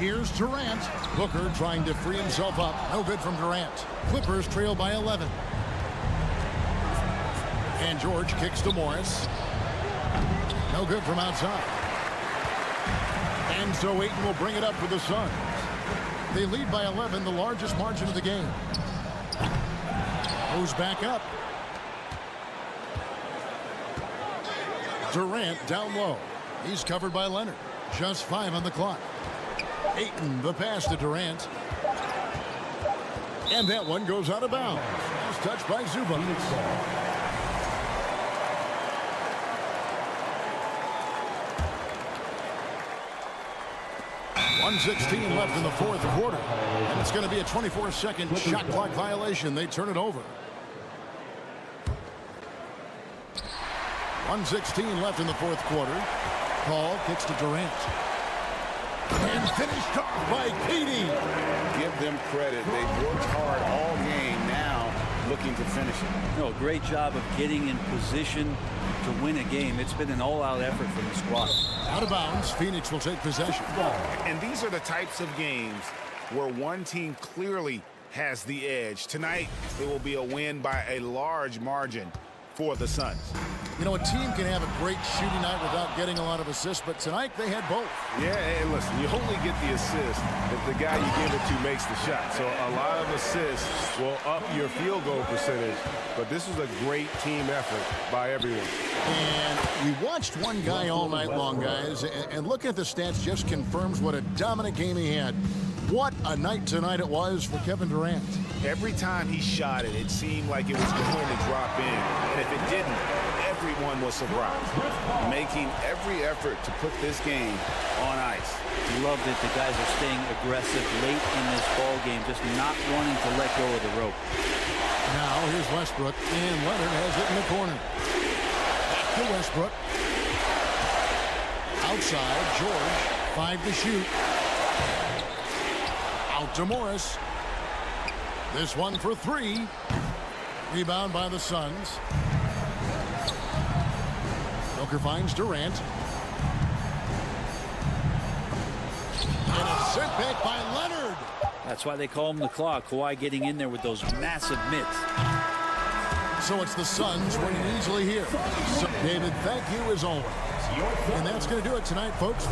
Here's Durant. Booker trying to free himself up. No good from Durant. Clippers trail by 11. And George kicks to Morris. No good from outside. And so Ayton will bring it up for the Suns. They lead by 11, the largest margin of the game. Goes back up. Durant down low. He's covered by Leonard. Just 5 on the clock. Ayton, the pass to Durant. And that one goes out of bounds. Last touch by Zubac. 1:16 left in the fourth quarter. And it's going to be a 24-second shot clock violation. They turn it over. 1:16 left in the fourth quarter. Paul kicks to Durant. And finished off by KD. Give them credit. They've worked hard all game, now looking to finish it. No, great job of getting in position to win a game. It's been an all-out effort from the squad. Out of bounds, Phoenix will take possession. And these are the types of games where one team clearly has the edge. Tonight, it will be a win by a large margin for the Suns. You know, a team can have a great shooting night without getting a lot of assists, but tonight they had both. Yeah, and listen, you only get the assist if the guy you give it to makes the shot. So a lot of assists will up your field goal percentage, but this was a great team effort by everyone. And we watched one guy all night long, guys, and looking at the stats just confirms what a dominant game he had. What a night tonight it was for Kevin Durant. Every time he shot it, it seemed like it was going to drop in. And if it didn't, everyone was surprised, making every effort to put this game on ice. Love that the guys are staying aggressive late in this ball game, just not wanting to let go of the rope. Now here's Westbrook, and Leonard has it in the corner. Back to Westbrook. Outside, George, 5 to shoot. Out to Morris. This one for 3. Rebound by the Suns. Booker finds Durant. And it's sent back by Leonard. That's why they call him the clock. Kawhi getting in there with those massive mitts. So it's the Suns winning easily here. So, David, thank you as always. And that's going to do it tonight, folks.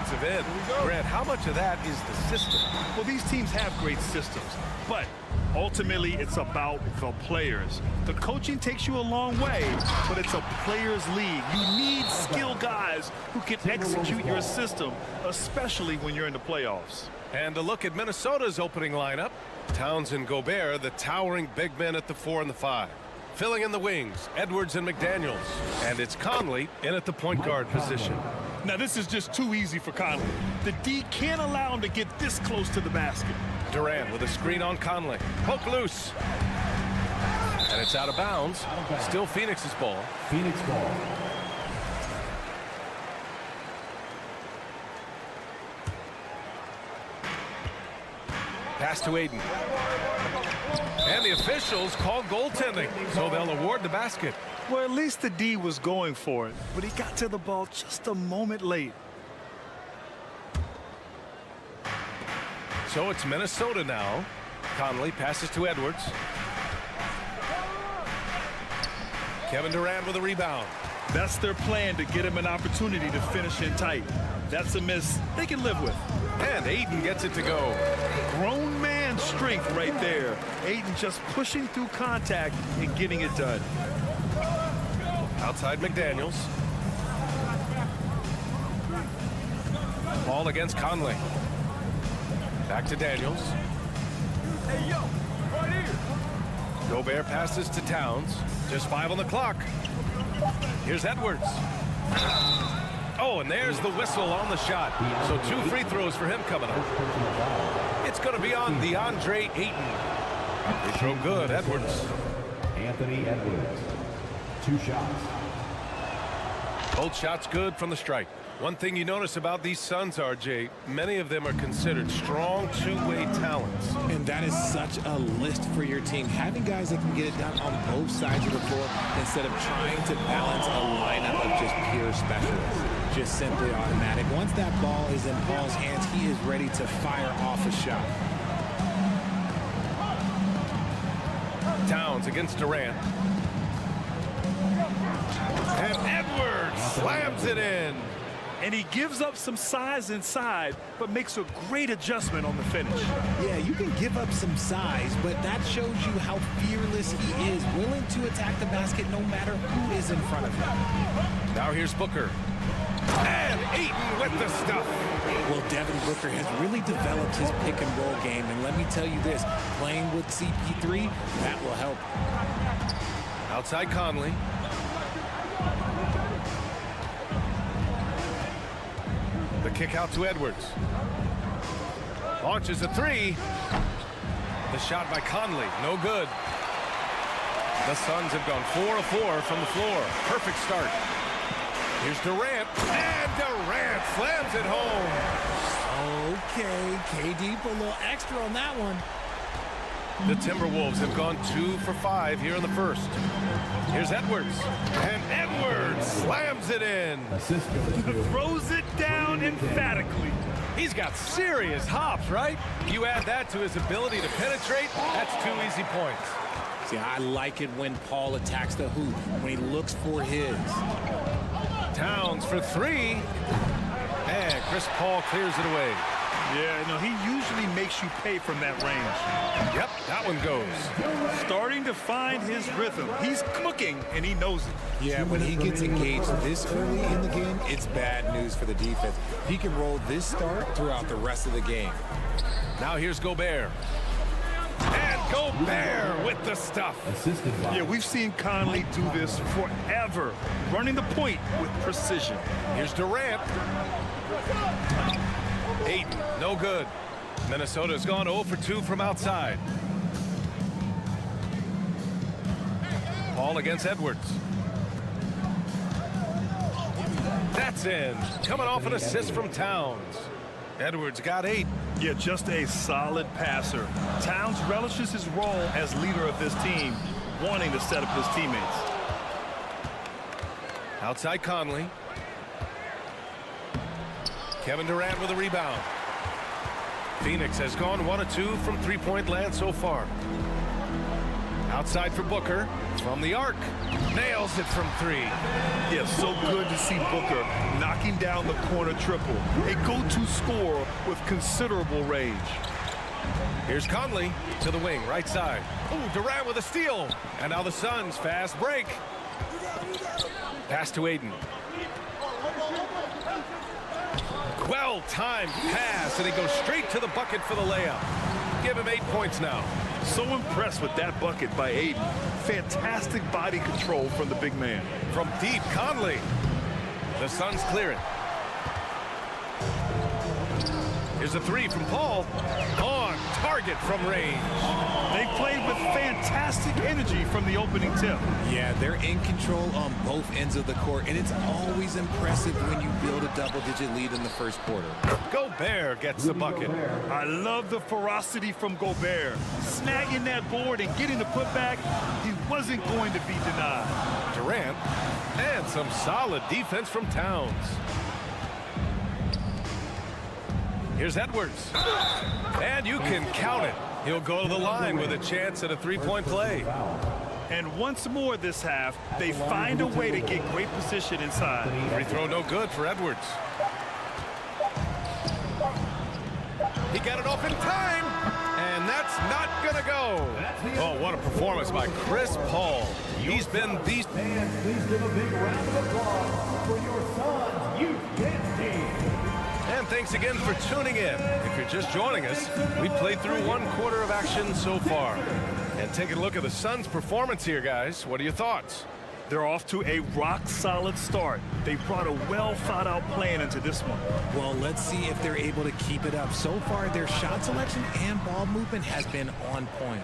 defensive end. Grant, how much of that is the system? Well, these teams have great systems, but ultimately it's about the players. The coaching takes you a long way, but it's a players' league. You need skilled guys who can execute your system, especially when you're in the playoffs. And a look at Minnesota's opening lineup. Towns and Gobert, the towering big men at the 4 and the 5. Filling in the wings, Edwards and McDaniels. And it's Conley in at the point guard position. Now, this is just too easy for Conley. The D can't allow him to get this close to the basket. Durant with a screen on Conley. Poke loose. And it's out of bounds. Still Phoenix's ball. Phoenix ball. Pass to Aiden. And the officials call goaltending, so they'll award the basket. Well, at least the D was going for it, but he got to the ball just a moment late. So it's Minnesota now. Conley passes to Edwards. Kevin Durant with a rebound. That's their plan, to get him an opportunity to finish in tight. That's a miss they can live with. And Aiden gets it to go. Grown man strength right there. Aiden just pushing through contact and getting it done. Outside McDaniels. Ball against Conley. Back to Daniels. Hey, yo, right here. Gobert passes to Towns. Just 5 on the clock. Here's Edwards. Oh, and there's the whistle on the shot. So 2 free throws for him coming up. It's going to be on DeAndre Ayton. Free throw good, Edwards. Anthony Edwards. 2 shots. Both shots good from the strike. One thing you notice about these Suns, RJ, many of them are considered strong two-way talents. And that is such a list for your team. Having guys that can get it done on both sides of the floor instead of trying to balance a lineup of just pure specialists. Just simply automatic. Once that ball is in Paul's hands, he is ready to fire off a shot. Towns against Durant. And Edwards slams it in. And he gives up some size inside, but makes a great adjustment on the finish. Yeah, you can give up some size, but that shows you how fearless he is, willing to attack the basket no matter who is in front of him. Now here's Booker. And Ayton with the stuff. Well, Devin Booker has really developed his pick and roll game, and let me tell you this, playing with CP3, that will help. Outside Conley. The kick out to Edwards. Launches a 3. The shot by Conley, no good. The Suns have gone 4 of 4 from the floor. Perfect start. Here's Durant, and Durant slams it home. Okay, KD put a little extra on that one. The Timberwolves have gone 2 for 5 here in the first. Here's Edwards, and Edwards slams it in. Throws it down emphatically. He's got serious hops, right? You add that to his ability to penetrate, that's 2 easy points. See, I like it when Paul attacks the hoop, when he looks for his. Towns for 3. And Chris Paul clears it away. Yeah, no, he usually makes you pay from that range. Yep, that one goes. Starting to find his rhythm. He's cooking, and he knows it. Yeah, when he gets engaged this early in the game, it's bad news for the defense. He can roll this start throughout the rest of the game. Now here's Gobert. And Gobert with the stuff. Yeah, we've seen Conley do this forever, running the point with precision. Here's Durant. 8, no good. Minnesota's gone 0 for 2 from outside. Paul against Edwards. That's in. Coming off an assist from Towns. Edwards got 8. Yeah, just a solid passer. Towns relishes his role as leader of this team, wanting to set up his teammates. Outside Conley. Kevin Durant with a rebound. Phoenix has gone 1 of 2 from 3-point land so far. Outside for Booker. From the arc. Nails it from 3. Yeah, so good to see Booker knocking down the corner triple. A go-to scorer with considerable range. Here's Conley to the wing, right side. Ooh, Durant with a steal. And now the Suns fast break. Pass to Aiden. Well-timed pass, and he goes straight to the bucket for the layup. Give him 8 points now. So impressed with that bucket by Aiden. Fantastic body control from the big man. From deep, Conley. The Suns clear it. Here's a 3 from Paul. On target from range. They played with fantastic energy from the opening tip. Yeah, they're in control on both ends of the court, and it's always impressive when you build a double-digit lead in the first quarter. Gobert gets the bucket. I love the ferocity from Gobert. Snagging that board and getting the putback, he wasn't going to be denied. Durant, and some solid defense from Towns. Here's Edwards. And you can count it. He'll go to the line with a chance at a three-point play. And once more this half, they find a way to get great position inside. Free throw no good for Edwards. He got it off in time, and that's not going to go. Oh, what a performance by Chris Paul. He's been these... And please give a big round of applause for your Suns youth dance team. And thanks again for tuning in. If you're just joining us, we played through 1 quarter of action so far. And taking a look at the Suns' performance here, guys. What are your thoughts? They're off to a rock-solid start. They brought a well-thought-out plan into this one. Well, let's see if they're able to keep it up. So far, their shot selection and ball movement has been on point.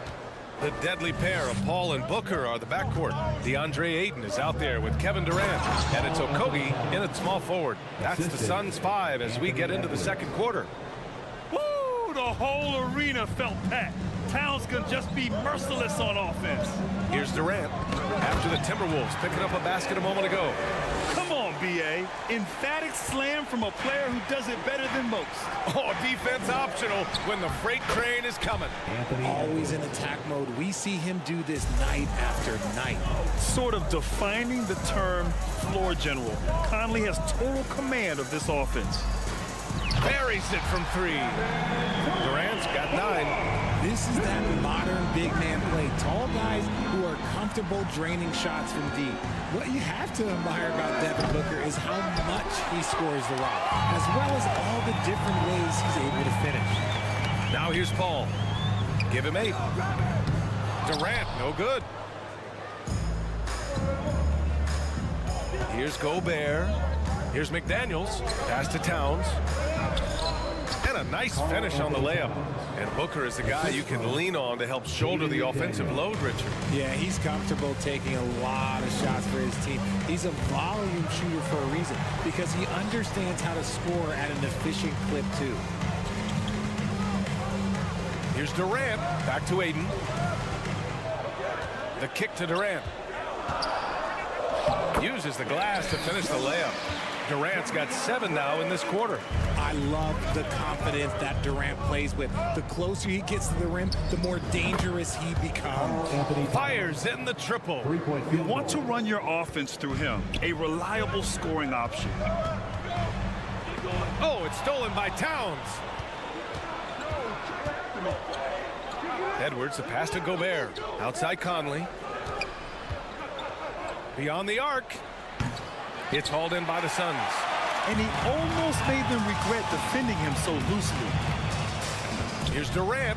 The deadly pair of Paul and Booker are the backcourt. DeAndre Ayton is out there with Kevin Durant. And it's Okogie in at small forward. That's the Suns' 5 as we get into the second quarter. Woo! The whole arena felt packed. Towns can just be merciless on offense. Here's Durant after the Timberwolves picking up a basket a moment ago. Come on, B.A. Emphatic slam from a player who does it better than most. Oh, defense optional when the freight train is coming. Always in attack mode. We see him do this night after night. Sort of defining the term floor general. Conley has total command of this offense. Buries it from 3. Durant's got 9. This is that modern big man play. Tall guys who are comfortable draining shots from deep. What you have to admire about Devin Booker is how much he scores the rock, as well as all the different ways he's able to finish. Now here's Paul. Give him 8. Durant, no good. Here's Gobert. Here's McDaniels. Pass to Towns. And a nice finish on the layup. And Booker is the guy you can lean on to help shoulder the offensive load, Richard. Yeah, he's comfortable taking a lot of shots for his team. He's a volume shooter for a reason, because he understands how to score at an efficient clip, too. Here's Durant. Back to Aiden. The kick to Durant. Uses the glass to finish the layup. Durant's got 7 now in this quarter. I love the confidence that Durant plays with. The closer he gets to the rim, the more dangerous he becomes. Fires in the triple. You want to run your offense through him. A reliable scoring option. Oh, it's stolen by Towns. Edwards, the pass to Gobert. Outside Conley. Beyond the arc. It's hauled in by the Suns. And he almost made them regret defending him so loosely. Here's Durant.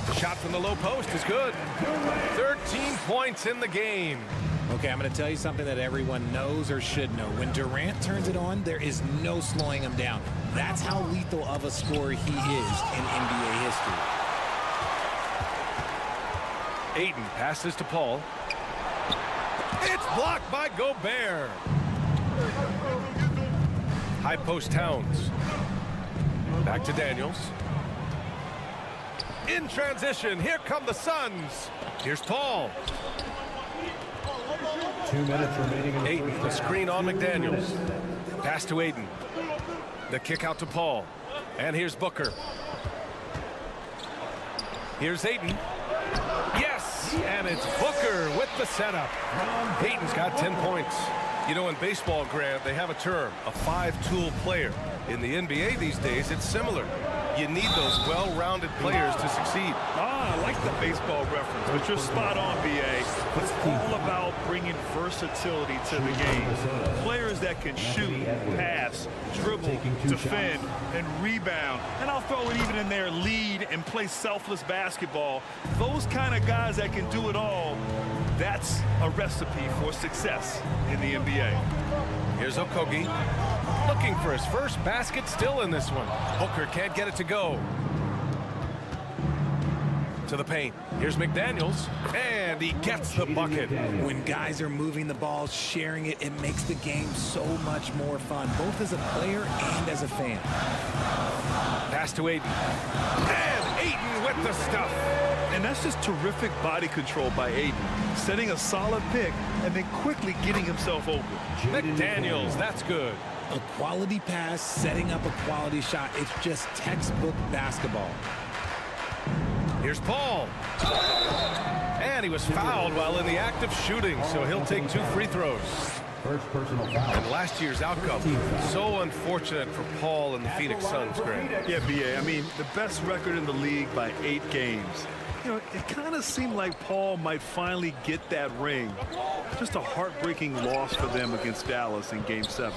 The shot from the low post is good. 13 points in the game. Okay, I'm going to tell you something that everyone knows or should know. When Durant turns it on, there is no slowing him down. That's how lethal of a scorer he is in NBA history. Ayton passes to Paul. It's blocked by Gobert. High post Towns. Back to Daniels. In transition, here come the Suns. Here's Paul. 2 minutes remaining in the Ayton, the screen on McDaniels. Pass to Ayton. The kick out to Paul. And here's Booker. Here's Ayton. Yes! pass, and it's Booker with the setup. Hayton's got 10 points. You know, in baseball, Grant, they have a term, a five-tool player. In the NBA these days, it's similar. You need those well-rounded players to succeed. I like the baseball reference, but you're spot on, BA. It's all about bringing versatility to the game. Players that can shoot, pass, dribble, defend, and rebound. And I'll throw it even in there, lead and play selfless basketball. Those kind of guys that can do it all, that's a recipe for success in the NBA. Here's Okogie, looking for his first basket, still in this one. Booker can't get it to go. To the paint. Here's McDaniels, and he gets the bucket. When guys are moving the ball, sharing it, it makes the game so much more fun, both as a player and as a fan. Pass to Ayton. And Ayton with the stuff. And that's just terrific body control by Ayton, setting a solid pick and then quickly getting himself open. McDaniels, that's good. A quality pass, setting up a quality shot. It's just textbook basketball. Here's Paul. And he was fouled while in the act of shooting, so he'll take 2 free throws. First personal foul. And last year's outcome, so unfortunate for Paul and the Phoenix Suns, Grant. Yeah, BA, I mean, the best record in the league by 8 games. You know, it kind of seemed like Paul might finally get that ring. Just a heartbreaking loss for them against Dallas in Game 7.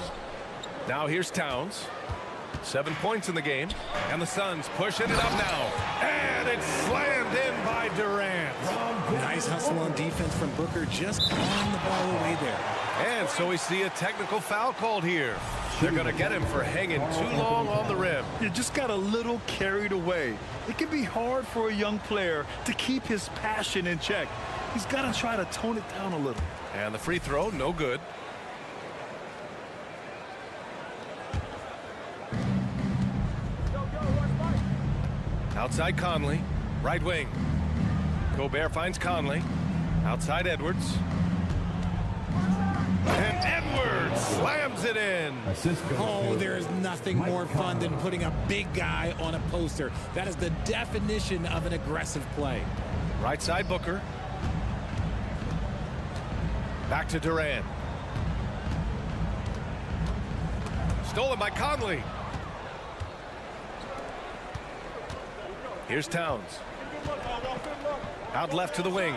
Now here's Towns. 7 points in the game, and the Suns pushing it up now. And it's slammed in by Durant. Nice hustle on defense from Booker, just clawing the ball away there. And so we see a technical foul called here. They're going to get him for hanging too long on the rim. You just got a little carried away. It can be hard for a young player to keep his passion in check. He's got to try to tone it down a little. And the free throw, no good. Outside Conley, right wing. Gobert finds Conley. Outside Edwards. And Edwards slams it in. Oh, there is nothing more fun than putting a big guy on a poster. That is the definition of an aggressive play. Right side Booker. Back to Durant. Stolen by Conley. Here's Towns. Out left to the wing.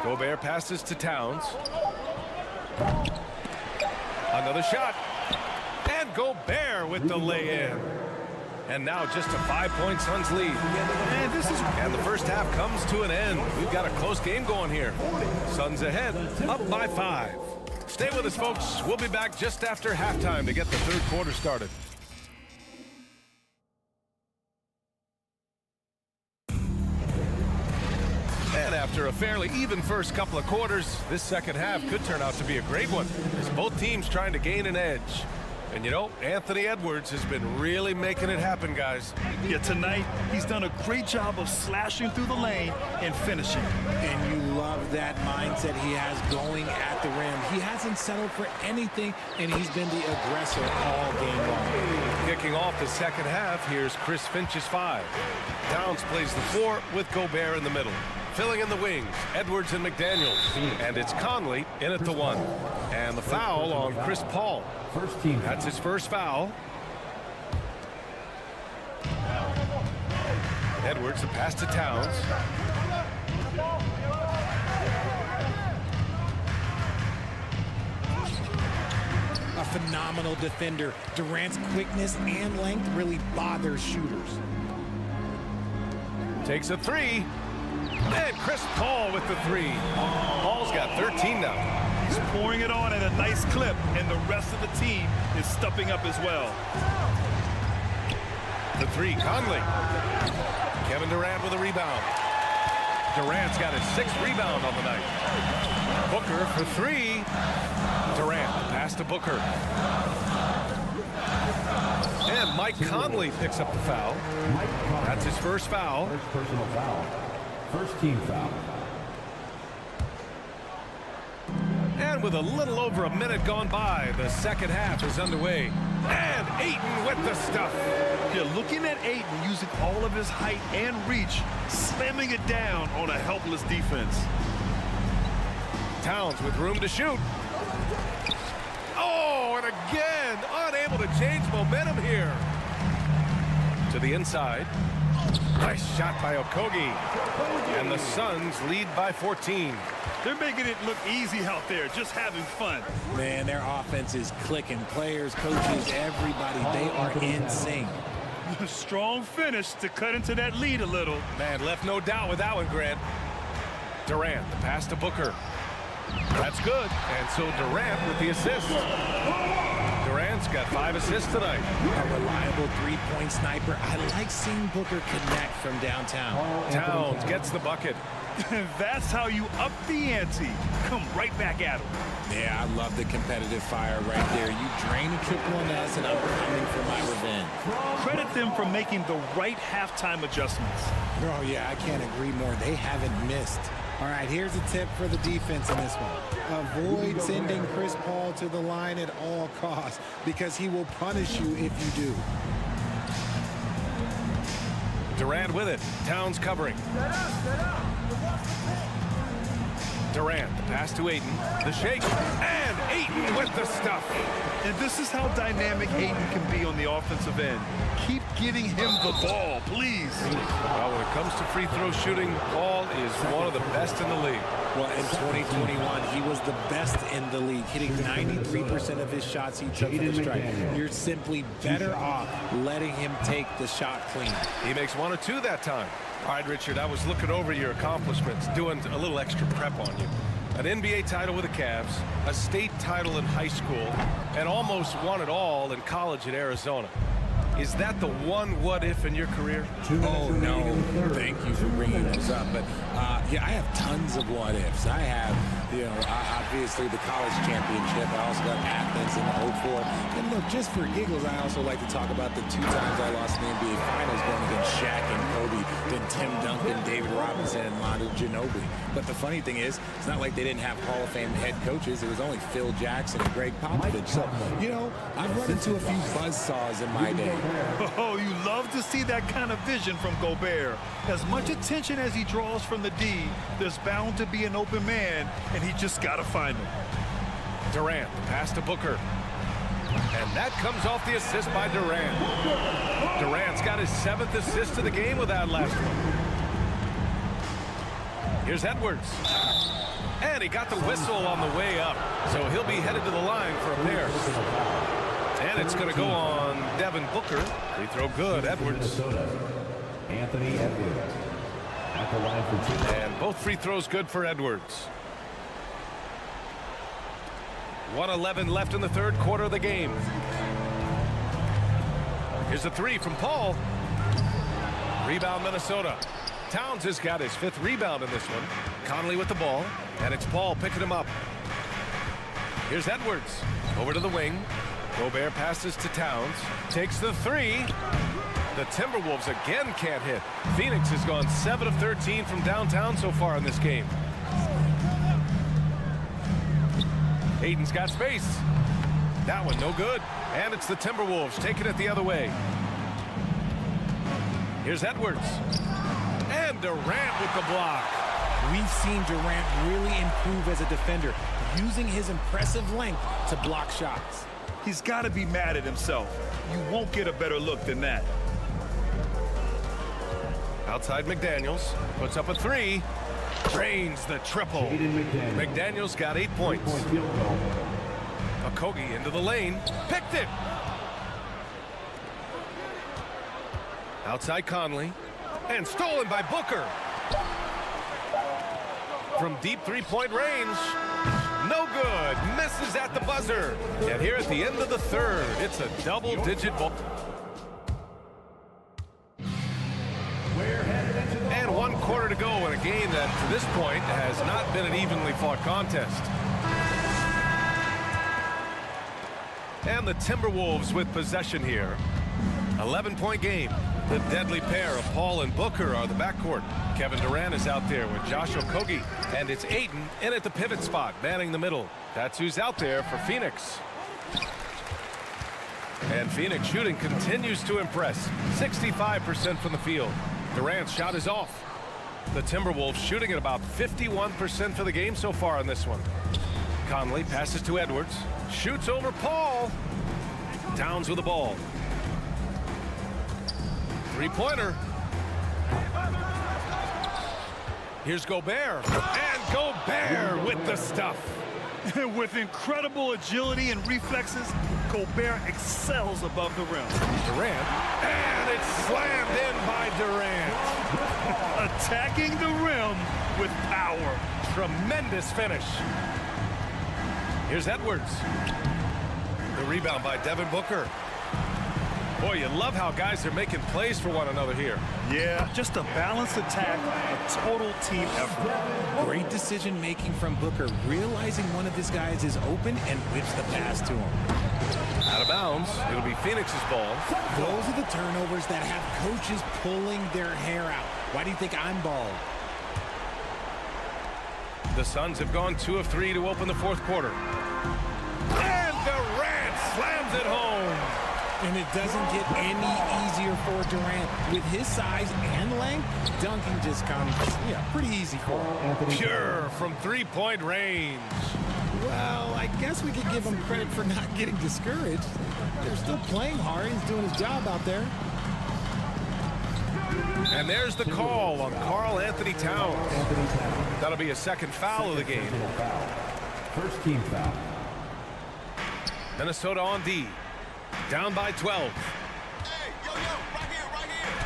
Gobert passes to Towns. Another shot. And Gobert with the lay-in. And now just a 5-point Suns lead. And the first half comes to an end. We've got a close game going here. Suns ahead, up by 5. Stay with us, folks. We'll be back just after halftime to get the third quarter started. And after a fairly even first couple of quarters, this second half could turn out to be a great one, as both teams trying to gain an edge. And you know, Anthony Edwards has been really making it happen, guys. Yeah, tonight he's done a great job of slashing through the lane and finishing. And you love that mindset he has going at the rim. He hasn't settled for anything, and he's been the aggressor all game long. Kicking off the second half, here's Chris Finch's 5. Towns plays the 4 with Gobert in the middle. Filling in the wings, Edwards and McDaniels. And it's Conley in at the 1. And the foul on Chris Paul. First team. That's his first foul. Edwards, the pass to Towns. A phenomenal defender. Durant's quickness and length really bother shooters. Takes a 3. And Chris Paul with the 3. Paul's got 13 now. He's pouring it on at a nice clip, and the rest of the team is stepping up as well. The 3, Conley. Kevin Durant with a rebound. Durant's got his 6th rebound on the night. Booker for 3. Durant, pass to Booker. And Mike Conley picks up the foul. That's his first foul. First personal foul. First team foul. And with a little over a minute gone by. The second half is underway. And Ayton with the stuff. Yeah, looking at Ayton using all of his height and reach, slamming it down on a helpless defense. Towns with room to shoot. Oh, and again, unable to change momentum here. To the inside. Nice shot by Okogie. And the Suns lead by 14. They're making it look easy out there, just having fun. Man, their offense is clicking. Players, coaches, everybody, they are in sync. Strong finish to cut into that lead a little. Man, left no doubt with that one, Grant. Durant, the pass to Booker. That's good. And so Durant with the assist. Durant's got 5 assists tonight. A reliable three-point sniper. I like seeing Booker connect from downtown. Towns gets the bucket. That's how you up the ante. Come right back at him. Yeah, I love the competitive fire right there. You drain a triple on us, and I'm coming for my revenge. Credit them for making the right halftime adjustments. Oh, yeah, I can't agree more. They haven't missed. All right, here's a tip for the defense in this one. Avoid sending Chris Paul to the line at all costs because he will punish you if you do. Durant with it. Towns covering. Durant, the pass to Ayton. The shake. And Ayton with the stuff. And this is how dynamic Ayton can be on the offensive end. Keep getting him the ball, please. Well, when it comes to free throw shooting, Paul is one of the best in the league. Well, in 2021, he was the best in the league, hitting 93% of his shots he took from the strike. You're simply better off letting him take the shot clean. He makes 1 or 2 that time. All right, Richard, I was looking over your accomplishments, doing a little extra prep on you. An NBA title with the Cavs, a state title in high school, and almost won it all in college at Arizona. Is that the one what-if in your career? Oh, no. Thank you for bringing those up. But, yeah, I have tons of what-ifs. I have, obviously the college championship. I also got Athens in the 04. And, look, just for giggles, I also like to talk about the 2 times I lost in the NBA Finals going against Shaq and Kobe, then Tim Duncan, David Robinson, and Manu Ginobili. But the funny thing is, it's not like they didn't have Hall of Fame head coaches. It was only Phil Jackson and Greg Popovich. So, I've run into a few buzzsaws in my day. Oh, you love to see that kind of vision from Gobert. As much attention as he draws from the D, there's bound to be an open man, and he just got to find him. Durant, the pass to Booker. And that comes off the assist by Durant. Durant's got his 7th assist of the game with that last one. Here's Edwards. And he got the whistle on the way up. So he'll be headed to the line for a pair. And it's going to go on Devin Booker. Free throw good, Edwards. Anthony Edwards at the line for 2. And both free throws good for Edwards. 1:11 left in the third quarter of the game. Here's a 3 from Paul. Rebound, Minnesota. Towns has got his 5th rebound in this one. Conley with the ball, and it's Paul picking him up. Here's Edwards. Over to the wing. Gobert passes to Towns. Takes the 3. The Timberwolves again can't hit. Phoenix has gone 7 of 13 from downtown so far in this game. Ayton's got space. That one no good. And it's the Timberwolves taking it the other way. Here's Edwards. And Durant with the block. We've seen Durant really improve as a defender, using his impressive length to block shots. He's got to be mad at himself. You won't get a better look than that. Outside McDaniels. Puts up a 3. Drains the triple. McDaniels got 8 points. Okogie into the lane. Picked it. Outside Conley. And stolen by Booker. From deep 3-point range. No good. Misses at the buzzer. And here at the end of the third, it's a double-digit ball. And 1 quarter to go in a game that, to this point, has not been an evenly fought contest. And the Timberwolves with possession here. 11-point game. The deadly pair of Paul and Booker are the backcourt. Kevin Durant is out there with Josh Okogie. And it's Ayton in at the pivot spot, manning the middle. That's who's out there for Phoenix. And Phoenix shooting continues to impress. 65% from the field. Durant's shot is off. The Timberwolves shooting at about 51% for the game so far in this one. Conley passes to Edwards. Shoots over Paul. Towns with the ball. Three-pointer. Here's Gobert. And Gobert with the stuff. With incredible agility and reflexes, Gobert excels above the rim. Durant. And it's slammed in by Durant. Attacking the rim with power. Tremendous finish. Here's Edwards. The rebound by Devin Booker. Boy, you love how guys are making plays for one another here. Yeah, just a balanced attack, a total team effort. Great decision making from Booker, realizing one of his guys is open and whips the pass to him. Out of bounds. It'll be Phoenix's ball. Those are the turnovers that have coaches pulling their hair out. Why do you think I'm bald? The Suns have gone 2 of 3 to open the fourth quarter. And Durant slams it home. And it doesn't get any easier for Durant. With his size and length, dunking just comes, pretty easy for him. Pure from three-point range. Well, I guess we could give him credit for not getting discouraged. They're still playing hard. He's doing his job out there. And there's the call on Karl Anthony Towns. That'll be a second foul of the game. First team foul. Minnesota on D. Down by 12.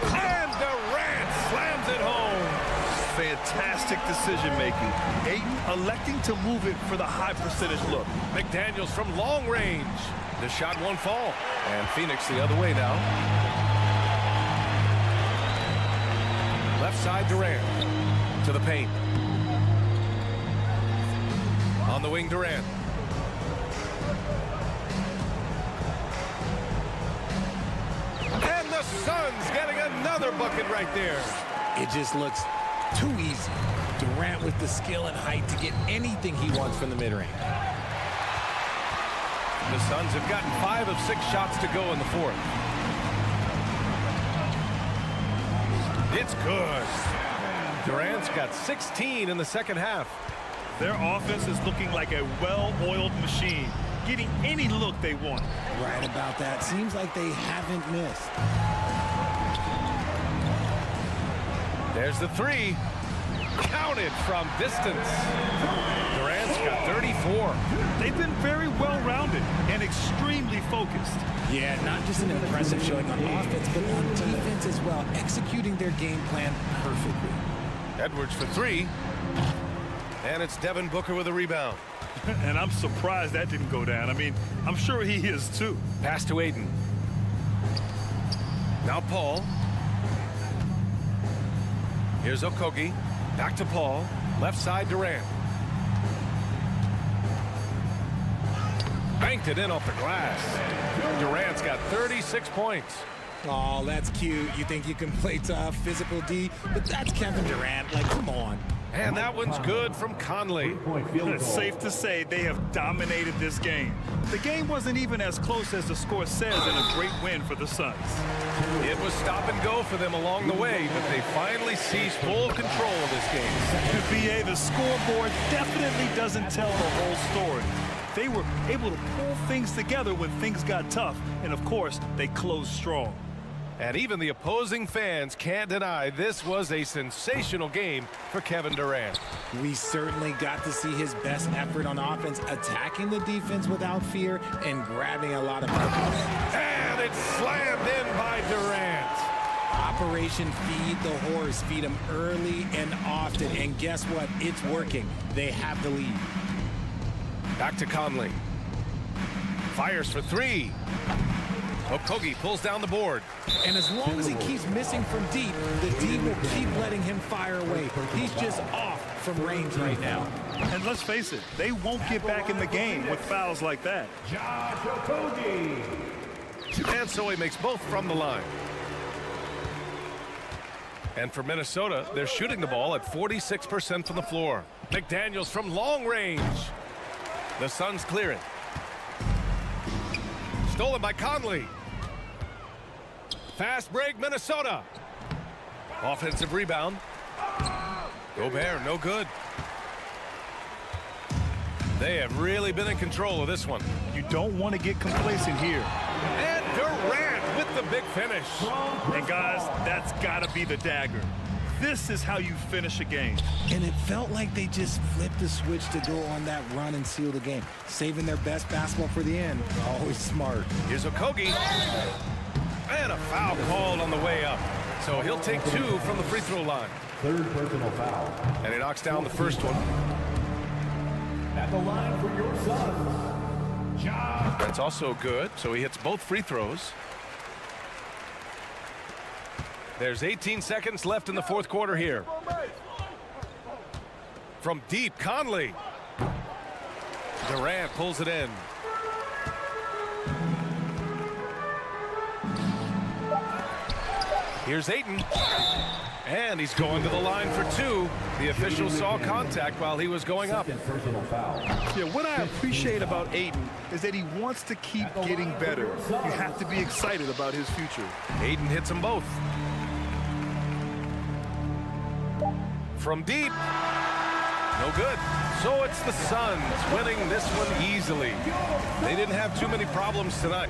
And Durant slams it home. Fantastic decision making. Ayton electing to move it for the high percentage look. McDaniels from long range. The shot won't fall. And Phoenix the other way now. Left side Durant. To the paint. On the wing Durant. And the Suns getting another bucket right there. It just looks too easy. Durant with the skill and height to get anything he wants from the mid-range. The Suns have gotten 5 of 6 shots to go in the fourth. It's good. Durant's got 16 in the second half. Their offense is looking like a well-oiled machine, getting any look they want. Right about that. Seems like they haven't missed. There's the three. Counted from distance. Durant's got 34. They've been very well-rounded and extremely focused. Yeah, not just an impressive showing on offense, but on defense as well, executing their game plan perfectly. Edwards for 3. And it's Devin Booker with a rebound. And I'm surprised that didn't go down. I mean, I'm sure he is too. Pass to Ayton. Now Paul. Here's Okogie. Back to Paul. Left side Durant. Banked it in off the glass. Durant's got 36 points. Oh, that's cute. You think you can play tough, physical D, but that's Kevin Durant. Like, come on. And that one's good from Conley. It's safe to say they have dominated this game. The game wasn't even as close as the score says, and a great win for the Suns. It was stop and go for them along the way, but they finally seized full control of this game. BA, the scoreboard definitely doesn't tell the whole story. They were able to pull things together when things got tough, and of course, they closed strong. And even the opposing fans can't deny this was a sensational game for Kevin Durant. We certainly got to see his best effort on offense, attacking the defense without fear and grabbing a lot of buckets. And it's slammed in by Durant. Operation Feed the Horse. Feed him early and often. And guess what? It's working. They have the lead. Back to Conley. Fires for 3. Okogie pulls down the board. And as long as he keeps missing from deep, the D will keep letting him fire away. He's just off from range right now. And let's face it, they won't get back in the game with fouls like that. And so he makes both from the line. And for Minnesota, they're shooting the ball at 46% from the floor. McDaniels from long range. The Suns clear it. Stolen by Conley. Fast break, Minnesota. Offensive rebound. Gobert, no good. They have really been in control of this one. You don't want to get complacent here. And Durant with the big finish. And guys, that's got to be the dagger. This is how you finish a game. And it felt like they just flipped the switch to go on that run and seal the game. Saving their best basketball for the end. Always smart. Here's Okogie. And a foul called on the way up. So he'll take 2 from the free throw line. Third personal foul. And he knocks down the first one. At the line for your Suns, Ja. That's also good. So he hits both free throws. There's 18 seconds left in the fourth quarter here. From deep, Conley. Durant pulls it in. Here's Ayton. And he's going to the line for 2. The official saw contact while he was going up. Yeah, what I appreciate about Ayton is that he wants to keep getting better. You have to be excited about his future. Ayton hits them both. From deep. No good. So it's the Suns winning this one easily. They didn't have too many problems tonight.